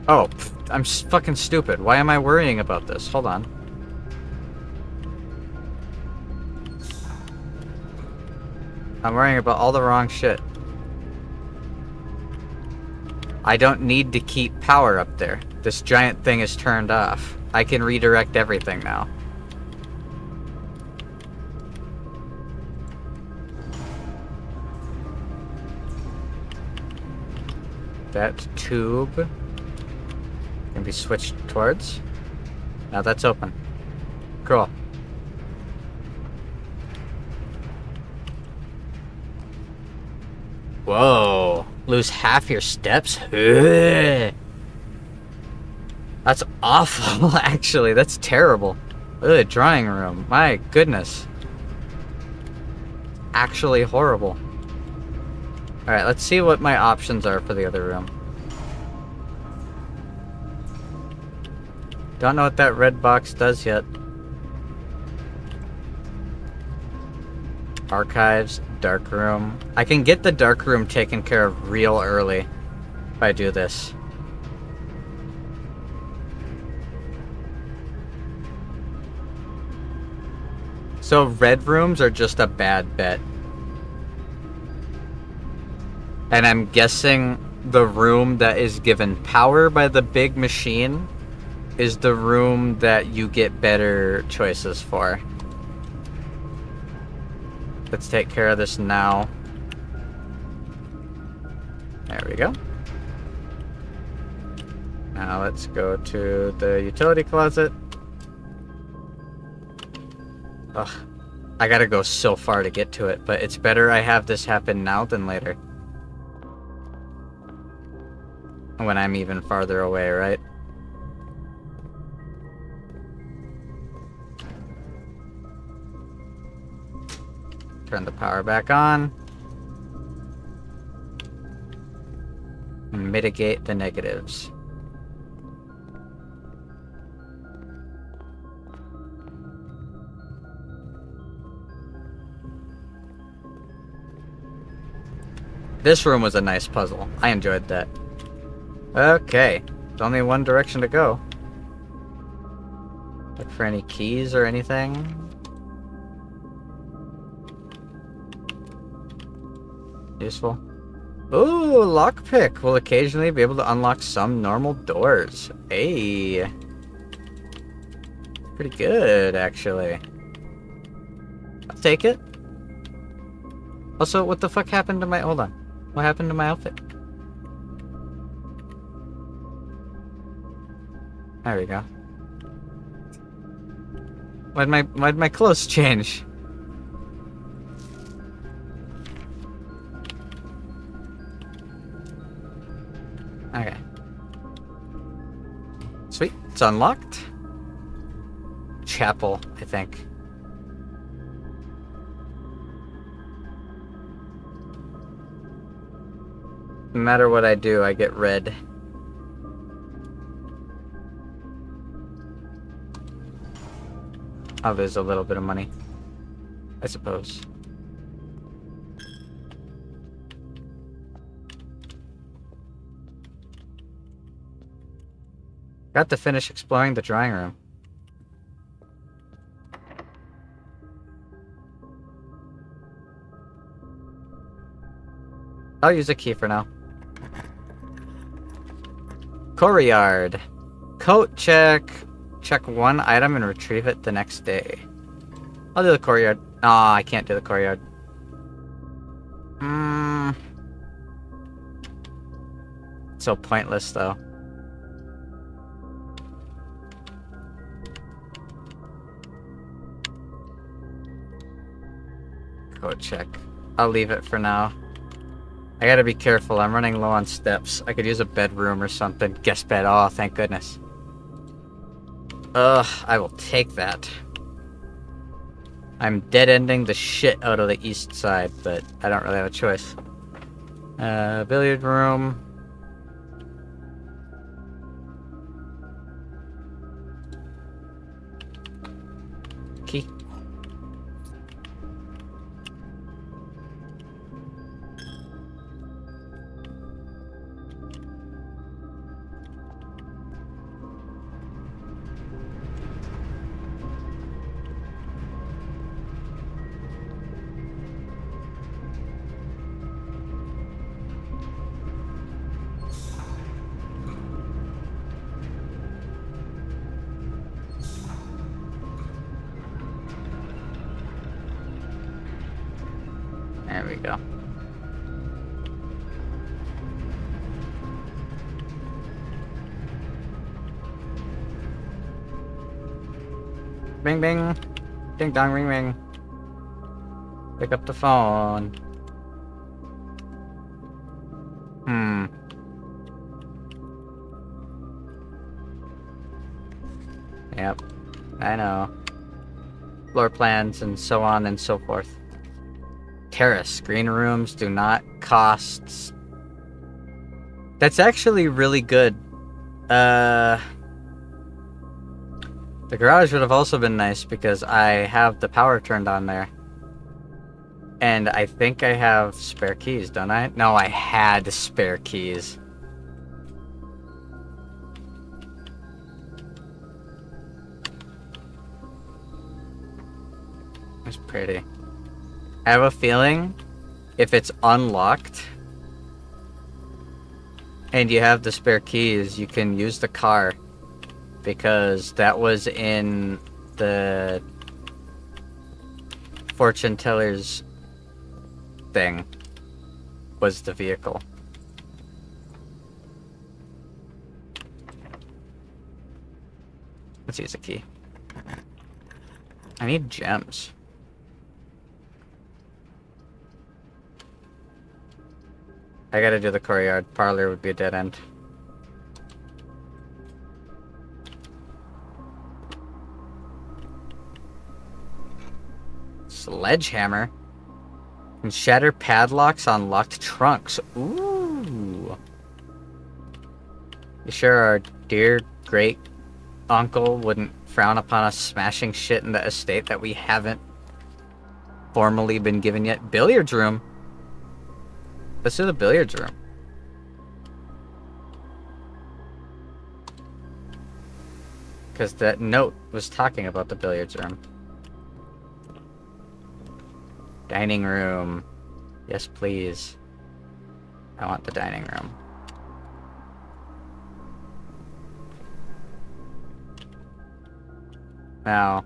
Oh, I'm fucking stupid. Why am I worrying about this? Hold on. I'm worrying about all the wrong shit. I don't need to keep power up there. This giant thing is turned off. I can redirect everything now. That tube can be switched towards. Now that's open. Cool. Whoa. Lose half your steps? Ugh. That's awful, actually. That's terrible. Ugh, drawing room. My goodness. Actually horrible. Alright, let's see what my options are for the other room. Don't know what that red box does yet. Archives, dark room. I can get the dark room taken care of real early if I do this. So red rooms are just a bad bet. And I'm guessing the room that is given power by the big machine is the room that you get better choices for. Let's take care of this now. There we go. Now let's go to the utility closet. Ugh. I gotta go so far to get to it, but it's better I have this happen now than later. When I'm even farther away, right? Turn the power back on. And mitigate the negatives. This room was a nice puzzle. I enjoyed that. Okay. There's only one direction to go. Look for any keys or anything. Useful. Ooh, lockpick. Will occasionally be able to unlock some normal doors. Hey. Pretty good, actually. I'll take it. Also, what the fuck happened to my... Hold on. What happened to my outfit? There we go. Why'd my clothes change? Okay. Sweet. It's unlocked. Chapel, I think. No matter what I do, I get red. I'll lose a little bit of money, I suppose. Got to finish exploring the drawing room. I'll use a key for now. Courtyard. Coat check. Check one item and retrieve it the next day. I'll do the courtyard. Ah, I can't do the courtyard. So pointless, though. Coat check. I'll leave it for now. I gotta be careful. I'm running low on steps. I could use a bedroom or something. Guest bed. Oh, thank goodness. Ugh, I will take that. I'm dead-ending the shit out of the east side, but I don't really have a choice. Billiard room. Key. There we go. Bing bing. Ding dong ring ring. Pick up the phone. Yep. I know. Floor plans and so on and so forth. Terrace. Green rooms do not cost... That's actually really good. The garage would have also been nice because I have the power turned on there. And I think I have spare keys, don't I? No, I had spare keys. It's pretty. I have a feeling if it's unlocked and you have the spare keys, you can use the car, because that was in the fortune teller's thing, was the vehicle. Let's use a key. I need gems. I gotta do the courtyard. Parlor would be a dead end. Sledgehammer. Can shatter padlocks on locked trunks. Ooh. You sure our dear great uncle wouldn't frown upon us smashing shit in the estate that we haven't formally been given yet? Billiards room. Let's do the billiards room. Because that note was talking about the billiards room. Dining room. Yes, please. I want the dining room. Now,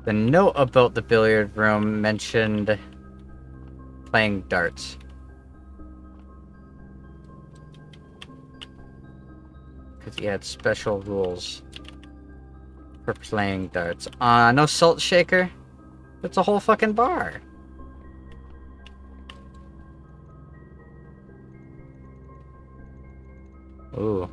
the note about the billiard room mentioned playing darts. Because he had special rules for playing darts. No salt shaker? It's a whole fucking bar. Ooh.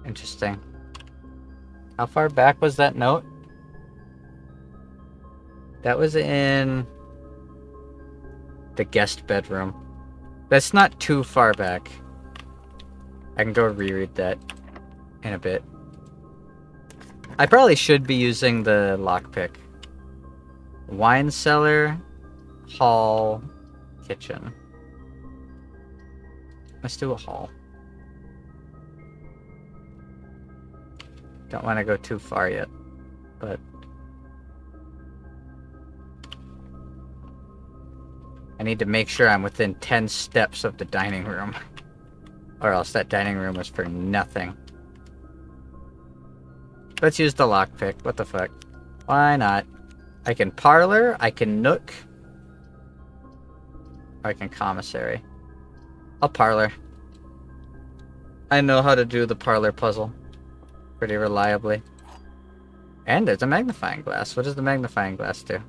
Interesting. How far back was that note? That was in the guest bedroom. That's not too far back. I can go reread that in a bit. I probably should be using the lockpick. Wine cellar, hall, kitchen. Let's do a hall. Don't want to go too far yet, but I need to make sure I'm within 10 steps of the dining room, or else that dining room was for nothing. Let's use the lockpick. What the fuck? Why not? I can parlor, I can nook, or I can commissary. I'll parlor. I know how to do the parlor puzzle pretty reliably. And there's a magnifying glass. What does the magnifying glass do?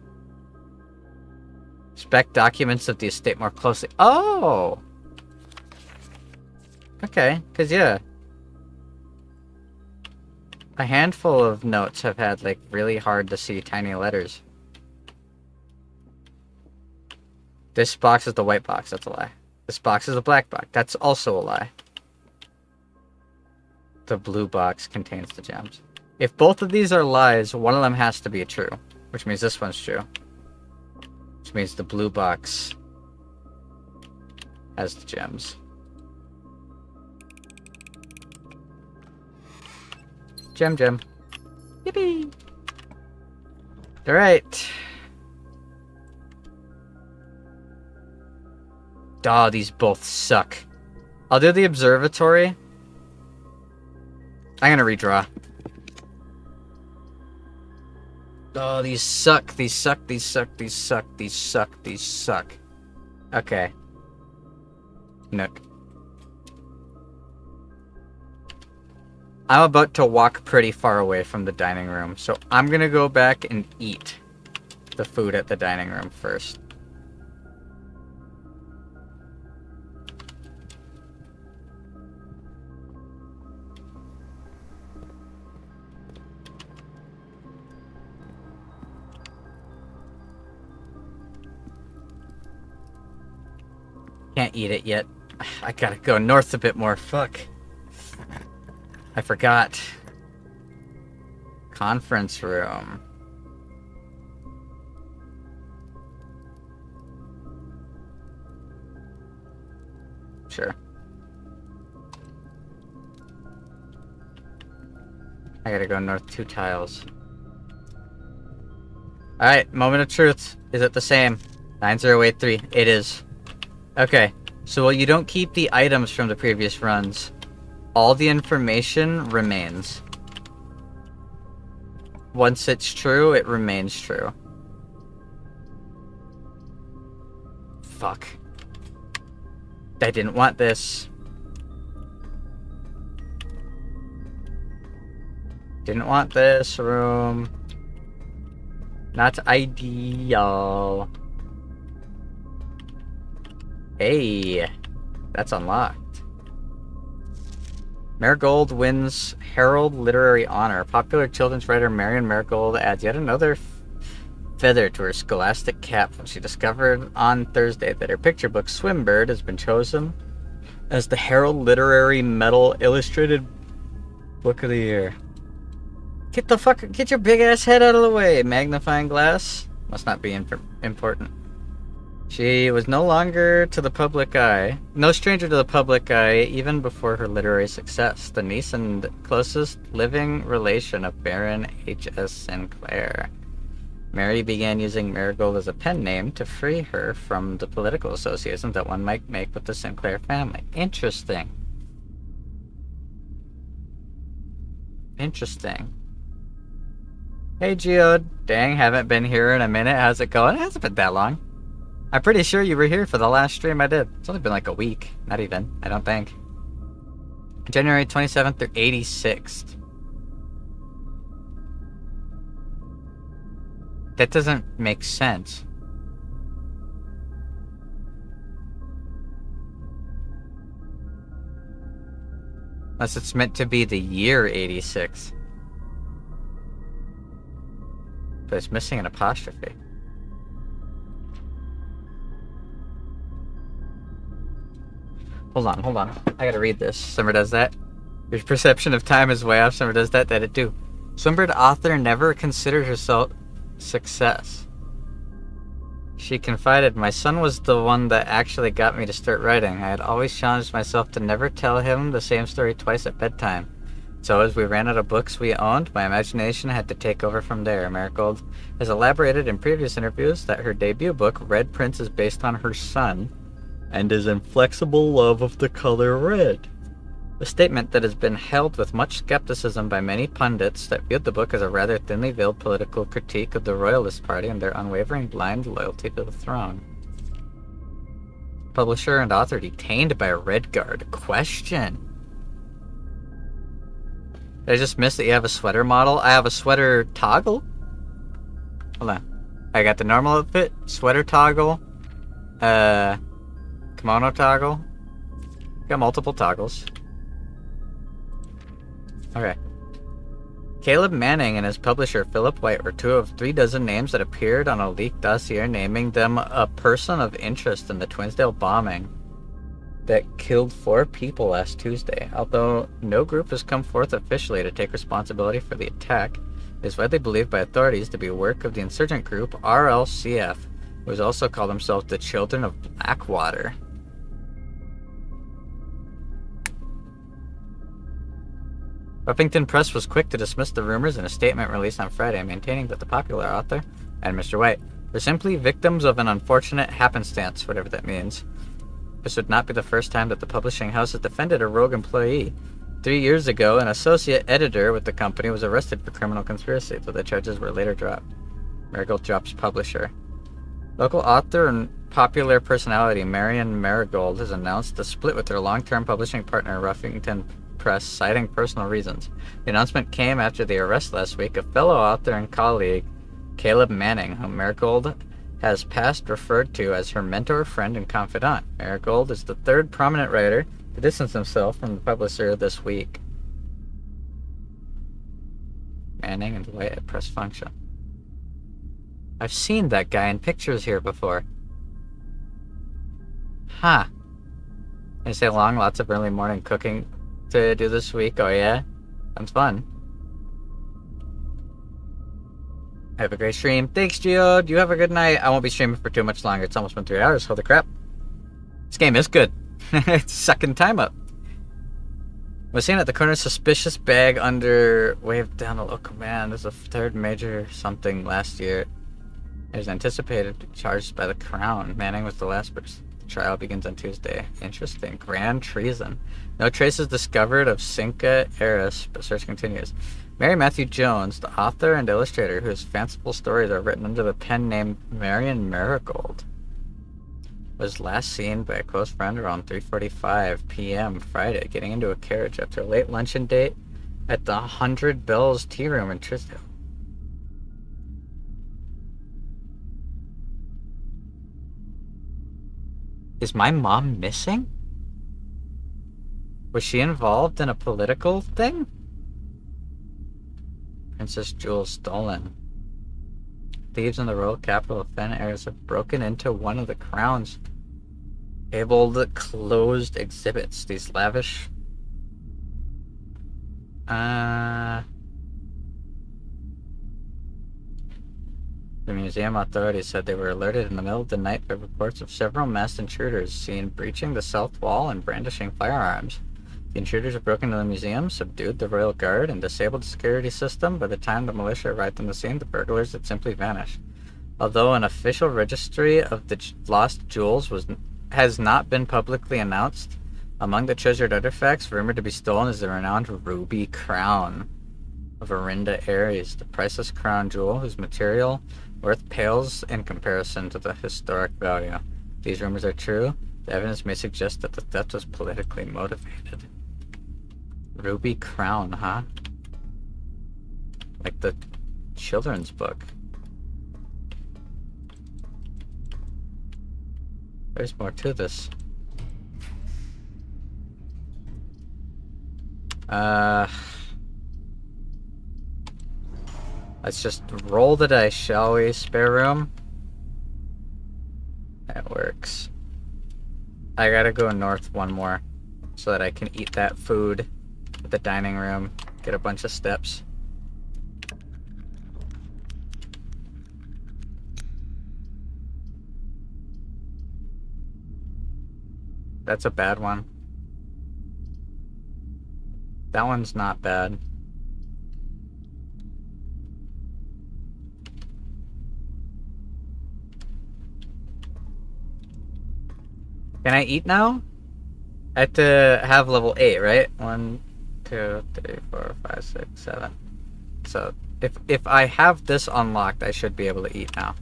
Inspect documents of the estate more closely. Oh! Okay, because yeah. A handful of notes have had, like, really hard to see tiny letters. This box is the white box. That's a lie. This box is a black box. That's also a lie. The blue box contains the gems. If both of these are lies, one of them has to be true. Which means this one's true. Which means the blue box has the gems. Gem. Yippee! Alright. Oh, these both suck. I'll do the observatory. I'm gonna redraw. Oh, these suck. These suck. Okay. Nook. I'm about to walk pretty far away from the dining room, so I'm gonna go back and eat the food at the dining room first. Can't eat it yet. I gotta go north a bit more. Fuck. I forgot. Conference room. Sure. I gotta go north 2 tiles. Alright, moment of truth. Is it the same? 9083. It is. Okay, so while you don't keep the items from the previous runs, all the information remains. Once it's true, it remains true. Fuck. I didn't want this. Didn't want this room. Not ideal. Hey, that's unlocked. Marigold wins Herald Literary Honor. Popular children's writer Marion Marigold adds yet another feather to her scholastic cap when she discovered on Thursday that her picture book, Swimbird, has been chosen as the Herald Literary Medal Illustrated Book of the Year. Get your big ass head out of the way, magnifying glass. Must not be important. She was no stranger to the public eye, even before her literary success, the niece and closest living relation of Baron H.S. Sinclair. Mary began using Marigold as a pen name to free her from the political associations that one might make with the Sinclair family. Interesting. Hey, Geode. Dang, haven't been here in a minute. How's it going? It hasn't been that long. I'm pretty sure you were here for the last stream I did. It's only been like a week. Not even, I don't think. January 27th through 86th. That doesn't make sense. Unless it's meant to be the year 86. But it's missing an apostrophe. Hold on. I gotta read this. Summer does that. Your perception of time is way off. Summer does that. That it do. Swimbird author never considered herself success. She confided, my son was the one that actually got me to start writing. I had always challenged myself to never tell him the same story twice at bedtime. So as we ran out of books we owned, my imagination had to take over from there. Marigold has elaborated in previous interviews that her debut book, Red Prince, is based on her son and his inflexible love of the color red. A statement that has been held with much skepticism by many pundits that viewed the book as a rather thinly veiled political critique of the Royalist Party and their unwavering blind loyalty to the throne. Publisher and author detained by a Red Guard. Question. Did I just miss that you have a sweater model? I have a sweater toggle. Hold on. I got the normal outfit, sweater toggle, kimono toggle. Got multiple toggles. Okay. Caleb Manning and his publisher Philip White were two of 36 names that appeared on a leaked dossier naming them a person of interest in the Twinsdale bombing that killed 4 people last Tuesday. Although no group has come forth officially to take responsibility for the attack, it is widely believed by authorities to be work of the insurgent group RLCF, who has also called themselves the Children of Blackwater. Huffington Press was quick to dismiss the rumors in a statement released on Friday, maintaining that the popular author and Mr. White were simply victims of an unfortunate happenstance, whatever that means. This would not be the first time that the publishing house has defended a rogue employee. 3 years ago, an associate editor with the company was arrested for criminal conspiracy, though the charges were later dropped. Marigold drops publisher. Local author and popular personality Marion Marigold has announced a split with her long-term publishing partner, Huffington Press, citing personal reasons. The announcement came after the arrest last week of fellow author and colleague Caleb Manning, whom Marigold has past referred to as her mentor, friend, and confidant. Marigold is the third prominent writer to distance himself from the publisher this week. Manning and White at press function. I've seen that guy in pictures here before. Huh. Can I say long? Lots of early morning cooking to do this week. Oh yeah? Sounds fun. Have a great stream. Thanks, Geode. You have a good night. I won't be streaming for too much longer. It's almost been 3 hours. Holy crap. This game is good. It's second time up. Was seen at the corner suspicious bag under waved down a local man. There's a third major something last year. It is anticipated to be charged by the Crown. Manning was the last person. The trial begins on Tuesday. Interesting. Grand treason. No traces discovered of Cinca heiress, but search continues. Mary Matthew Jones, the author and illustrator whose fanciful stories are written under the pen name Marion Marigold, was last seen by a close friend around 3:45 p.m. Friday, getting into a carriage after a late luncheon date at the 100 Bells Tea Room in Trisdale. Is my mom missing? Was she involved in a political thing? Princess Jewel stolen. thieves in the royal capital of Fen Airs have broken into one of the crown's fabled closed exhibits. These lavish... The museum authorities said they were alerted in the middle of the night by reports of several masked intruders seen breaching the south wall and brandishing firearms. The intruders have broken into the museum, subdued the royal guard, and disabled the security system. By the time the militia arrived on the scene, the burglars had simply vanished. Although an official registry of the lost jewels has not been publicly announced, among the treasured artifacts rumored to be stolen is the renowned ruby crown of Arinda Ares, the priceless crown jewel whose material worth pales in comparison to the historic value. If these rumors are true, the evidence may suggest that the theft was politically motivated. Ruby crown, huh? Like the children's book. There's more to this. Let's just roll the dice, shall we? Spare room? That works. I gotta go north one more so that I can eat that food at the dining room. Get a bunch of steps. That's a bad one. That one's not bad. Can I eat now? I have to have level 8, right? 1, 2, 3, 4, 5, 6, 7. So if I have this unlocked, I should be able to eat now.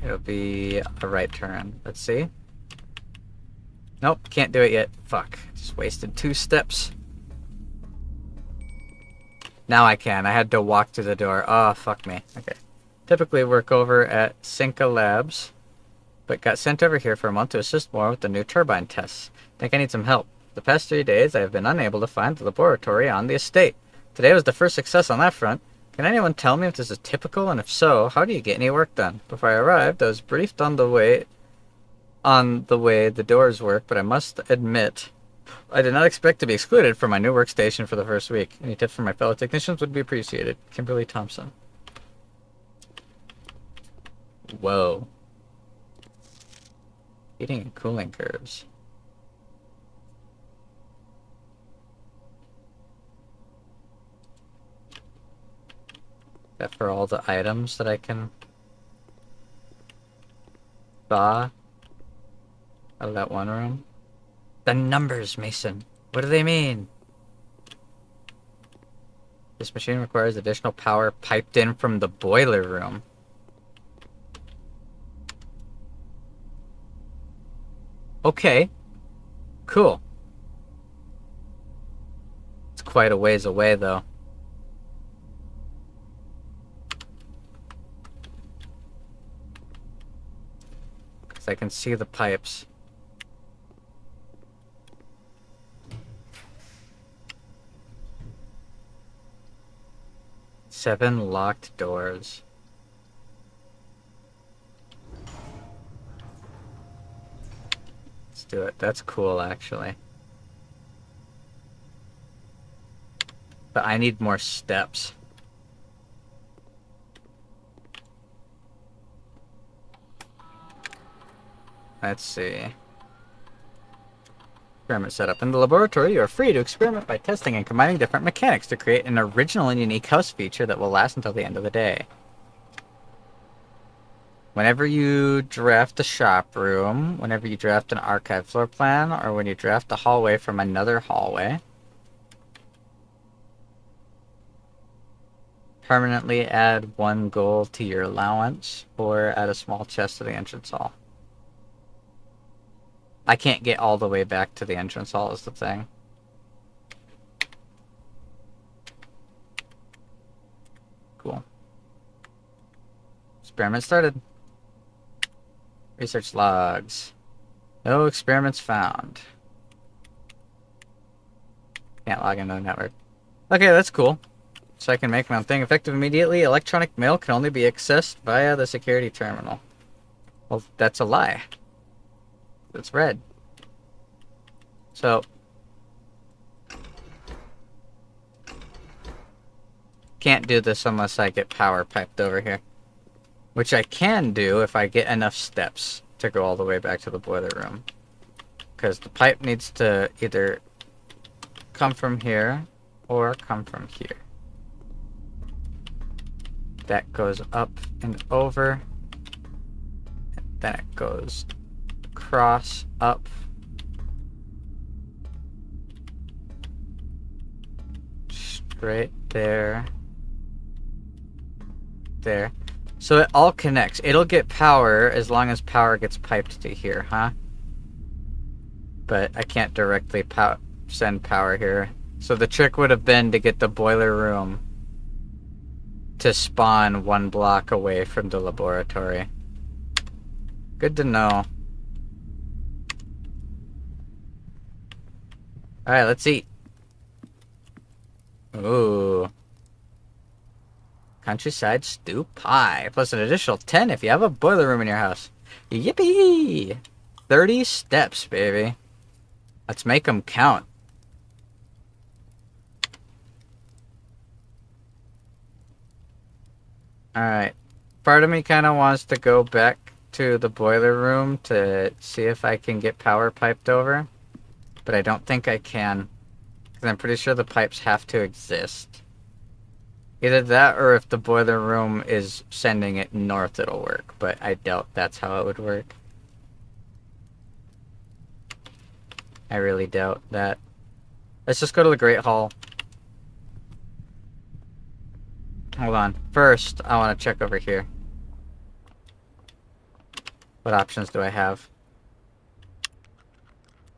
It'll be a right turn. Let's see. Nope, can't do it yet. Fuck. Just wasted 2 steps. Now I can. I had to walk through the door. Oh, fuck me. Okay. Typically work over at Cinca Labs, but got sent over here for a month to assist more with the new turbine tests. Think I need some help. The past 3 days, I have been unable to find the laboratory on the estate. Today was the first success on that front. Can anyone tell me if this is typical, and if so, how do you get any work done? Before I arrived, I was briefed on the way the doors work, but I must admit, I did not expect to be excluded from my new workstation for the first week. Any tips from my fellow technicians would be appreciated. Kimberly Thompson. Whoa. Heating and cooling curves. Is that for all the items that I can buy out of that one room? The numbers, Mason. What do they mean? This machine requires additional power piped in from the boiler room. Okay. Cool. It's quite a ways away, though. Because I can see the pipes. Seven locked doors. Let's do it. That's cool, actually. But I need more steps. Let's see. Experiment setup. In the laboratory, you are free to experiment by testing and combining different mechanics to create an original and unique house feature that will last until the end of the day. Whenever you draft a shop room, whenever you draft an archive floor plan, or when you draft a hallway from another hallway, permanently add 1 gold to your allowance, or add a small chest to the entrance hall. I can't get all the way back to the entrance hall is the thing. Cool. Experiment started. Research logs. No experiments found. Can't log into the network. Okay, that's cool. so I can make my own thing. Effective immediately, electronic mail can only be accessed via the security terminal. Well, that's a lie. It's red. So... can't do this unless I get power piped over here. Which I can do if I get enough steps to go all the way back to the boiler room. Because the pipe needs to either come from here or come from here. That goes up and over. And then it goes across, up. Straight there. There. So it all connects. It'll get power as long as power gets piped to here, huh? But I can't directly send power here. So the trick would have been to get the boiler room to spawn 1 block away from the laboratory. Good to know. Alright, let's eat. Ooh. Countryside stew pie. Plus an additional 10 if you have a boiler room in your house. Yippee! 30 steps, baby. Let's make them count. Alright. Part of me kind of wants to go back to the boiler room to see if I can get power piped over. But I don't think I can. Because I'm pretty sure the pipes have to exist. Either that or if the boiler room is sending it north, it'll work. But I doubt that's how it would work. I really doubt that. Let's just go to the Great Hall. Hold on. First, I want to check over here. What options do I have?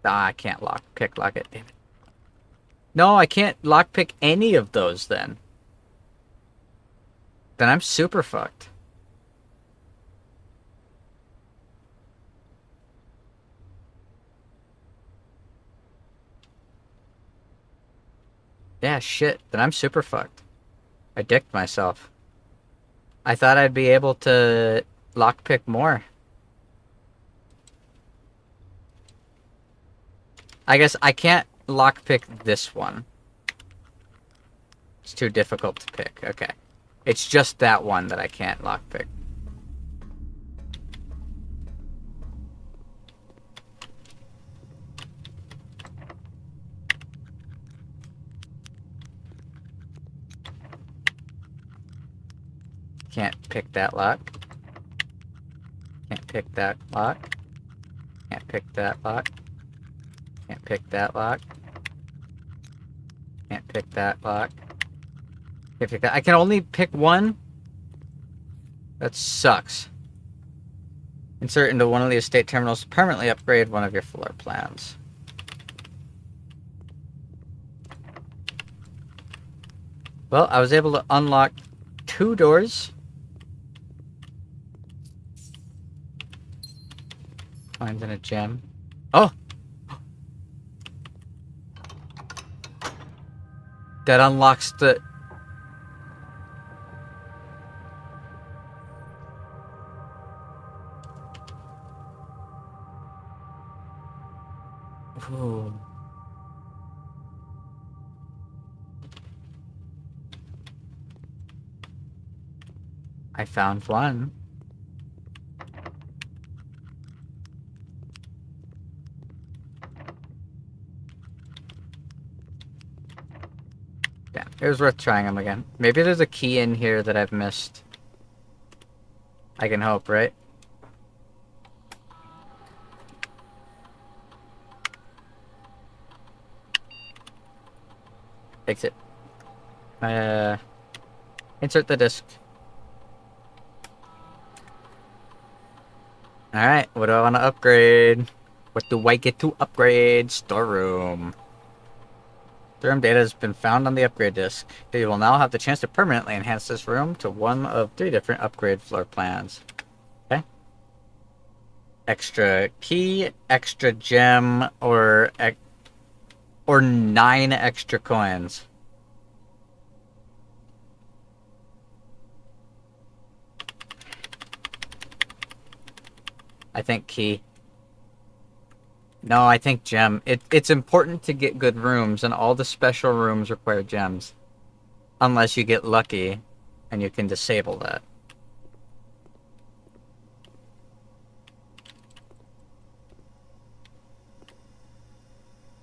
Ah, I can't lock it. Damn it. No, I can't lockpick any of those then. Then I'm super fucked. Yeah, shit. Then I'm super fucked. I dicked myself. I thought I'd be able to lockpick more. I guess I can't lockpick this one. It's too difficult to pick. Okay. It's just that one that I can't lockpick. Can't pick that lock. Can't pick that lock. Can't pick that lock. Can't pick that lock. Can't pick that lock. Can't pick that. I can only pick one? That sucks. Insert into one of the estate terminals to permanently upgrade one of your floor plans. Well, I was able to unlock 2 doors. Coins and a gem. Oh! That unlocks the... Ooh. I found one. Damn, it was worth trying them again. Maybe there's a key in here that I've missed. I can hope, right? Exit. Insert the disc. Alright, what do I want to upgrade? What do I get to upgrade? Storeroom. Storeroom data has been found on the upgrade disk. You will now have the chance to permanently enhance this room to one of 3 different upgrade floor plans. Okay. Extra key, extra gem, or 9 extra coins. I think key. No, I think gem. It's important to get good rooms, and all the special rooms require gems. Unless you get lucky, and you can disable that.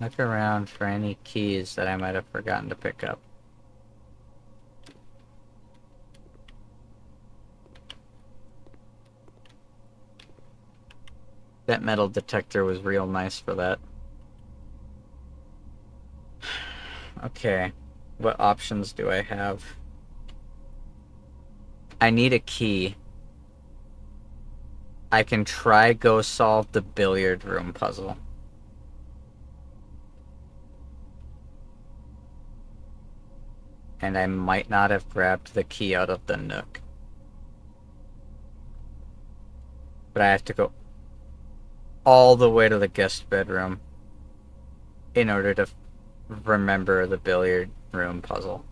Look around for any keys that I might have forgotten to pick up. That metal detector was real nice for that. Okay, what options do I have? I need a key. I can try go solve the billiard room puzzle. And I might not have grabbed the key out of the nook. But I have to go all the way to the guest bedroom in order to remember the billiard room puzzle.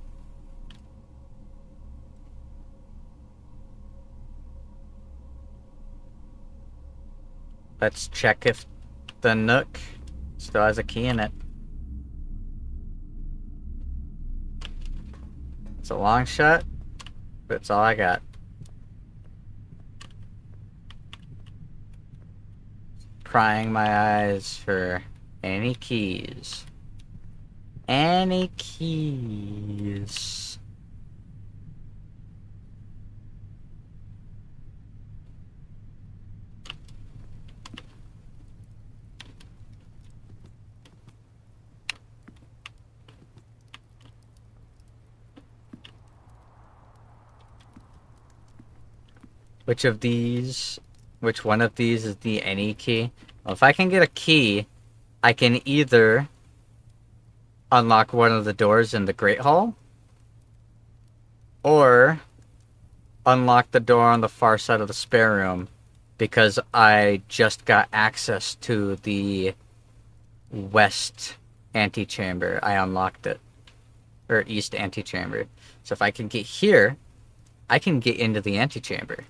Let's check if the nook still has a key in it. It's a long shot, but it's all I got. Prying my eyes for any keys. Any keys. Which one of these is the any key? Well, if I can get a key, I can either unlock one of the doors in the Great Hall, or unlock the door on the far side of the spare room, because I just got access to the west antechamber. I unlocked it. Or east antechamber. So if I can get here, I can get into the antechamber.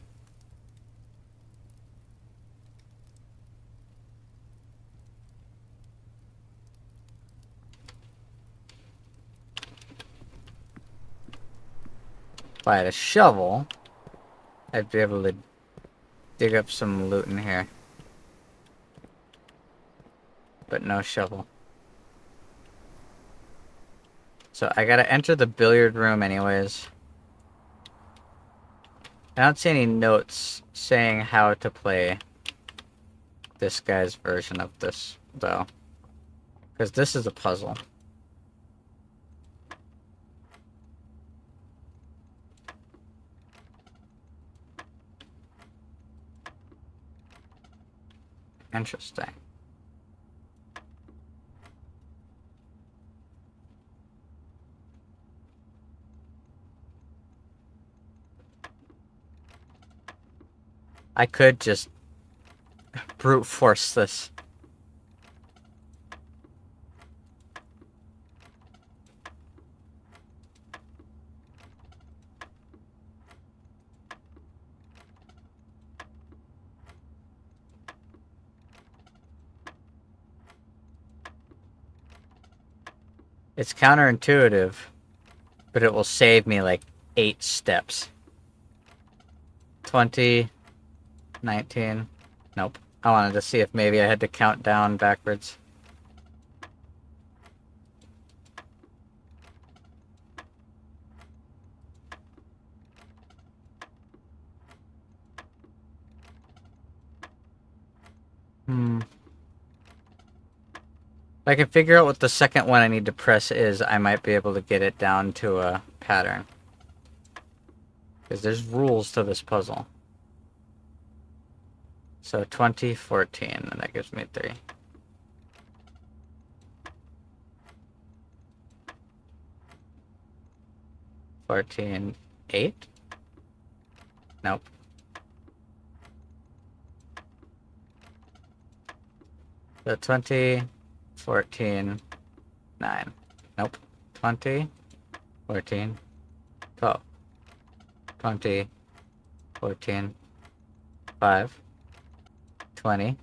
If I had a shovel, I'd be able to dig up some loot in here. But no shovel. So I gotta enter the billiard room anyways. I don't see any notes saying how to play this guy's version of this, though. Because this is a puzzle. Interesting. I could just brute force this. It's counterintuitive, but it will save me like 8 steps. 20, 19. Nope. I wanted to see if maybe I had to count down backwards. If I can figure out what the second one I need to press is, I might be able to get it down to a pattern. Because there's rules to this puzzle. So 20, 14, and that gives me 3. $14, 8? Nope. So 20, 14, 9. Nope. 20, 14, 12. 20, 14, 5, 20.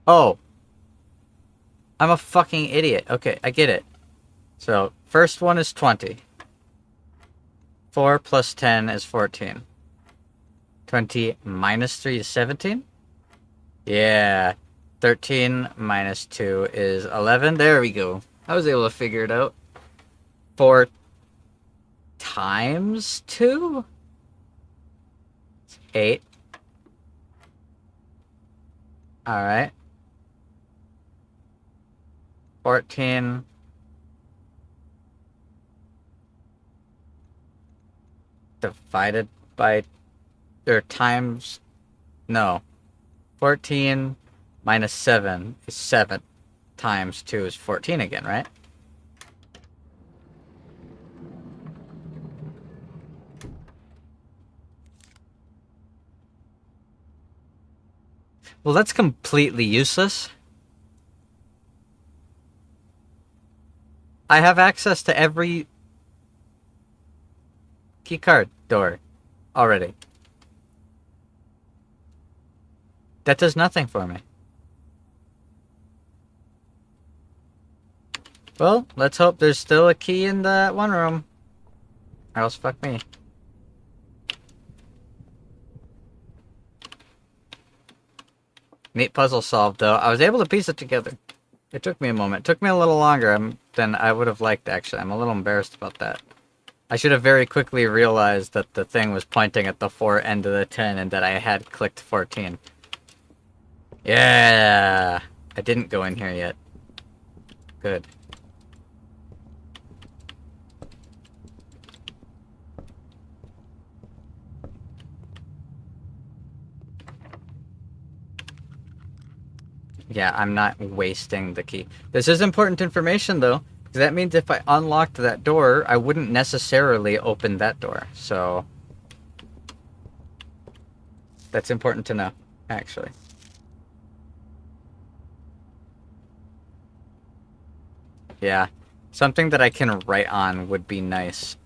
Oh. I'm a fucking idiot. Okay, I get it. So, first one is 20. 4 plus 10 is 14. 20 minus 3 is 17? Yeah. 13 minus 2 is 11. There we go. I was able to figure it out. 4 times 2? 8. Alright. 14. Divided by... or times... No. 14 minus 7 is 7. Times 2 is 14 again, right? Well, that's completely useless. I have access to every keycard door already. That does nothing for me. Well, let's hope there's still a key in that one room. Or else fuck me. Neat puzzle solved, though. I was able to piece it together. It took me a moment. It took me a little longer than I would have liked, actually. I'm a little embarrassed about that. I should have very quickly realized that the thing was pointing at the 4 end of the 10 and that I had clicked 14. Yeah! I didn't go in here yet. Good. Yeah, I'm not wasting the key. This is important information, though, because that means if I unlocked that door, I wouldn't necessarily open that door. So, that's important to know, actually. Yeah, something that I can write on would be nice.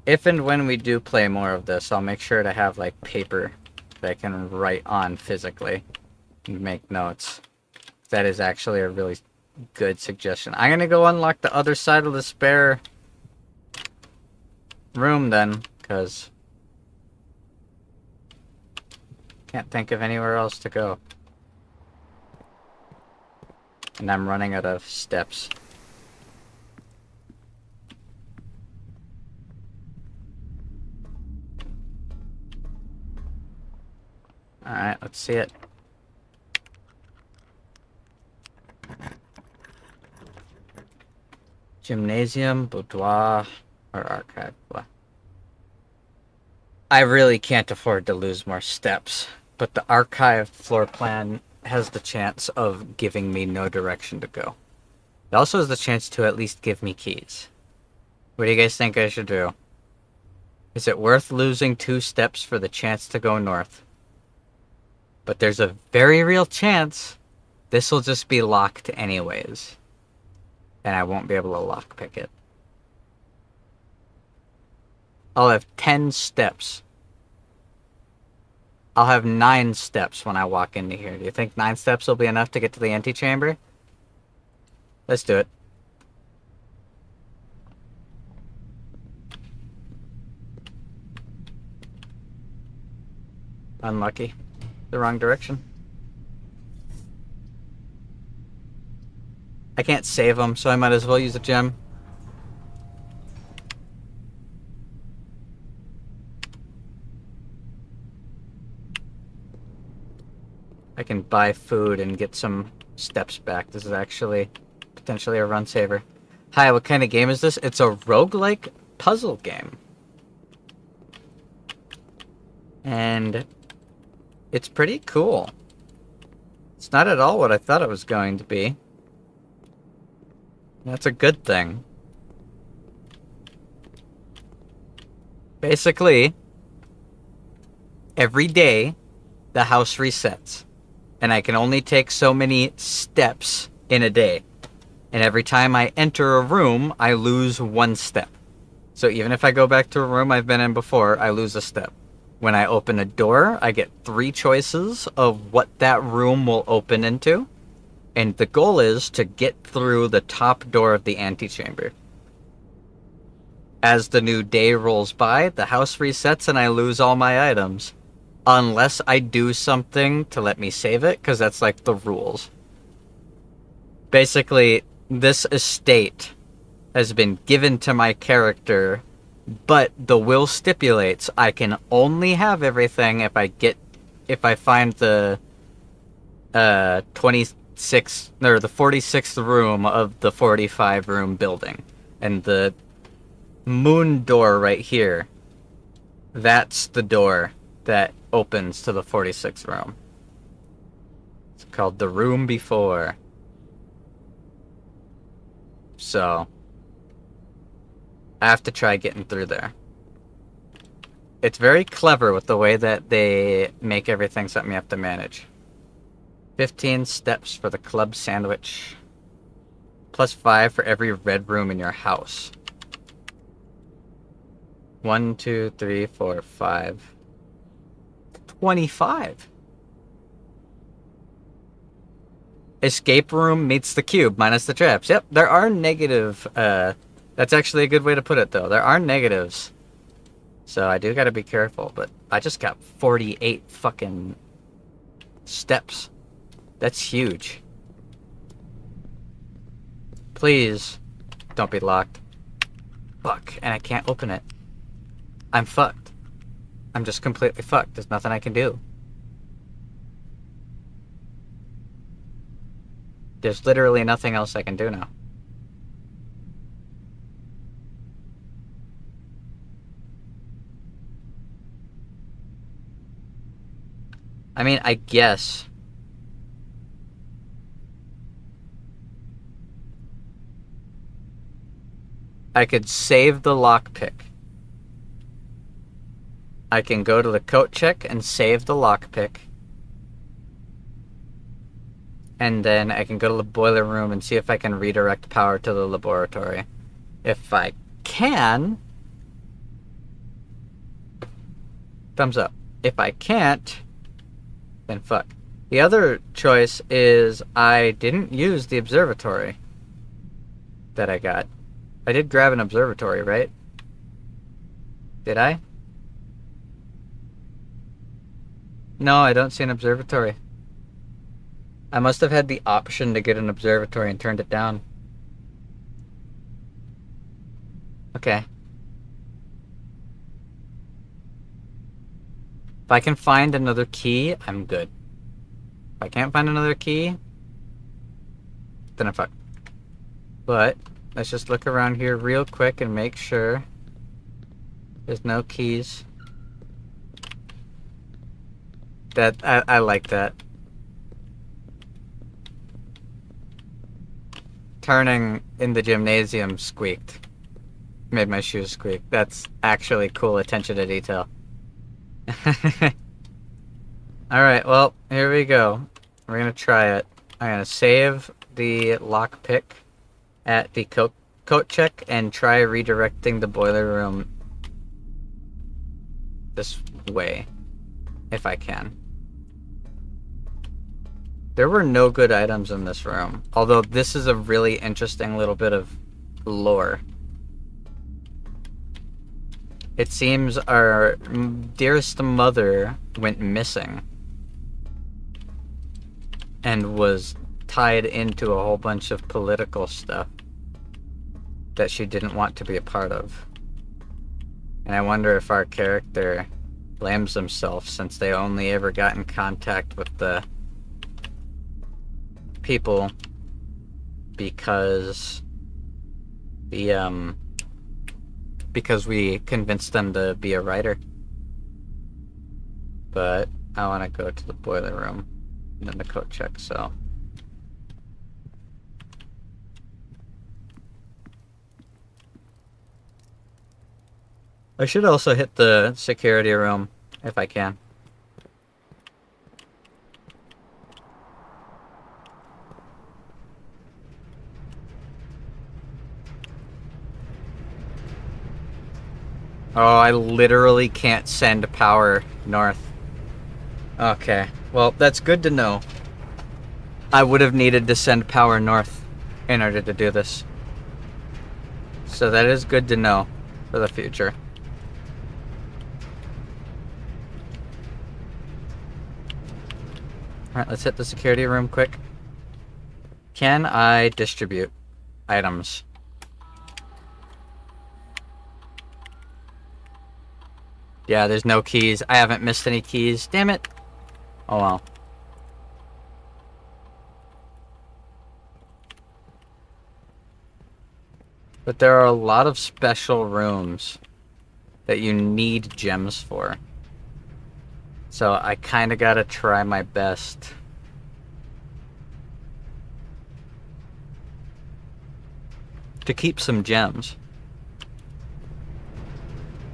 If and when we do play more of this, I'll make sure to have, like, paper that I can write on physically. Make notes. That is actually a really good suggestion. I'm gonna go unlock the other side of the spare room then, because can't think of anywhere else to go. And I'm running out of steps. Alright, let's see it. Gymnasium, boudoir, or archive. Blah. I really can't afford to lose more steps, but the archive floor plan has the chance of giving me no direction to go. It also has the chance to at least give me keys. What do you guys think I should do? Is it worth losing 2 steps for the chance to go north? But there's a very real chance this will just be locked anyways. And I won't be able to lockpick it. I'll have 10 steps. I'll have 9 steps when I walk into here. Do you think 9 steps will be enough to get to the antechamber? Let's do it. Unlucky. The wrong direction. I can't save them, so I might as well use a gem. I can buy food and get some steps back. This is actually potentially a run saver. Hi, what kind of game is this? It's a roguelike puzzle game. And it's pretty cool. It's not at all what I thought it was going to be. That's a good thing. Basically, every day the house resets. And I can only take so many steps in a day. And every time I enter a room, I lose 1 step. So even if I go back to a room I've been in before, I lose a step. When I open a door, I get 3 choices of what that room will open into. And the goal is to get through the top door of the antechamber. As the new day rolls by, the house resets and I lose all my items. Unless I do something to let me save it, because that's like the rules. Basically, this estate has been given to my character, but the will stipulates I can only have everything if I find the 26th or the 46th room of the 45 room building. And the moon door right here, that's the door that opens to the 46th room. It's called the room before. So I have to try getting through there. It's very clever with the way that they make everything something you have to manage. 15 steps for the club sandwich. +5 for every red room in your house. 1, 2, 3, 4, 5. 25. Escape room meets the cube minus the traps. Yep, there are negative. That's actually a good way to put it, though. There are negatives. So I do gotta be careful, but I just got 48 fucking steps. That's huge. Please don't be locked. Fuck, and I can't open it. I'm fucked. I'm just completely fucked. There's nothing I can do. There's literally nothing else I can do now. I mean, I guess. I could save the lockpick. I can go to the coat check and save the lockpick. And then I can go to the boiler room and see if I can redirect power to the laboratory. If I can... Thumbs up. If I can't, then fuck. The other choice is I didn't use the observatory that I got. I did grab an observatory, right? Did I? No, I don't see an observatory. I must have had the option to get an observatory and turned it down. Okay. If I can find another key, I'm good. If I can't find another key, then I'm fucked. But let's just look around here real quick and make sure there's no keys. That I like that. Turning in the gymnasium squeaked. Made my shoes squeak. That's actually cool attention to detail. Alright, well, here we go. We're gonna try it. I'm gonna save the lockpick at the coat check and try redirecting the boiler room this way, if I can. There were no good items in this room, although this is a really interesting little bit of lore. It seems our dearest mother went missing and was tied into a whole bunch of political stuff that she didn't want to be a part of. And I wonder if our character blames himself since they only ever got in contact with the people because we convinced them to be a writer. But I want to go to the boiler room and then the coat check, so I should also hit the security room if I can. Oh, I literally can't send power north. Okay, well, that's good to know. I would have needed to send power north in order to do this. So that is good to know for the future. Alright, let's hit the security room quick. Can I distribute items? Yeah, there's no keys. I haven't missed any keys. Damn it. Oh well. But there are a lot of special rooms that you need gems for. So I kind of gotta try my best. To keep some gems.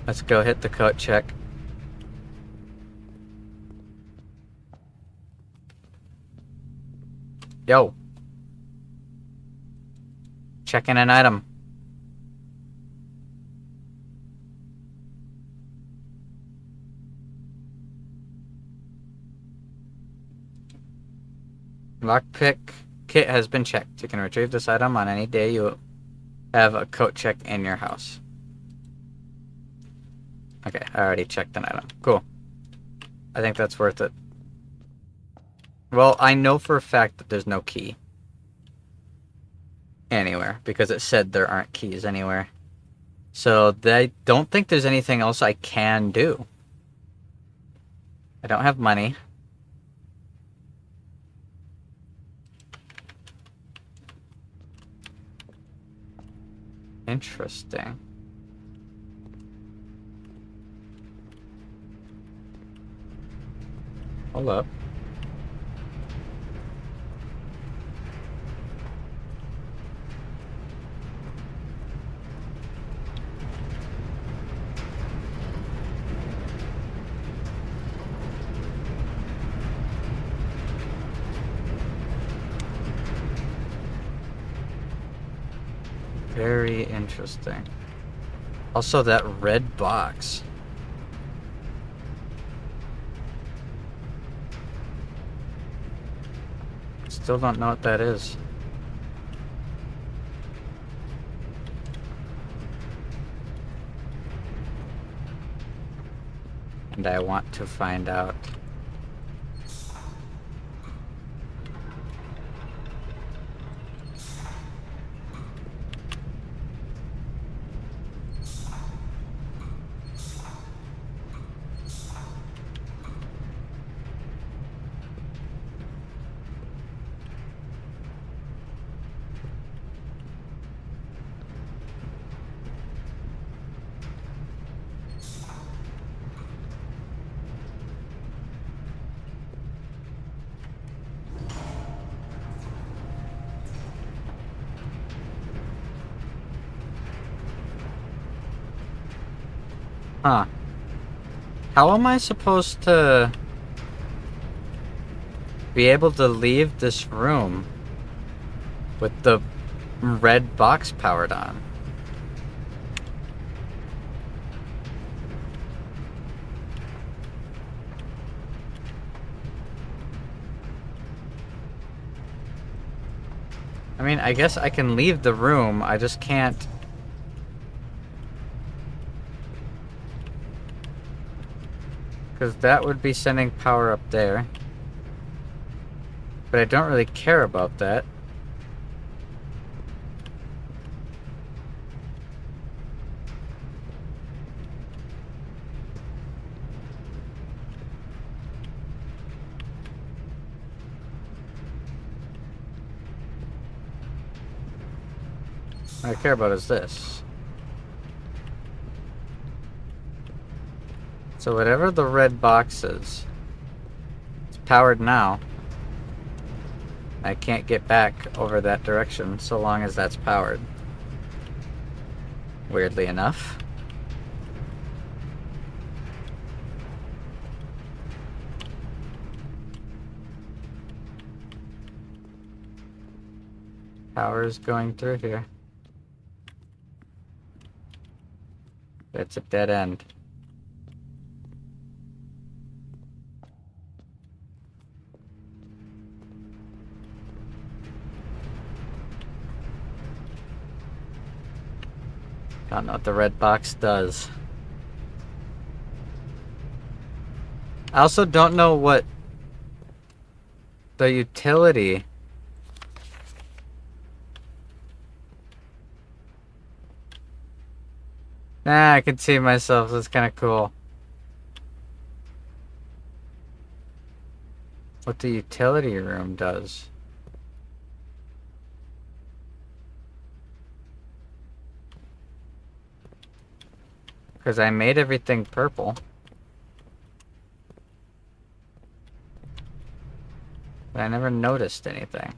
Let's go hit the coat check. Yo. Checking an item. Lockpick kit has been checked. You can retrieve this item on any day you have a coat check in your house. Okay, I already checked an item. Cool. I think that's worth it. Well, I know for a fact that there's no key anywhere because it said there aren't keys anywhere. So I don't think there's anything else I can do. I don't have money. Interesting. Hold up. Very interesting. Also, that red box. Still don't know what that is. And I want to find out. Huh. How am I supposed to be able to leave this room with the red box powered on? I mean, I guess I can leave the room, I just can't. Because that would be sending power up there. But I don't really care about that. What I care about is this. So whatever the red box is, it's powered now. I can't get back over that direction so long as that's powered. Weirdly enough. Power is going through here. It's a dead end. Don't know what the red box does. I also don't know what the utility. Nah, I can see myself. That's kind of cool. What the utility room does. Because I made everything purple. But I never noticed anything.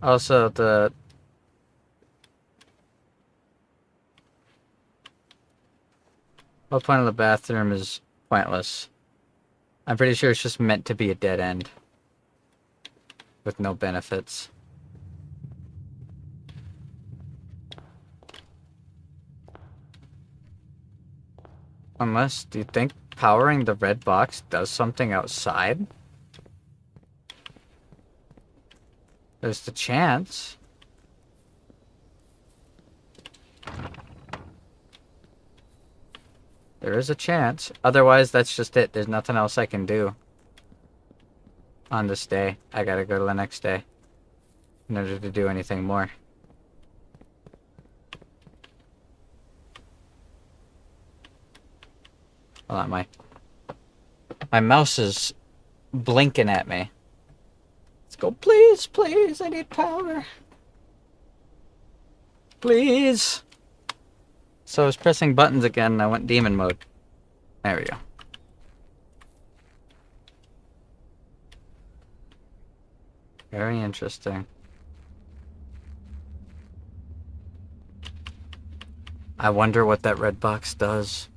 Also, the whole point of the bathroom is pointless. I'm pretty sure it's just meant to be a dead end. With no benefits. Unless, do you think powering the red box does something outside? There's the chance. There is a chance. Otherwise, that's just it. There's nothing else I can do. On this day. I gotta go to the next day. In order to do anything more. Hold on, my mouse is blinking at me. Let's go, please, please, I need power. Please. So I was pressing buttons again and I went demon mode. There we go. Very interesting. I wonder what that red box does.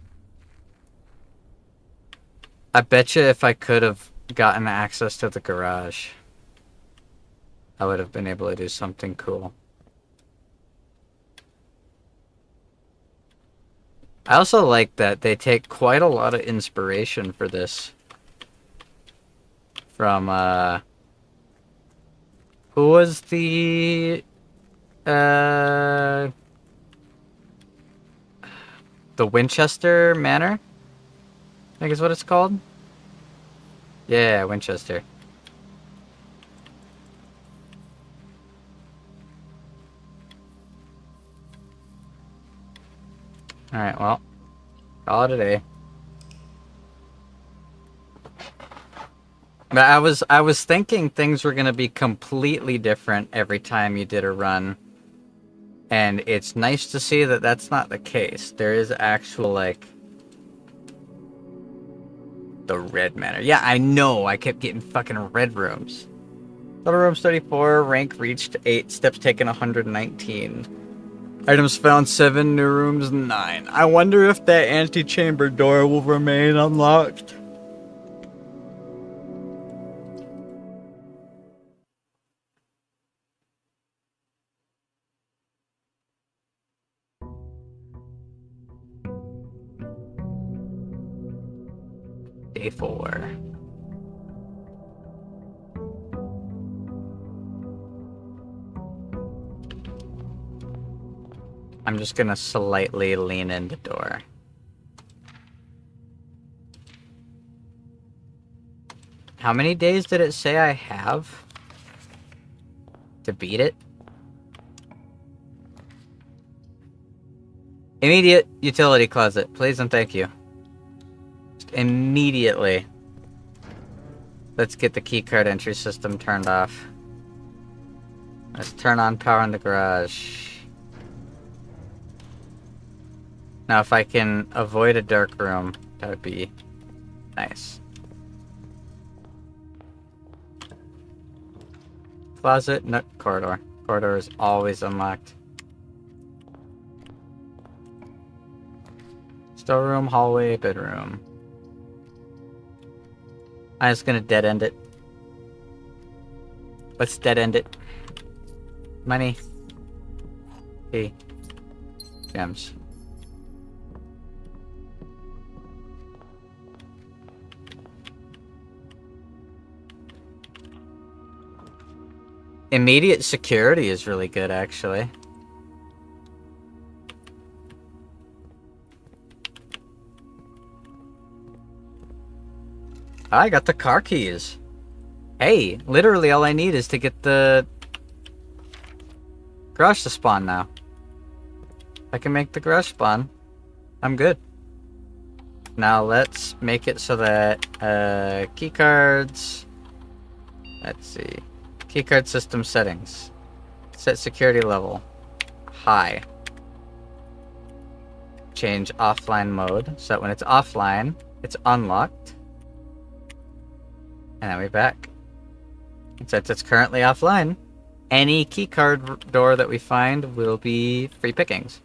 I bet you if I could have gotten access to the garage, I would have been able to do something cool. I also like that they take quite a lot of inspiration for this from, who was the Winchester Manor? I think is what it's called. Yeah, Winchester. Alright, well, call it a day. But I was thinking things were gonna be completely different every time you did a run. And it's nice to see that that's not the case. There is actual, like, the red manor. Yeah, I know. I kept getting fucking red rooms. Little rooms 34, rank reached 8, steps taken 119. Items found 7, new rooms 9. I wonder if that antechamber door will remain unlocked. Day 4. I'm just gonna slightly lean in the door. How many days did it say I have to beat it? Immediate utility closet, please and thank you. Just immediately. Let's get the keycard entry system turned off. Let's turn on power in the garage. Now, if I can avoid a dark room, that would be nice. Closet, nook, corridor. Corridor is always unlocked. Storeroom, hallway, bedroom. I'm just gonna dead end it. Let's dead end it. Money. Hey. Gems. Immediate security is really good, actually. I got the car keys. Hey, literally all I need is to get the garage to spawn now. I can make the garage spawn. I'm good. Now let's make it so that key cards. Let's see. Keycard system settings. Set security level. High. Change offline mode so that when it's offline, it's unlocked. And then we're back. And since it's currently offline, any keycard door that we find will be free pickings.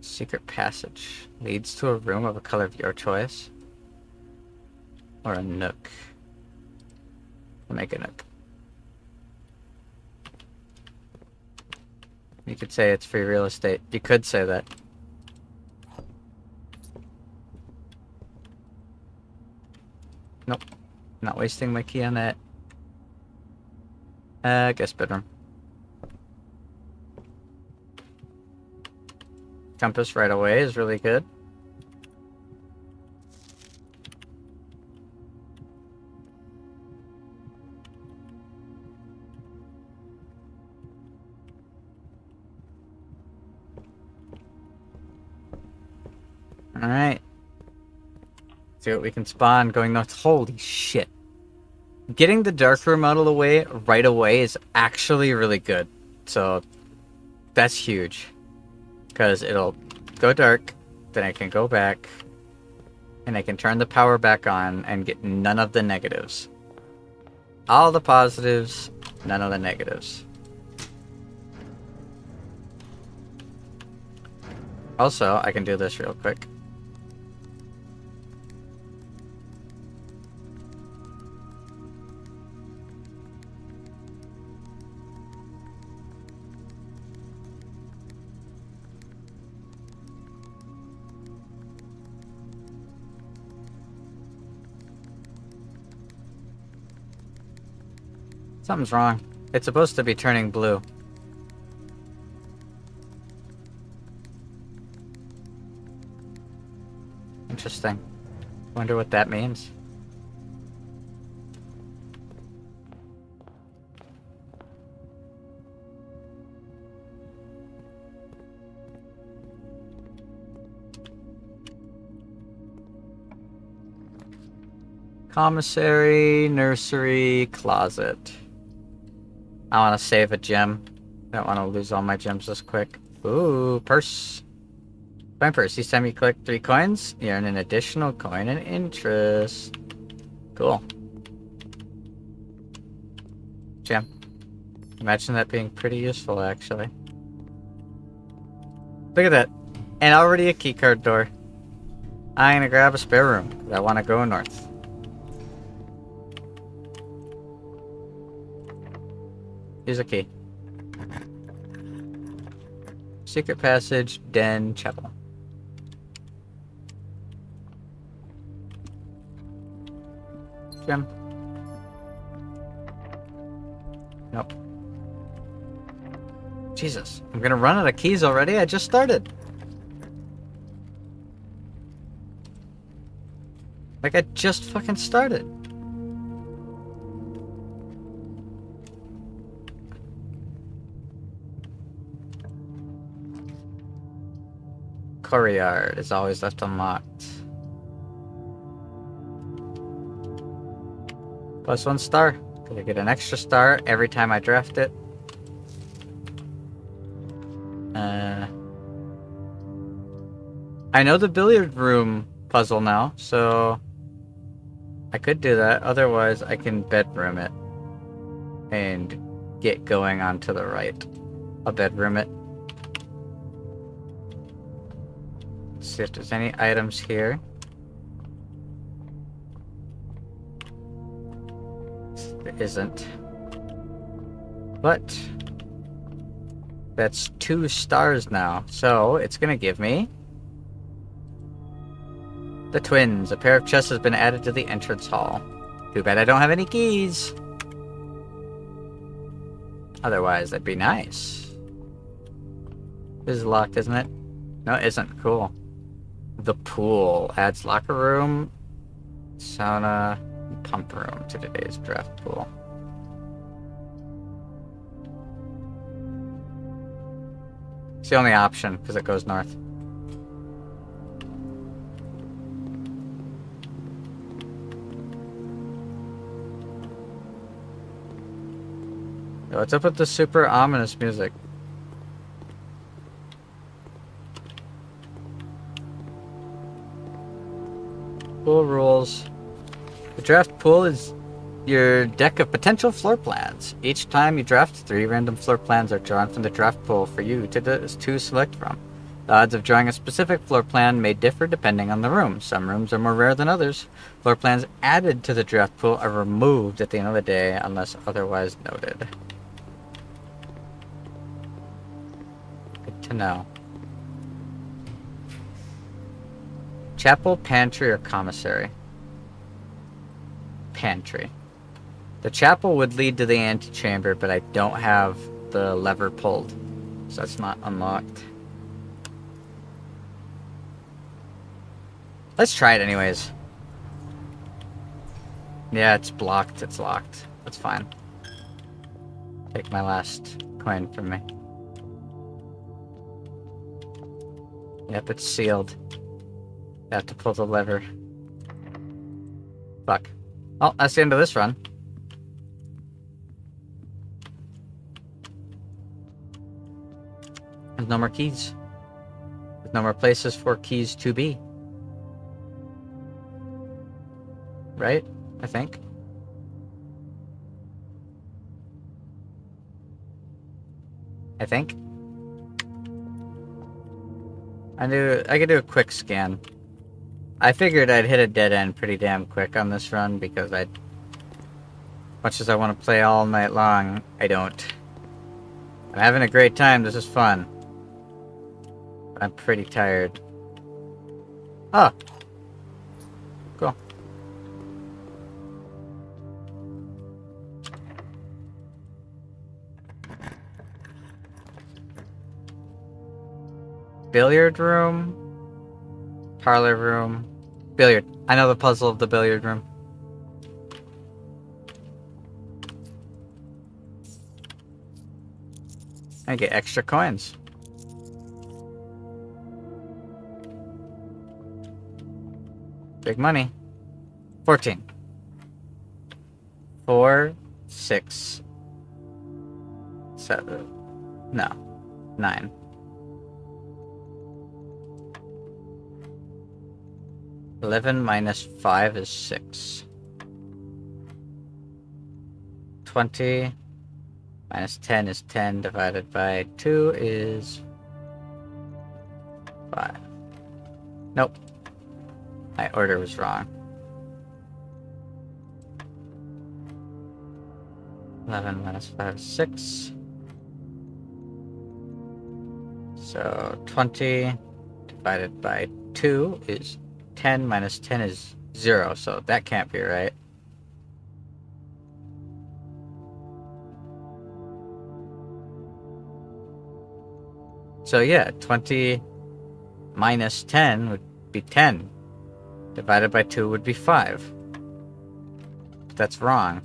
Secret passage. Leads to a room of a color of your choice. Or a nook. We'll make a nook. You could say it's free real estate. You could say that. Nope. Not wasting my key on that. Guest bedroom. Compass right away is really good. Alright. See what we can spawn going north. Holy shit. Getting the dark room out of the way right away is actually really good. So, that's huge. Because it'll go dark, then I can go back, and I can turn the power back on and get none of the negatives. All the positives, none of the negatives. Also, I can do this real quick. Something's wrong. It's supposed to be turning blue. Interesting. Wonder what that means. Commissary, nursery, closet. I want to save a gem. I don't want to lose all my gems this quick. Ooh, purse. Coin purse. Each time you collect 3 coins, you earn an additional coin and interest. Cool. Gem. Imagine that being pretty useful, actually. Look at that. And already a keycard door. I'm gonna grab a spare room, because I want to go north. Here's a key. Secret passage, den, chapel. Gem. Nope. Jesus, I'm gonna run out of keys already? I just started. Like, I just fucking started. Courtyard is always left unlocked. +1 star. Gonna get an extra star every time I draft it. I know the billiard room puzzle now, so I could do that. Otherwise, I can bedroom it and get going on to the right. I'll bedroom it. see if there's any items here. There isn't. But that's 2 stars now. So it's gonna give me the twins. A pair of chests has been added to the entrance hall. Too bad I don't have any keys. Otherwise, that'd be nice. This is locked, isn't it? No, it isn't. Cool. The pool adds locker room, sauna, and pump room to today's draft pool. It's the only option because it goes north. What's up with the super ominous music? Pool rules. The draft pool is your deck of potential floor plans. Each time you draft, 3 random floor plans are drawn from the draft pool for you to select from. The odds of drawing a specific floor plan may differ depending on the room. Some rooms are more rare than others. Floor plans added to the draft pool are removed at the end of the day unless otherwise noted. Good to know. Chapel, pantry, or commissary? Pantry. The chapel would lead to the antechamber, but I don't have the lever pulled, so that's not unlocked. Let's try it anyways. Yeah, it's blocked. It's locked. That's fine. Take my last coin from me. Yep, it's sealed. I have to pull the lever. Fuck. Oh, that's the end of this run. There's no more keys. There's no more places for keys to be. Right? I think. I could do a quick scan. I figured I'd hit a dead end pretty damn quick on this run because much as I want to play all night long, I don't. I'm having a great time, this is fun. But I'm pretty tired. Oh. Cool. Billiard room. Parlor room. Billiard. I know the puzzle of the billiard room. I get extra coins. Big money. 14. 4, 6, 7. No. 9. 11 minus 5 is 6. 20 minus 10 is 10 divided by 2 is 5. Nope. My order was wrong. 11 minus 5 is 6. So 20 divided by 2 is 10 minus 10 is 0, so that can't be right. So yeah, 20 minus 10 would be 10. Divided by 2 would be 5. But that's wrong.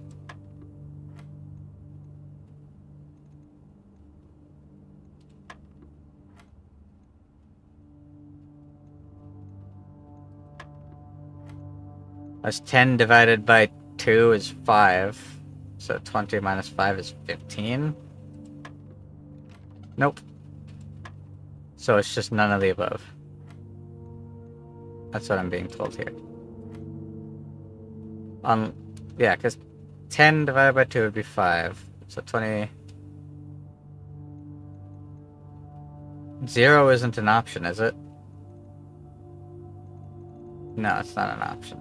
That's 10 divided by 2 is 5. So 20 minus 5 is 15. Nope. So it's just none of the above. That's what I'm being told here. Yeah, because 10 divided by 2 would be 5. So 20... 0 isn't an option, is it? No, it's not an option.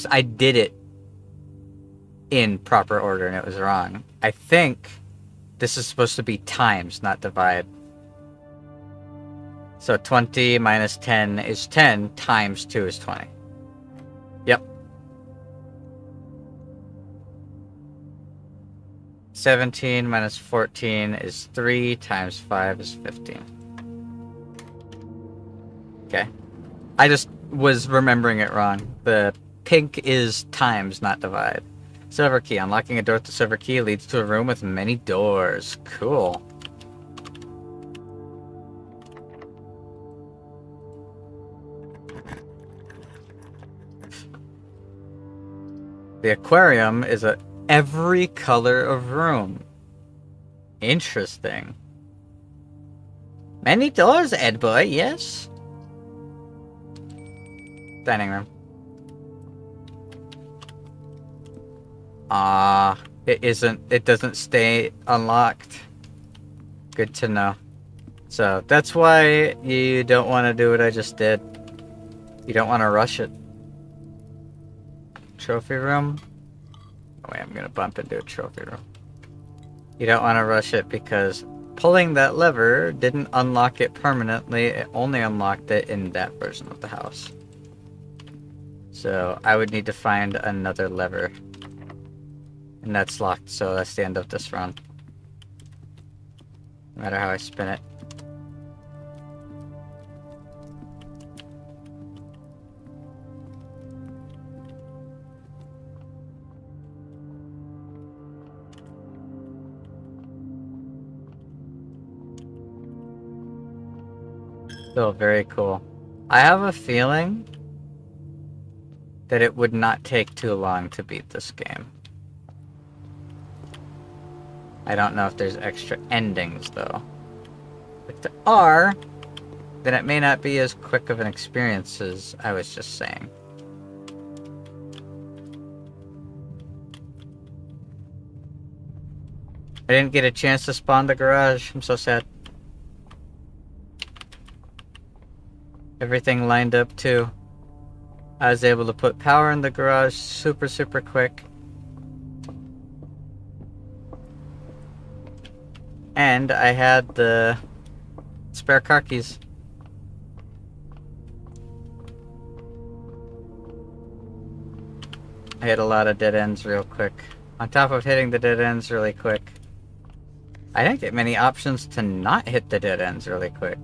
I did it in proper order and it was wrong. I think this is supposed to be times, not divide. So 20 minus 10 is 10, times 2 is 20. Yep. 17 minus 14 is 3, times 5 is 15. Okay. I just was remembering it wrong. The pink is times, not divide. Silver key. Unlocking a door with the silver key leads to a room with many doors. Cool. The aquarium is every color of room. Interesting. Many doors, Ed boy, yes? Dining room. It doesn't stay unlocked. Good to know. So, that's why you don't want to do what I just did. You don't want to rush it. Trophy room? Oh wait, I'm gonna bump into a trophy room. You don't want to rush it because pulling that lever didn't unlock it permanently. It only unlocked it in that version of the house. So, I would need to find another lever. And that's locked, so that's the end of this run. No matter how I spin it. Still very cool. I have a feeling that it would not take too long to beat this game. I don't know if there's extra endings, though. If there are, then it may not be as quick of an experience as I was just saying. I didn't get a chance to spawn the garage. I'm so sad. Everything lined up, too. I was able to put power in the garage super, super quick. And I had the spare car keys. I hit a lot of dead ends real quick. On top of hitting the dead ends really quick. I didn't get many options to not hit the dead ends really quick.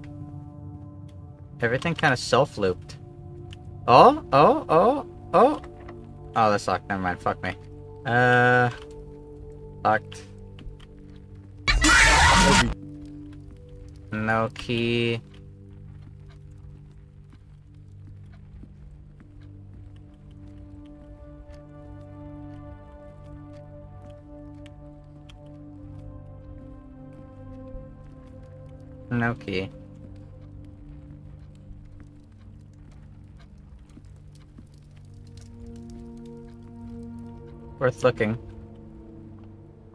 Everything kind of self-looped. Oh, oh, oh, oh. Oh, that's locked. Never mind. Fuck me. Locked. No key. No key. Worth looking.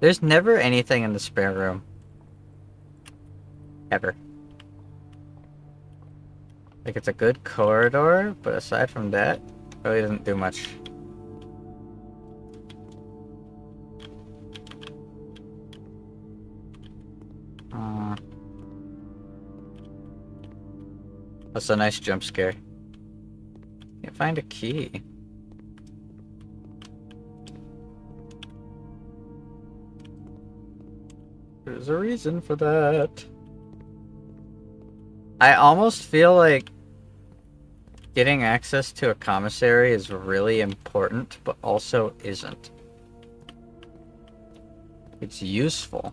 There's never anything in the spare room. Ever. Like, it's a good corridor, but aside from that, really doesn't do much. That's a nice jump scare. Can't find a key. There's a reason for that. I almost feel like getting access to a commissary is really important, but also isn't. It's useful.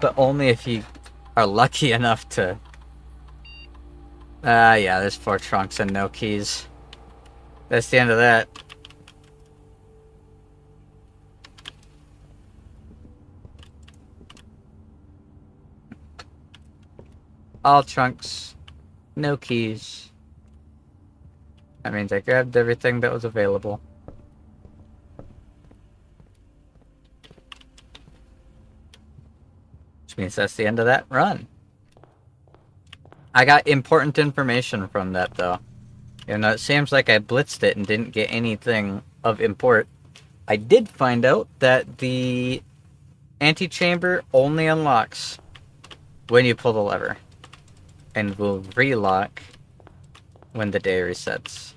But only if you are lucky enough to... yeah, there's 4 trunks and no keys. That's the end of that. All trunks, no keys. That means I grabbed everything that was available. Which means that's the end of that run. I got important information from that, though. Even though it seems like I blitzed it and didn't get anything of import, I did find out that the antechamber only unlocks when you pull the lever. And will relock when the day resets.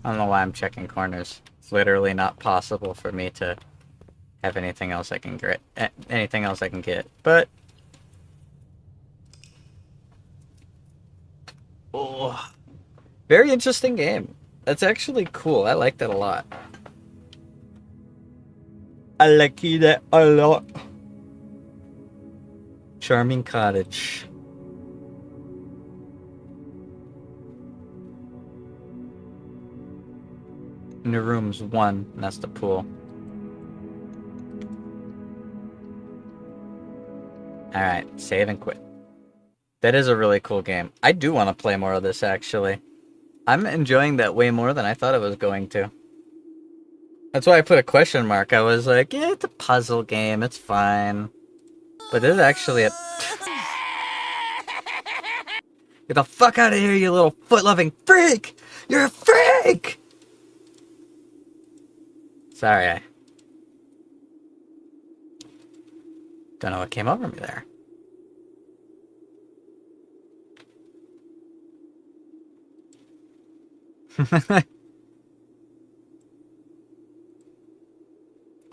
I don't know why I'm checking corners. It's literally not possible for me to have anything else I can get. But oh, very interesting game. That's actually cool. I like that a lot. I like that a lot. Charming cottage. In the room's 1, and that's the pool. Alright, save and quit. That is a really cool game. I do want to play more of this, actually. I'm enjoying that way more than I thought I was going to. That's why I put a question mark. I was like, yeah, it's a puzzle game, it's fine. But this is actually a... Get the fuck out of here, you little foot-loving freak! You're a freak! Sorry, I don't know what came over me there.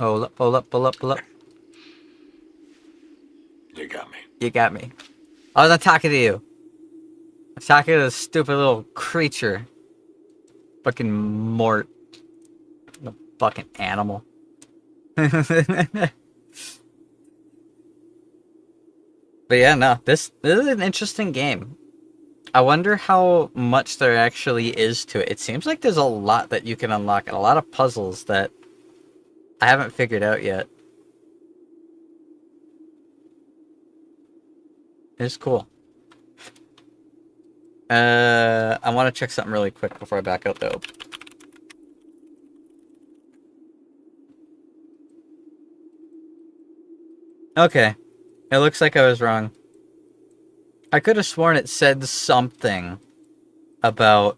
Hold up, pull up, pull up, pull up. You got me. You got me. I was not talking to you. I was talking to this stupid little creature. Fucking Mort. The fucking animal. But yeah, no, this is an interesting game. I wonder how much there actually is to it. It seems like there's a lot that you can unlock and a lot of puzzles that I haven't figured out yet. It's cool. I want to check something really quick before I back out though. Okay. It looks like I was wrong. I could have sworn it said something about...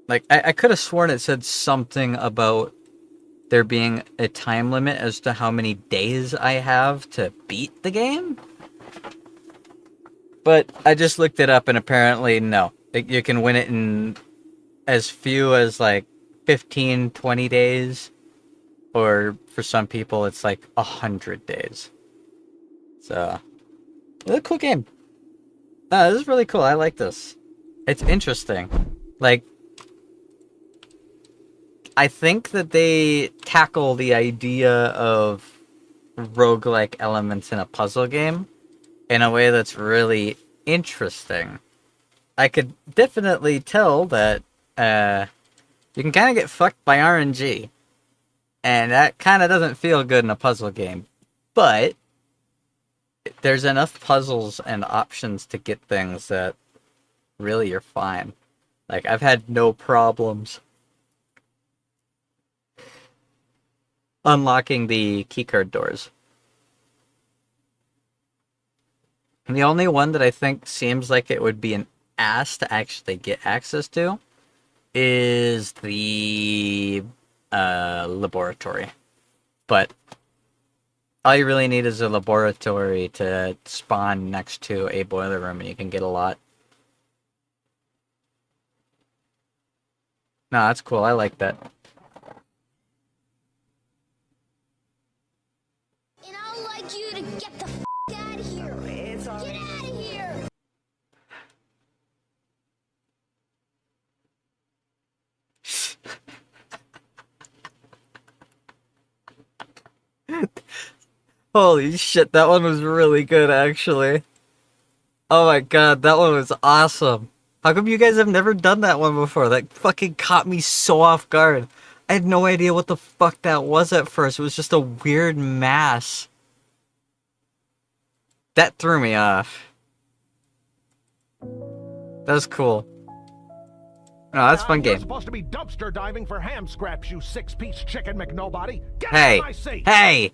Like, I could have sworn it said something about there being a time limit as to how many days I have to beat the game. But I just looked it up and apparently no. You can win it in as few as like 15, 20 days. Or for some people it's like 100 days. So, it's a cool game. This is really cool. I like this. It's interesting. Like, I think that they tackle the idea of roguelike elements in a puzzle game in a way that's really interesting. I could definitely tell that you can kind of get fucked by RNG. And that kind of doesn't feel good in a puzzle game. But there's enough puzzles and options to get things that really you're fine. Like, I've had no problems unlocking the keycard doors. And the only one that I think seems like it would be an ass to actually get access to is the laboratory. But all you really need is a laboratory to spawn next to a boiler room and you can get a lot. No, that's cool. I like that. And I'd like you to get the f out of here. Get out of here. Holy shit, that one was really good, actually. Oh my god, that one was awesome. How come you guys have never done that one before? That fucking caught me so off guard. I had no idea what the fuck that was at first. It was just a weird mass. That threw me off. That was cool. No, that's a fun You're game. supposed to be dumpster diving for ham scraps, you six-piece chicken McNobody. Get out Hey, of my seat! hey!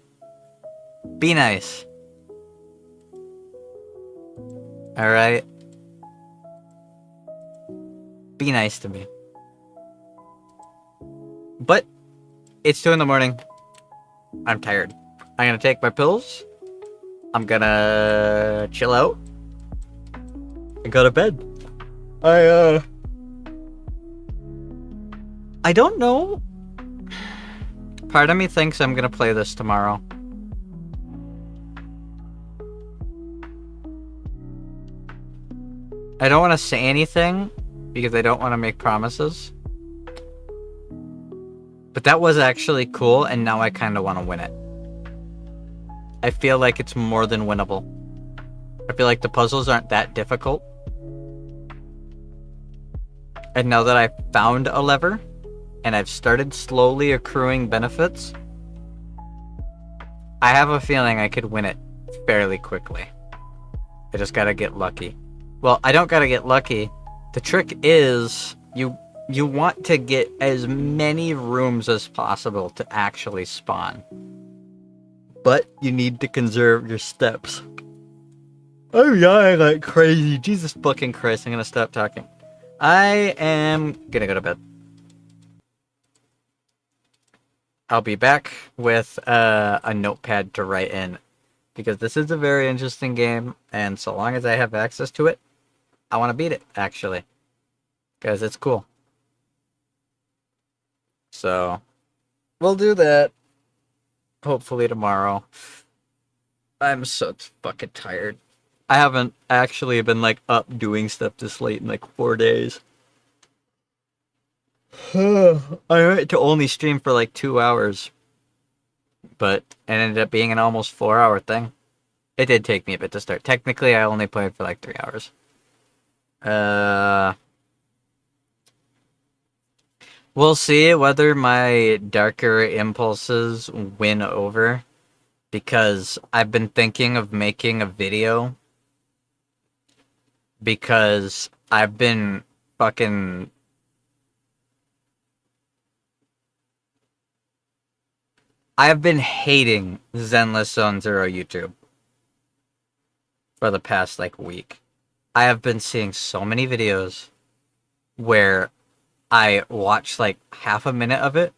Be nice. Alright? Be nice to me. But, it's 2 in the morning. I'm tired. I'm gonna take my pills. I'm gonna chill out. And go to bed. I don't know. Part of me thinks I'm gonna play this tomorrow. I don't want to say anything because I don't want to make promises. But that was actually cool, and now I kind of want to win it. I feel like it's more than winnable. I feel like the puzzles aren't that difficult. And now that I've found a lever, and I've started slowly accruing benefits, I have a feeling I could win it fairly quickly. I just gotta get lucky. Well, I don't gotta get lucky. The trick is, you want to get as many rooms as possible to actually spawn. But you need to conserve your steps. I'm yawning like crazy. Jesus fucking Christ, I'm gonna stop talking. I am gonna go to bed. I'll be back with a notepad to write in, because this is a very interesting game, and so long as I have access to it, I want to beat it, actually, because it's cool. So, we'll do that, hopefully tomorrow. I'm so fucking tired. I haven't actually been, like, up doing stuff this late in, like, 4 days. I meant to only stream for, like, 2 hours, but it ended up being an almost 4-hour thing. It did take me a bit to start. Technically, I only played for, like, 3 hours. We'll see whether my darker impulses win over, because I've been thinking of making a video, because I've been fucking... I have been hating Zenless Zone Zero YouTube for the past, like, week. I have been seeing so many videos where I watch, like, half a minute of it,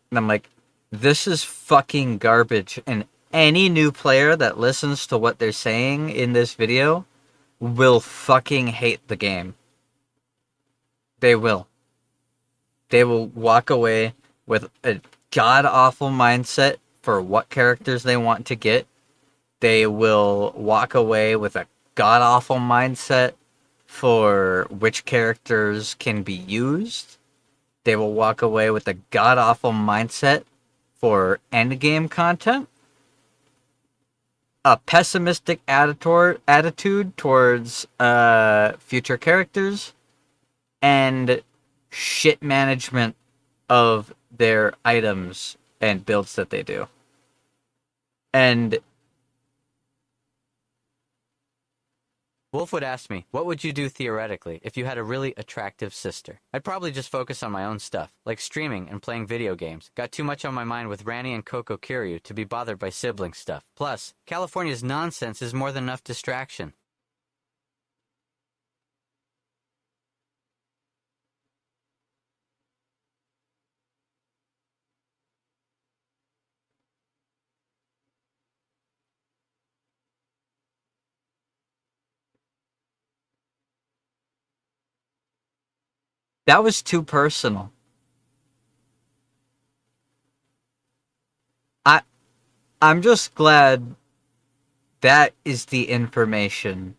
and I'm like, this is fucking garbage, and any new player that listens to what they're saying in this video will fucking hate the game. They will. They will walk away with a god-awful mindset for what characters they want to get. They will walk away with a god-awful mindset for which characters can be used. They will walk away with a god-awful mindset for endgame content. A pessimistic attitude towards future characters. And shit management of their items and builds that they do. And Wolf would ask me, what would you do theoretically if you had a really attractive sister? I'd probably just focus on my own stuff, like streaming and playing video games. Got too much on my mind with Rani and Coco Kiryu to be bothered by sibling stuff. Plus, California's nonsense is more than enough distraction. that was too personal. I'm just glad that is the information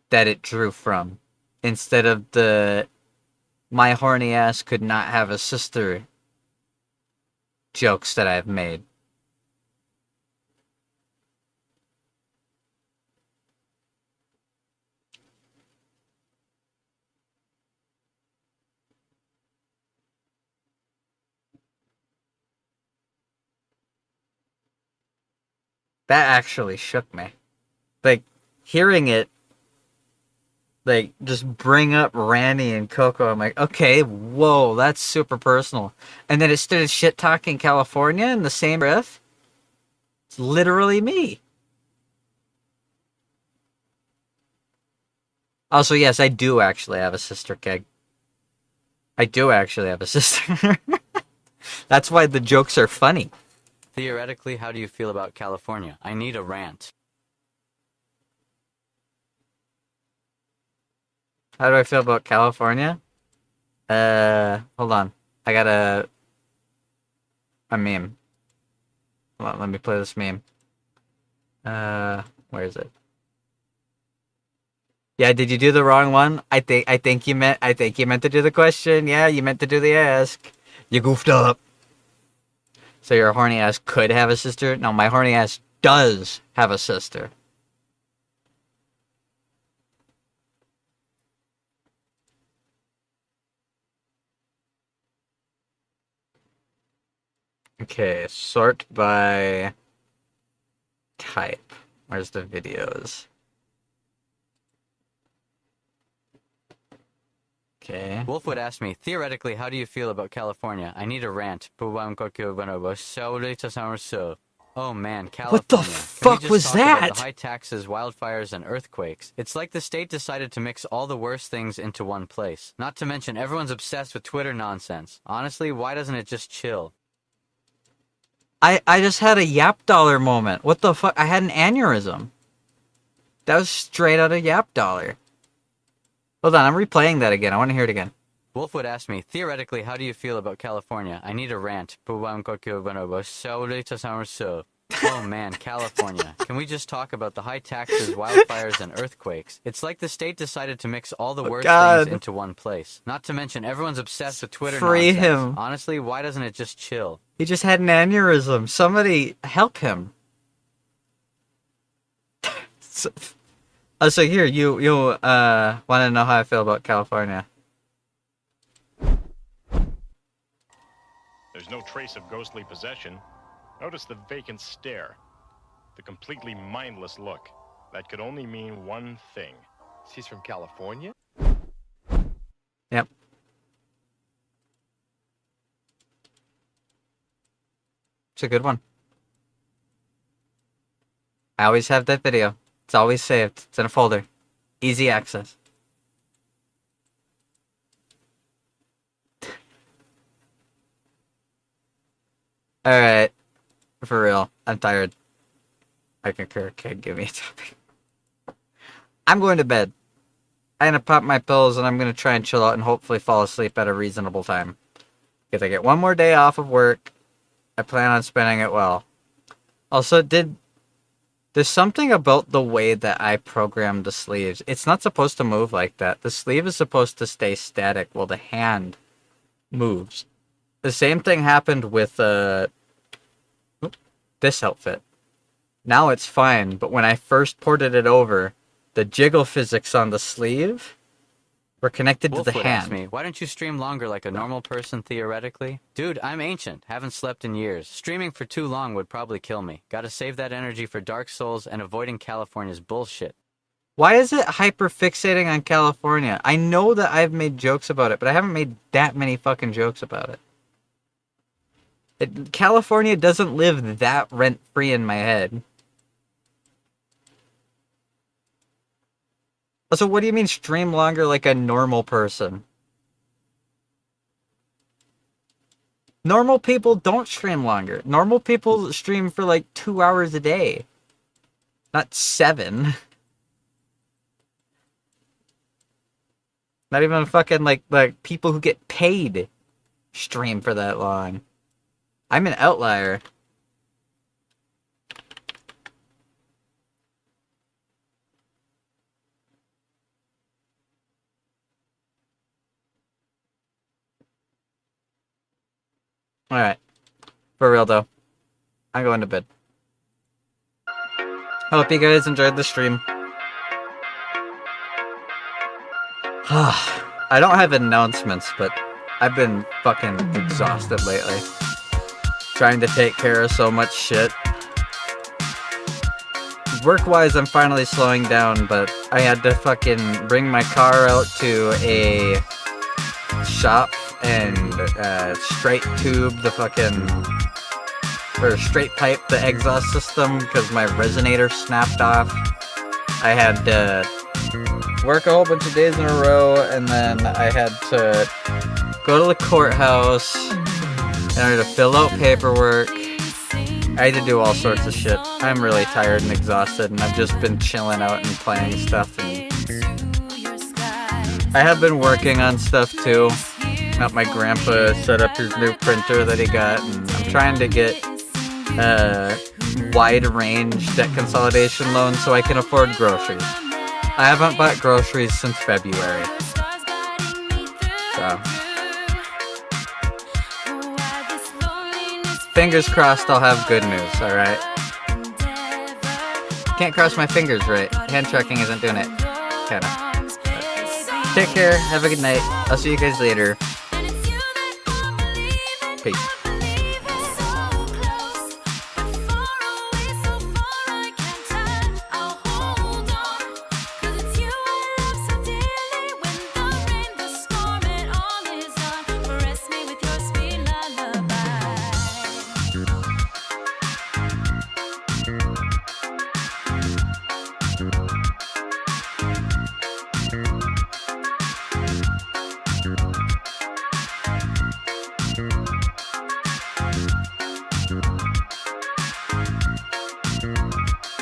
that it drew from, instead of the my horny ass could not have a sister jokes that I've made. That actually shook me. Like, hearing it like just bring up Randy and Coco. I'm like, okay, whoa, that's super personal. And then it started shit talking California in the same breath. It's literally me. Also, yes, I do actually have a sister, Keg. I do actually have a sister. That's why the jokes are funny. Theoretically, how do you feel about California? I need a rant. How do I feel about California? Hold on. I got a meme. Hold on, let me play this meme. Where is it? Yeah, did you do the wrong one? I think you meant to do the question. Yeah, you meant to do the ask. You goofed up. So your horny ass could have a sister? No, my horny ass does have a sister. Okay, sort by type. Where's the videos? Okay. Wolfwood asked me, theoretically, how do you feel about California? I need a rant. Oh man, California. What the Can we fuck just was talk about that? the high taxes, wildfires, and earthquakes. It's like the state decided to mix all the worst things into one place. Not to mention, everyone's obsessed with Twitter nonsense. Honestly, why doesn't it just chill? I just had a Yap Dollar moment. What the fuck? I had an aneurysm. That was straight out of Yap Dollar. Hold on, I'm replaying that again. I want to hear it again. Wolfwood asked me, theoretically, how do you feel about California? I need a rant. Oh man, California. Can we just talk about the high taxes, wildfires, and earthquakes? It's like the state decided to mix all the worst things into one place. Not to mention, everyone's obsessed with Twitter Free nonsense. him. Honestly, why doesn't it just chill? He just had an aneurysm. Somebody help him. So here, you want to know how I feel about California. There's no trace of ghostly possession. Notice the vacant stare. The completely mindless look. That could only mean one thing. She's from California? Yep. It's a good one. I always have that video. It's always saved. It's in a folder. Easy access. Alright. For real. I'm tired. I concur. Okay, give me a topic. I'm going to bed. I'm gonna pop my pills and I'm gonna try and chill out and hopefully fall asleep at a reasonable time. If I get one more day off of work, I plan on spending it well. Also, there's something about the way that I programmed the sleeves. It's not supposed to move like that. The sleeve is supposed to stay static while the hand moves. The same thing happened with this outfit. Now it's fine, but when I first ported it over, the jiggle physics on the sleeve were connected to the Wolfwood asked hand. me, why don't you stream longer like a normal person theoretically? Dude, I'm ancient. Haven't slept in years. Streaming for too long would probably kill me. Gotta save that energy for Dark Souls and avoiding California's bullshit. Why is it hyper-fixating on California? I know that I've made jokes about it, but I haven't made that many fucking jokes about it. California doesn't live that rent-free in my head. So what do you mean stream longer like a normal person? Normal people don't stream longer. Normal people stream for like 2 hours a day. Not 7. Not even fucking like people who get paid stream for that long. I'm an outlier. Alright. For real though. I'm going to bed. Hope you guys enjoyed the stream. I don't have announcements, but I've been fucking exhausted lately. Trying to take care of so much shit. work-wise, I'm finally slowing down, but I had to fucking bring my car out to a shop and straight tube the fucking, or straight pipe the exhaust system because my resonator snapped off. I had to work a whole bunch of days in a row, and then I had to go to the courthouse in order to fill out paperwork. I had to do all sorts of shit. I'm really tired and exhausted, and I've just been chilling out and playing stuff. And I have been working on stuff too. Helped my grandpa set up his new printer that he got, and I'm trying to get wide range debt consolidation loans so I can afford groceries. I haven't bought groceries since February. So fingers crossed I'll have good news, alright? Can't cross my fingers right. Hand tracking isn't doing it. Kinda. Take care, have a good night. I'll see you guys later. Peace.